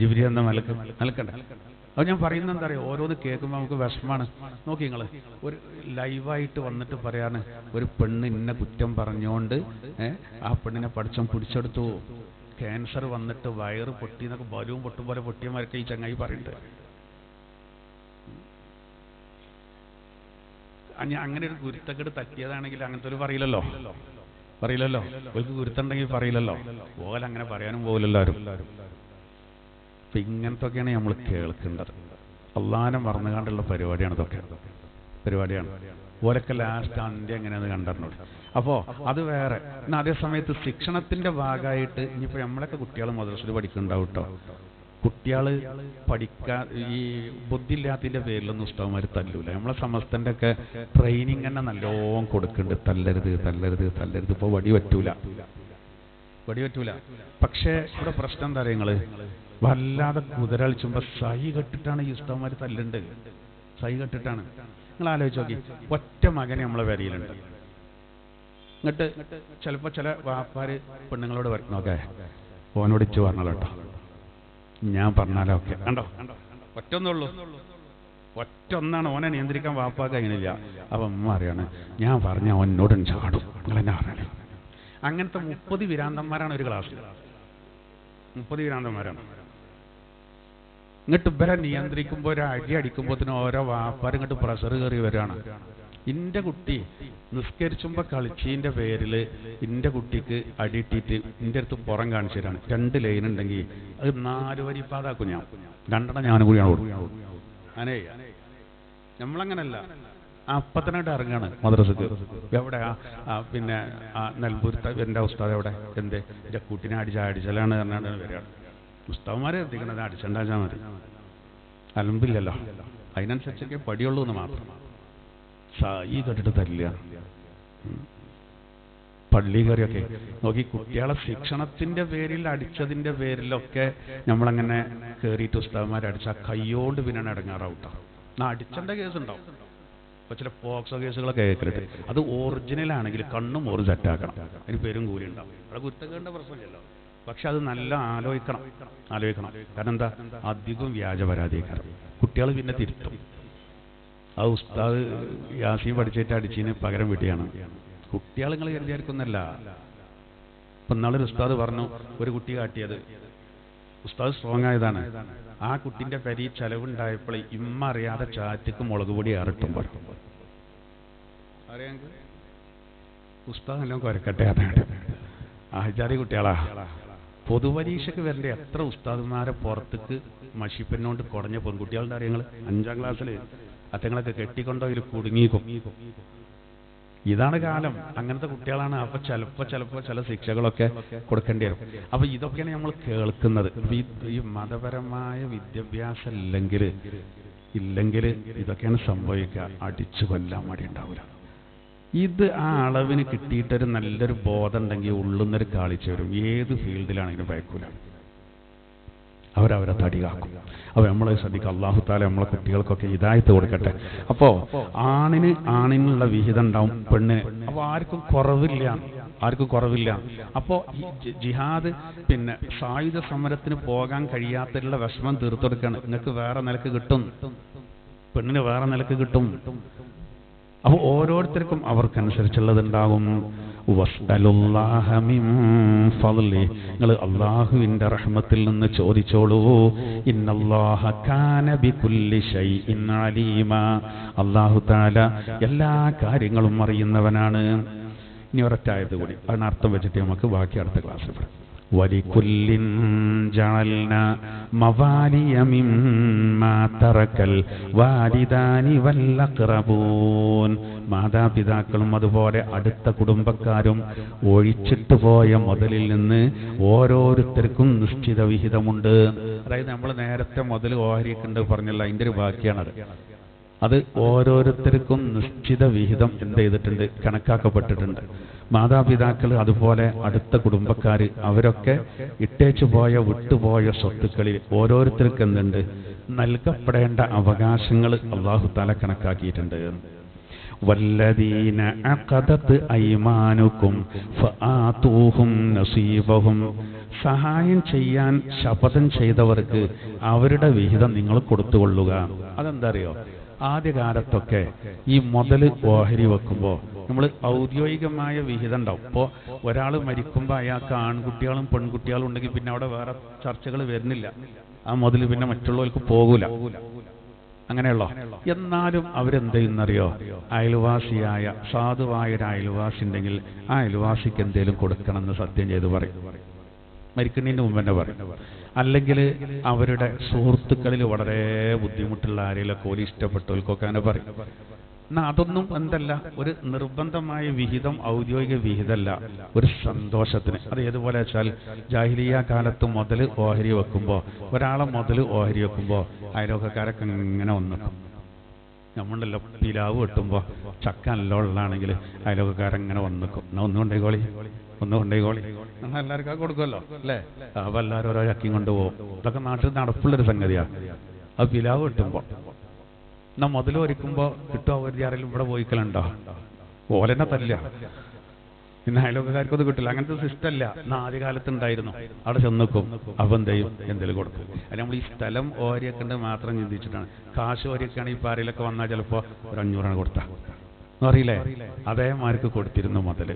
ജിബ്രീൽ എന്ന മലക്കണ്ട. അത് ഞാൻ പറയുന്നത് എന്താ പറയുക, ഓരോന്ന് കേൾക്കുമ്പോൾ നമുക്ക് വിഷമാണ്. നോക്കി നിങ്ങൾ, ഒരു ലൈവായിട്ട് വന്നിട്ട് പറയാണ് ഒരു പെണ്ണ് ഇന്ന കുറ്റം പറഞ്ഞുകൊണ്ട് ആ പെണ്ണിനെ പഠിച്ചം പിടിച്ചെടുത്തു, ക്യാൻസർ വന്നിട്ട് വയറ് പൊട്ടി എന്നൊക്കെ ബലൂൺ പൊട്ടും പോലെ പൊട്ടിയമാരൊക്കെ ഈ ചങ്ങായി പറയുന്നുണ്ട്. അങ്ങനെ ഒരു ഗുരുത്തക്കേട് തട്ടിയതാണെങ്കിൽ അങ്ങനത്തെ ഒരു പറയില്ലല്ലോ. ഒരു ഗുരുത്തുണ്ടെങ്കിൽ പറയില്ലല്ലോ. ഓലങ്ങനെ പറയാനും പോകില്ലല്ലോ ആരും. അപ്പൊ ഇങ്ങനത്തെ ഒക്കെയാണ് നമ്മൾ കേൾക്കേണ്ടത്. അള്ളാനെ മറന്നുകൊണ്ടുള്ള പരിപാടിയാണ് ഇതൊക്കെ. ഓലൊക്കെ ലാസ്റ്റ് അന്ത്യം എങ്ങനെയാന്ന് കണ്ടിട്ടുണ്ട്. അപ്പോൾ അത് വേറെ. എന്നാൽ അതേ സമയത്ത് ശിക്ഷണത്തിന്റെ ഭാഗമായിട്ട് ഇനിയിപ്പോൾ നമ്മളൊക്കെ കുട്ടികൾ മദ്രസയിൽ പഠിക്കുന്നുണ്ടാവും കേട്ടോ. കുട്ടികൾ പഠിക്കാൻ ഈ ബുദ്ധിയില്ലാത്തതിൻ്റെ പേരിലൊന്നും ഉസ്താദുമാർ തല്ലൂല. നമ്മളെ സമസ്തൻ്റെ ഒക്കെ ട്രെയിനിങ് തന്നെ നല്ലോണം കൊടുക്കുന്നുണ്ട്. തല്ലരുത്. ഇപ്പോൾ വടി പറ്റൂല. പക്ഷേ ഇവിടെ പ്രശ്നം എന്താ പറയുക, നിങ്ങൾ വല്ലാതെ കുതിരളിച്ചുമ്പോൾ സൈ കെട്ടിട്ടാണ് ഈ ഉസ്താദുമാർ തല്ലുണ്ട്. സൈ കെട്ടിട്ടാണ്. നിങ്ങൾ ആലോചിച്ച് നോക്കി, ഒറ്റ മകനെ നമ്മളെ വരിയിലുണ്ട്. എന്നിട്ട് ചിലപ്പോൾ ചില വാപ്പാര് പെണ്ണുങ്ങളോട് നോക്കേ ഓനോട് ഇച്ചു പറഞ്ഞല്ലോ കേട്ടോ, ഞാൻ പറഞ്ഞാലോ ഒക്കെ കണ്ടോ. ഒറ്റൊന്നാണ് ഓനെ നിയന്ത്രിക്കാൻ വാപ്പാ കഴിയണില്ല. അപ്പം അമ്മ അറിയാണ്, ഞാൻ പറഞ്ഞ ഓനോട് ചാടും, നിങ്ങളെന്നെ പറഞ്ഞാലോ. അങ്ങനത്തെ 30 വിരാന്തന്മാരാണ് ഒരു ക്ലാസ്സിൽ. 30 വിരാന്തന്മാരാണ്. ഇങ്ങോട്ട് ഇവരെ നിയന്ത്രിക്കുമ്പോൾ ഒരു അടി അടിക്കുമ്പോഴത്തേനും ഓരോ വാപ്പാരും ഇങ്ങോട്ട് പ്രഷർ കയറി വരികയാണ്. ഇന്റെ കുട്ടി നിസ്കരിച്ചുമ്പോൾ കളിച്ചതിൻ്റെ പേരിൽ ഇന്റെ കുട്ടിക്ക് അടിയിട്ടിട്ട് ഇന്റെ അടുത്ത് പുറം കാണിച്ചു തരാണ്. 2 ലൈൻ ഉണ്ടെങ്കിൽ അത് 4 വരി പാതാക്കും. ഞാൻ 2 ഞാനും കൂടിയാണ് കൊടുക്കും. അനേ നമ്മളങ്ങനല്ല. അപ്പത്തനായിട്ട് ഇറങ്ങാണ് മദ്രസക്ക്. എവിടെ പിന്നെ നെൽപൂരത്തെ എൻ്റെ ഉസ്താദ് എവിടെ, എന്തേ എൻ്റെ കുട്ടിനെ അടിച്ചാലാണ് പറഞ്ഞാണ് വരികയാണ്. ഉസ്താദ്മാരെ എത്തിക്കണത് അടിച്ചണ്ടാച്ചാൽ മതി, അലമ്പില്ലല്ലോ. അതിനനുസരിച്ചൊക്കെ പടിയുള്ളൂ എന്ന് മാത്രം. ഈ കെട്ടിട്ട് തരില്ല. പള്ളി കയറിയൊക്കെ നോക്കി കുട്ടികളെ ശിക്ഷണത്തിന്റെ പേരിൽ അടിച്ചതിന്റെ പേരിലൊക്കെ നമ്മളങ്ങനെ കയറിയിട്ട് ഉസ്താദ്മാരെ അടിച്ചാൽ കയ്യോണ്ട് പിന്നെ ഇടങ്ങാറാവട്ടോ. എന്നാൽ അടിച്ചേണ്ട കേസുണ്ടാവും. ഇപ്പൊ ചില പോക്സോ കേസുകളൊക്കെ കേൾക്കരുത്. അത് ഒറിജിനലാണെങ്കിൽ കണ്ണും ഓറ് സെറ്റാക്കണം. അതിന് പേരും കൂലി ഉണ്ടാവും. അവിടെ കുറ്റക്കേണ്ട പ്രശ്നമില്ലല്ലോ. പക്ഷെ അത് നല്ല ആലോചിക്കണം. കാരണം എന്താ, അധികം വ്യാജ പരാതിക്കാരം. കുട്ടികൾ പിന്നെ തിരുത്തും. ആ ഉസ്താദ് യാസീൻ പഠിച്ചിട്ട് അടിച്ചതിന് പകരം വീട്ടിയാണ്. കുട്ടികൾ നിങ്ങൾ വിചാരിക്കുന്നല്ല. ഇപ്പം നാളൊരു ഉസ്താദ് പറഞ്ഞു, ഒരു കുട്ടി കാട്ടിയത് ഉസ്താദ് സ്ട്രോങ് ആയതാണ്. ആ കുട്ടിന്റെ പരി ചെലവുണ്ടായപ്പോൾ ഇമ്മ അറിയാതെ ചാറ്റക്ക് മുളക് പൊടി ഏറിട്ടുമ്പോൾ അറിയാമെങ്കിൽ ഉസ്താദ് എല്ലാം കുരക്കട്ടെ. അതാണ് ആചാര്യ കുട്ടികളാ. പൊതുപരീക്ഷയ്ക്ക് വരേണ്ട എത്ര ഉസ്താദുമാരെ പുറത്തേക്ക് മഷിപ്പനോണ്ട് കുടഞ്ഞ പെൺകുട്ടികളുടെ അറിയങ്ങൾ 5ാം ക്ലാസ്സിൽ അത്തങ്ങളൊക്കെ കെട്ടിക്കൊണ്ടോ ഇതിൽ കുടുങ്ങിക്കും. ഇതാണ് കാലം. അങ്ങനത്തെ കുട്ടികളാണ്. അപ്പൊ ചിലപ്പോ ചില ശിക്ഷകളൊക്കെ കൊടുക്കേണ്ടി വരും. അപ്പൊ ഇതൊക്കെയാണ് നമ്മൾ കേൾക്കുന്നത്. ഈ മതപരമായ വിദ്യാഭ്യാസം ഇല്ലെങ്കിൽ ഇതൊക്കെയാണ് സംഭവിക്കുക. അടിച്ചു കൊല്ലാൻ മടി ഉണ്ടാവില്ല. ഇത് ആ അളവിന് കിട്ടിയിട്ടൊരു നല്ലൊരു ബോധം ഉണ്ടെങ്കിൽ ഉള്ളുന്നൊരു കാളിച്ചു വരും. ഏത് ഫീൽഡിലാണെങ്കിലും ഭയക്കൂല. അവരവരെ തടി കാക്കും. അപ്പോൾ നമ്മൾ ശ്രദ്ധിക്കുക. അല്ലാഹു തആല നമ്മളെ കുട്ടികൾക്കൊക്കെ ഹിദായത്ത് കൊടുക്കട്ടെ. അപ്പോൾ ആണിനുള്ള വിഹിതം ഉണ്ടാവും, പെണ്ണിന്. അപ്പോൾ ആർക്കും കുറവില്ല. അപ്പോൾ ഈ ജിഹാദ് പിന്നെ സായുധ സമരത്തിന് പോകാൻ കഴിയാത്തതിലുള്ള വിഷമം തീർത്തെടുക്കുകയാണ്. നിങ്ങൾക്ക് വേറെ നിലക്ക് കിട്ടും, പെണ്ണിന് വേറെ നിലക്ക് കിട്ടും. അപ്പോൾ ഓരോരുത്തർക്കും അവർക്കനുസരിച്ചുള്ളതുണ്ടാകും. വസ്അലുല്ലാഹ മിൻ ഫളി, നിങ്ങൾ അല്ലാഹുവിൻ്റെ റഹ്മത്തിൽ നിന്ന് ചോദിച്ചോളൂ. ഇന്നല്ലാഹ കാന ബികുല്ലി ശൈഇൻ അലീമ, അല്ലാഹു തആല എല്ലാ കാര്യങ്ങളും അറിയുന്നവനാണ്. ഇനി ഒരൊറ്റായത് കൂടി അതിന് അർത്ഥം വെച്ചിട്ട് നമുക്ക് ബാക്കി അടുത്ത ക്ലാസ്സിൽ പറയാം. വലികുല്ലിൻ ജഅൽനാ മവാലിയ മിമ്മാ തറക്കൽ വാലിദാനി വൽ അഖ്റബൂൻ, മാതാപിതാക്കളും അതുപോലെ അടുത്ത കുടുംബക്കാരും ഒഴിച്ചിട്ട് പോയ മുതലിൽ നിന്ന് ഓരോരുത്തർക്കും നിശ്ചിത വിഹിതമുണ്ട്. അതായത് നമ്മൾ നേരത്തെ മുതൽ ഓഹരിക്കുണ്ട് പറഞ്ഞല്ലോ, അതിൻ്റെ ഒരു ബാക്കിയാണത്. അത് ഓരോരുത്തർക്കും നിശ്ചിത വിഹിതം എന്ത് ചെയ്തിട്ടുണ്ട്, കണക്കാക്കപ്പെട്ടിട്ടുണ്ട്. മാതാപിതാക്കൾ അതുപോലെ അടുത്ത കുടുംബക്കാർ അവരൊക്കെ ഇട്ടേച്ചു പോയ വിട്ടുപോയ സ്വത്തുക്കളിൽ ഓരോരുത്തർക്ക് എന്തുണ്ട്, നൽകപ്പെടേണ്ട അവകാശങ്ങൾ അല്ലാഹു തആല കണക്കാക്കിയിട്ടുണ്ട്. വല്ലദീന അഖദത് അയ്മാനുക്കും ഫആതൂഹും നസീബഹും, സഹായം ചെയ്യാൻ ശപഥം ചെയ്തവർക്ക് അവരുടെ വിഹിതം നിങ്ങൾ കൊടുത്തുകൊള്ളുക. അതെന്താ അറിയോ, ആദ്യകാലത്തൊക്കെ ഈ മുതൽ ഓഹരി വെക്കുമ്പോൾ നമ്മൾ ഔദ്യോഗികമായ വിഹിതം ഉണ്ടാവും. ഇപ്പോൾ ഒരാൾ മരിക്കുമ്പോൾ അയാൾക്ക് ആൺകുട്ടികളും പെൺകുട്ടികളും ഉണ്ടെങ്കിൽ പിന്നെ അവിടെ വേറെ ചർച്ചകൾ വരുന്നില്ല, ആ മുതൽ പിന്നെ മറ്റുള്ളവർക്ക് പോകൂല, അങ്ങനെയുള്ളോ. എന്നാലും അവരെന്ത് ചെയ്യുന്നറിയോ, അയൽവാസിയായ സാധുവായ ഒരു അയൽവാസി ഉണ്ടെങ്കിൽ ആ അയൽവാസിക്ക് എന്തേലും കൊടുക്കണമെന്ന് സത്യം ചെയ്ത് പറയും, മരിക്കുന്നതിന് മുമ്പ് തന്നെ പറയും. അല്ലെങ്കിൽ അവരുടെ സുഹൃത്തുക്കളിൽ വളരെ ബുദ്ധിമുട്ടുള്ള ആരെങ്കിലൊക്കെ ഓല് ഇഷ്ടപ്പെട്ടവർക്കൊക്കെ അങ്ങനെ പറയും. എന്നാൽ അതൊന്നും എന്തല്ല, ഒരു നിർബന്ധമായ വിഹിതം, ഔദ്യോഗിക വിഹിതമല്ല, ഒരു സന്തോഷത്തിന്. അത് ഏതുപോലെ വെച്ചാൽ ജാഹിലിയ്യ കാലത്ത് മുതൽ ഓഹരി വെക്കുമ്പോൾ, ഒരാളെ മുതൽ ഓഹരി വെക്കുമ്പോൾ അയൽവക്കക്കാരൊക്കെ ഇങ്ങനെ വന്നിട്ടും, നമ്മളുണ്ടല്ലോ പിലാവ് വെട്ടുമ്പോൾ ചക്ക നല്ല ഉള്ളതാണെങ്കിൽ അയൽവക്കക്കാരങ്ങനെ വന്നിക്കും, എന്നാൽ ഒന്നും കൊണ്ടേക്കോളി നമ്മൾ എല്ലാവർക്കും കൊടുക്കുമല്ലോ അല്ലേ. അപ്പോൾ എല്ലാവരും ഓരോ ചക്കിയും കൊണ്ടുപോകും. ഇതൊക്കെ നാട്ടിൽ നടപ്പുള്ളൊരു സംഗതിയാണ്. അത് പിലാവ് വെട്ടുമ്പോൾ എന്നാൽ മുതൽ ഒരുക്കുമ്പോൾ കിട്ടുമോ, ഒരു ആരെങ്കിലും ഇവിടെ പോയിക്കലുണ്ടോ, ഓലെന്നെ തല്ല, പിന്നെ അയൽവക്കക്കാർക്കൊന്നും കിട്ടില്ല. അങ്ങനത്തെ സിസ്റ്റം അല്ല, എന്നാൽ ആദ്യകാലത്ത് ഉണ്ടായിരുന്നു. അവിടെ ചെന്നിക്കും, അപ്പം എന്ത് ചെയ്യും, എന്തെങ്കിലും കൊടുക്കും. അത് നമ്മൾ ഈ സ്ഥലം ഓരിയൊക്കെ ഉണ്ട് മാത്രം ചിന്തിച്ചിട്ടാണ്. കാശ് ഓരിയൊക്കെയാണെങ്കിൽ ഇപ്പോൾ ആരെങ്കിലൊക്കെ വന്നാൽ ചിലപ്പോൾ ഒരു 500 കൊടുത്താൽ അറിയില്ലേ, അതേമാർക്ക് കൊടുത്തിരുന്നു മുതൽ.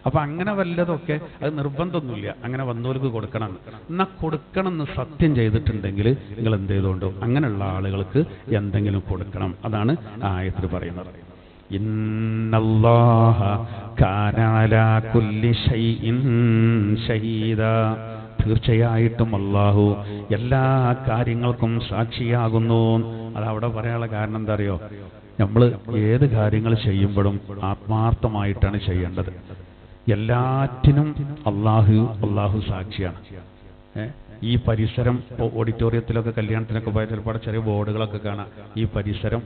അപ്പൊ അങ്ങനെ വല്ലതൊക്കെ അത് നിർബന്ധമൊന്നുമില്ല, അങ്ങനെ വന്നവർക്ക് കൊടുക്കണം. എന്നാൽ കൊടുക്കണം എന്ന് സത്യം ചെയ്തിട്ടുണ്ടെങ്കിൽ നിങ്ങൾ എന്ത് ചെയ്തോണ്ടോ അങ്ങനെയുള്ള ആളുകൾക്ക് എന്തെങ്കിലും കൊടുക്കണം. അതാണ് ആയത്തിൽ പറയുന്നത്. ഇന്നല്ലാഹ കാന അലാ കുല്ലി ഷൈഇൻ ഷഹീദാ, തീർച്ചയായിട്ടും അല്ലാഹു എല്ലാ കാര്യങ്ങൾക്കും സാക്ഷിയാകുന്നു. അതവിടെ പറയാനുള്ള കാരണം എന്താ അറിയോ, നമ്മൾ ഏത് കാര്യങ്ങൾ ചെയ്യുമ്പോഴും ആത്മാർത്ഥമായിട്ടാണ് ചെയ്യേണ്ടത്. എല്ലാറ്റിനും അള്ളാഹു സാക്ഷിയാണ്. ഈ പരിസരം ഓഡിറ്റോറിയത്തിലൊക്കെ കല്യാണത്തിനൊക്കെ പോയാൽ ചിലപ്പോൾ ചെറിയ ബോർഡുകളൊക്കെ കാണാം, ഈ പരിസരം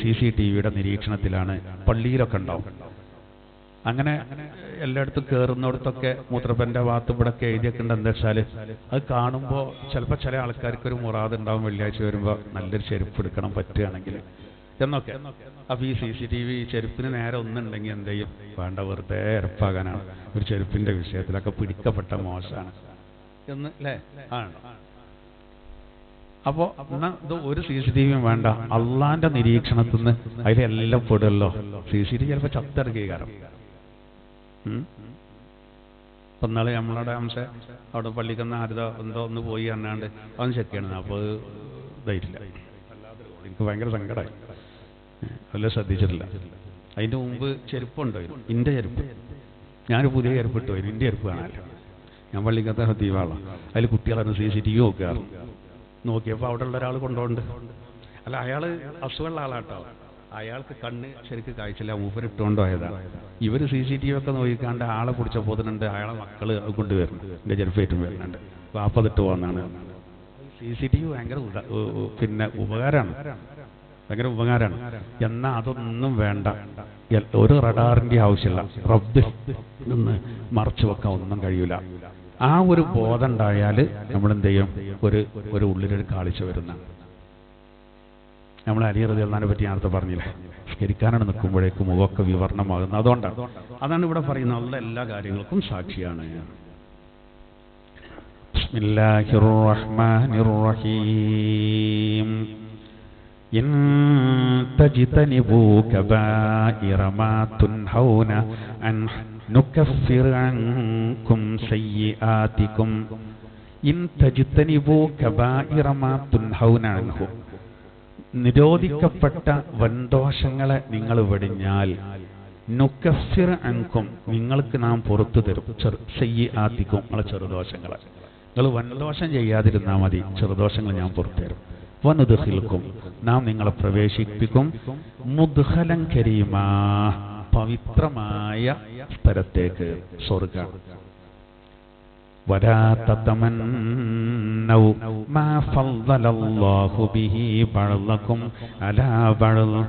CCTVയുടെ നിരീക്ഷണത്തിലാണ്. പള്ളിയിലൊക്കെ ഉണ്ടാവും. അങ്ങനെ എല്ലായിടത്തും കയറുന്നിടത്തൊക്കെ മൂത്രപ്പൻ്റെ ഭാഗത്ത് ഇവിടെയൊക്കെ എഴുതിയൊക്കെ ഉണ്ട്. എന്താ വെച്ചാൽ അത് കാണുമ്പോൾ ചിലപ്പോൾ ചില ആൾക്കാർക്ക് ഒരു മുറാദ് ഉണ്ടാവും, വെള്ളിയാഴ്ച വരുമ്പോൾ നല്ലൊരു ചെരുപ്പ് എടുക്കണം പറ്റുകയാണെങ്കിൽ എന്നൊക്കെ. അപ്പോൾ ഈ CCTV ചെരുപ്പിന് നേരെ ഒന്നുണ്ടെങ്കിൽ എന്ത് ചെയ്യും, വേണ്ട വെറുതെ ഇറപ്പാകാനാണ്, ഒരു ചെരുപ്പിൻ്റെ വിഷയത്തിലൊക്കെ പിടിക്കപ്പെട്ട മോശമാണ് എന്ന് അല്ലേ ആണ്. അപ്പോൾ എന്നാൽ ഇത് ഒരു CCTV വേണ്ട, അള്ളാന്റെ നിരീക്ഷണത്തിൽ നിന്ന് അതിലെല്ലാം പെടുമല്ലോ. CCTV ചിലപ്പോൾ ചത്തിറക്കിയ കാരണം. ഇപ്പം നാളെ നമ്മളുടെ അംശ അവിടെ പള്ളിക്കുന്ന ആരുതോ എന്തോ ഒന്ന് പോയി അന്നാണ്ട് അതൊന്ന് ചെക്ക് ചെയ്യണം. അപ്പോൾ ഇതായിട്ടില്ല, എനിക്ക് ഭയങ്കര സങ്കടമായി, വല്ല ശ്രദ്ധിച്ചിട്ടില്ല. അതിൻ്റെ മുമ്പ് ചെരുപ്പുണ്ടായിരുന്നു, എൻ്റെ ചെരുപ്പ്, ഞാനൊരു പുതിയ ചെരുപ്പ് ഇട്ടു പോയിരുന്നു, എൻ്റെ ചെരുപ്പ് കാണാമല്ലോ. ഞാൻ പള്ളിക്കത്തെ ഹത്തീവാളാണ്, അതിൽ കുട്ടികളാണ് CCTV നോക്കിയപ്പോൾ അവിടെ ഉള്ള ഒരാൾ കൊണ്ടുപോണ്ട്. അല്ല, അയാൾ അസുഖമുള്ള ആളാട്ടോ, അയാൾക്ക് കണ്ണ് ശരിക്ക് കാഴ്ചയില്ല, മൂപ്പരിട്ടുകൊണ്ട് പോയതാണ്. ഇവർ CCTV ഒക്കെ നോക്കിക്കാണ്ട് ആളെ പിടിച്ച പോകുന്നുണ്ട്, അയാളെ മക്കൾ കൊണ്ടുവരുന്നു, എൻ്റെ ചെരുപ്പേറ്റും വരുന്നുണ്ട്, വാപ്പതിട്ട് പോകുന്നതാണ്. CCTV ഭയങ്കര പിന്നെ ഭയങ്കര ഉപകാരമാണ്. എന്നാൽ അതൊന്നും വേണ്ട, ഒരു റഡാറിൻ്റെ ആവശ്യമില്ല, റബ്ബിൽ നിന്ന് മറച്ചു വെക്കാൻ ഒന്നും കഴിയില്ല. ആ ഒരു ബോധം ഉണ്ടായാൽ നമ്മളെന്ത് ചെയ്യും, ഒരു ഉള്ളിലൊരു കാളിച്ച വരുന്ന. നമ്മൾ അലി റളിയല്ലാഹുവിനെ പറ്റി നേരത്തെ പറഞ്ഞില്ലേ, സ്കരിക്കാനാണ് നിൽക്കുമ്പോഴേക്കും മുഖമൊക്കെ വിവരണമാകുന്നത്. അതുകൊണ്ടാണ്, അതാണ് ഇവിടെ പറയുന്നത്, അല്ലാഹ് എല്ലാ കാര്യങ്ങൾക്കും സാക്ഷിയാണ്. ബിസ്മില്ലാഹിർ റഹ്മാനിർ റഹീം. ഇൻ തജ്തനിബൂ കബായിറ മാ തുൻഹൗന അൻ നുകഫിർ അൻകും സയ്യിആതികും. ഇൻ തജ്തനിബൂ കബായിറ മാ തുൻഹൗന അൻഹു, നിരോധിക്കപ്പെട്ട വൻദോഷങ്ങളെ നിങ്ങൾ വെടിഞ്ഞാൽ, നുകഫിർ അൻകും, നിങ്ങൾക്ക് നാം പുറത്തു തരും, സയ്യിആതികും, നിങ്ങളെ ചെറുദോഷങ്ങളെ. നിങ്ങൾ വൻദോഷം ചെയ്യാതിരുന്നാൽ മതി, ചെറുദോഷങ്ങൾ ഞാൻ പുറത്തു തരും. വനുദ്ഖിൽക്കും, നാം നിങ്ങളെ പ്രവേശിപ്പിക്കും, മുദ്ഖലൻ കരീമാ, പവിത്രമായ സ്ഥലത്തേക്ക്, സ്വർഗ്ഗം. വലാ തതമന്നൗ മാ ഫളലല്ലാഹു ബിഹി ബഅദകും അലാ ബഅദ്,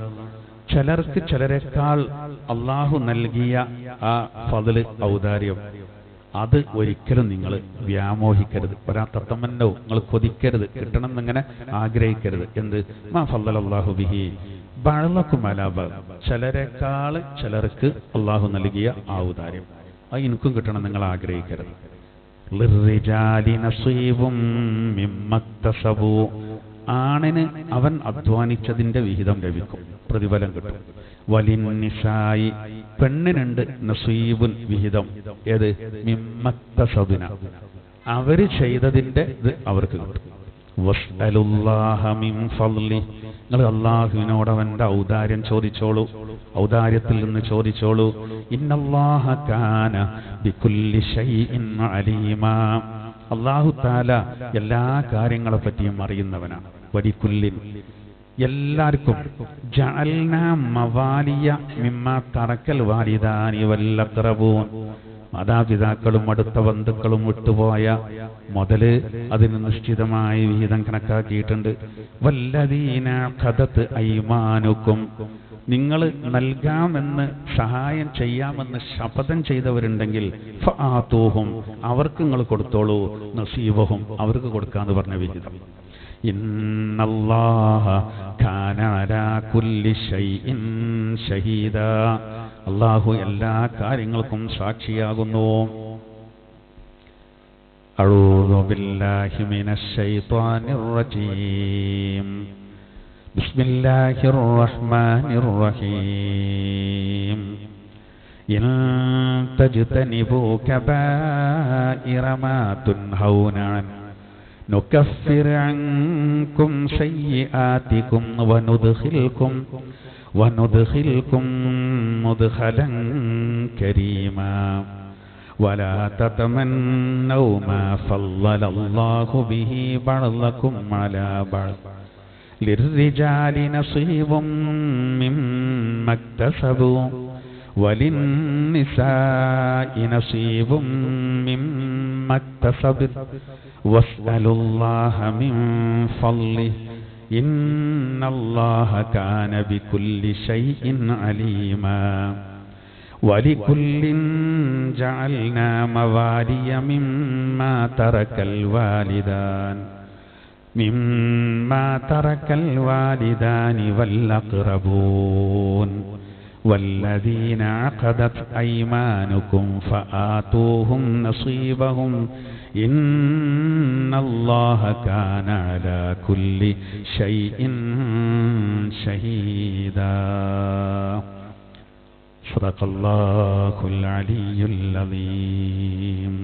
ചിലർക്ക് ചിലരെക്കാൾ അള്ളാഹു നൽകിയ ആ ഫള്, ഔദാര്യം, അത് ഒരിക്കലും നിങ്ങൾ വ്യാമോഹിക്കരുത്. വലാ തതമന്നൗ, നിങ്ങൾ കൊതിക്കരുത്, കിട്ടണം എന്നിങ്ങനെ ആഗ്രഹിക്കരുത്. എന്ത്? മാ ഫളലല്ലാഹു ബിഹി ബഅദകും അലാ ബഅദ്, ചിലരെക്കാൾ ചിലർക്ക് അള്ളാഹു നൽകിയ ആ ഔദാര്യം, അത് എനിക്കും കിട്ടണം നിങ്ങൾ ആഗ്രഹിക്കരുത്. ലിർരിജാലി നസീബും മിമ്മക്തസബൂ, ആണിന് അവൻ അധ്വാനിച്ചതിന്റെ വിഹിതം ലഭിക്കും, പ്രതിഫലം കിട്ടും. വലിന്നിസായി, പെണ്ണിനുണ്ട് നസീബുൻ, വിഹിതം. ഏത്? മിമ്മക്തസബിന, അവര് ചെയ്തതിന്റെ ഇത് അവർക്ക് കിട്ടും. വസ്അലുല്ലാഹ മിൻ ഫളി, നിങ്ങൾ അല്ലാഹുവിനോട് അവന്റെ ഔദാര്യം ചോദിച്ചോളൂ, ഔദാര്യത്തിൽ നിന്ന് ചോദിച്ചോളൂ. ഇന്നല്ലാഹ കാന ബികുല്ലി ശൈഇൻ അലീമാ, അല്ലാഹു തആല എല്ലാ കാര്യങ്ങളെ പറ്റിയും അറിയുന്നവനാണ്. വലികുല്ലിൻ, എല്ലാവർക്കും. ജഅൽനാ മവാലിയ മിമ്മാ തറക്കൽ വാലിദാനി വൽ അഖ്റബൂൻ, മാതാപിതാക്കളും അടുത്ത ബന്ധുക്കളും വിട്ടുപോയ മുതല് അതിന് നിശ്ചിതമായ വിഹിതം കണക്കാക്കിയിട്ടുണ്ട്. വല്ലദീന ഖദത് ഐമാനുക്കും, നിങ്ങൾ നൽകാമെന്ന്, സഹായം ചെയ്യാമെന്ന് ശപഥം ചെയ്തവരുണ്ടെങ്കിൽ ഫആതൂഹും, അവർക്ക് നിങ്ങൾ കൊടുത്തോളൂ, നസീബഹും, അവർക്ക് കൊടുക്കാന്ന് പറഞ്ഞ വിഹിതം. ഇന്നല്ലാഹ കാന അലാ കുല്ലി ശൈഇൻ ഷഹീദാ, അല്ലാഹു എല്ലാ കാര്യങ്ങൾക്കും സാക്ഷിയാകുന്നു. അഊദു ബില്ലാഹി മിനശ് ശൈത്വാനിർ റജീം. ബിസ്മില്ലാഹിർ റഹ്മാനിർ റഹീം. ഇൻ തജ്തനിബൂ കബായിറ മാ തുൻഹൗന അൻ നുകഫിർ അൻകും സയ്യിആതികും വനുദ്ഖിൽകും മുദ്ഖലൻ കരീമാ. വലാ തതമന്നൗ മാ ഫളലല്ലാഹു ബിഹി ബഅദകും അലാ ബഅദ്. ലിർരിജാലി നസീബും മിമ്മക്തസബൂ വലിന്നിസാഇ നസീബും മിമ്മക്തസബ്. വസ്അലുല്ലാഹ മിൻ ഫളലിഹി ഇന്നല്ലാഹ കാന ബികുല്ലി ശൈഇൻ അലീമാ. വലികുല്ലിൻ ജഅൽനാ മവാലിയ മിമ്മാ തറക്കൽ വാലിദാനി വൽ അഖ്റബൂൻ വല്ലദീന അഖദത് ഐമാനുകും ഫആതൂഹും നസീബഹും ഇന്നല്ലാഹ കാന അലാ കുല്ലി ശൈഇൻ ഷഹീദാ. സദഖല്ലാഹുൽ അലിയ്യുൽ അലീം.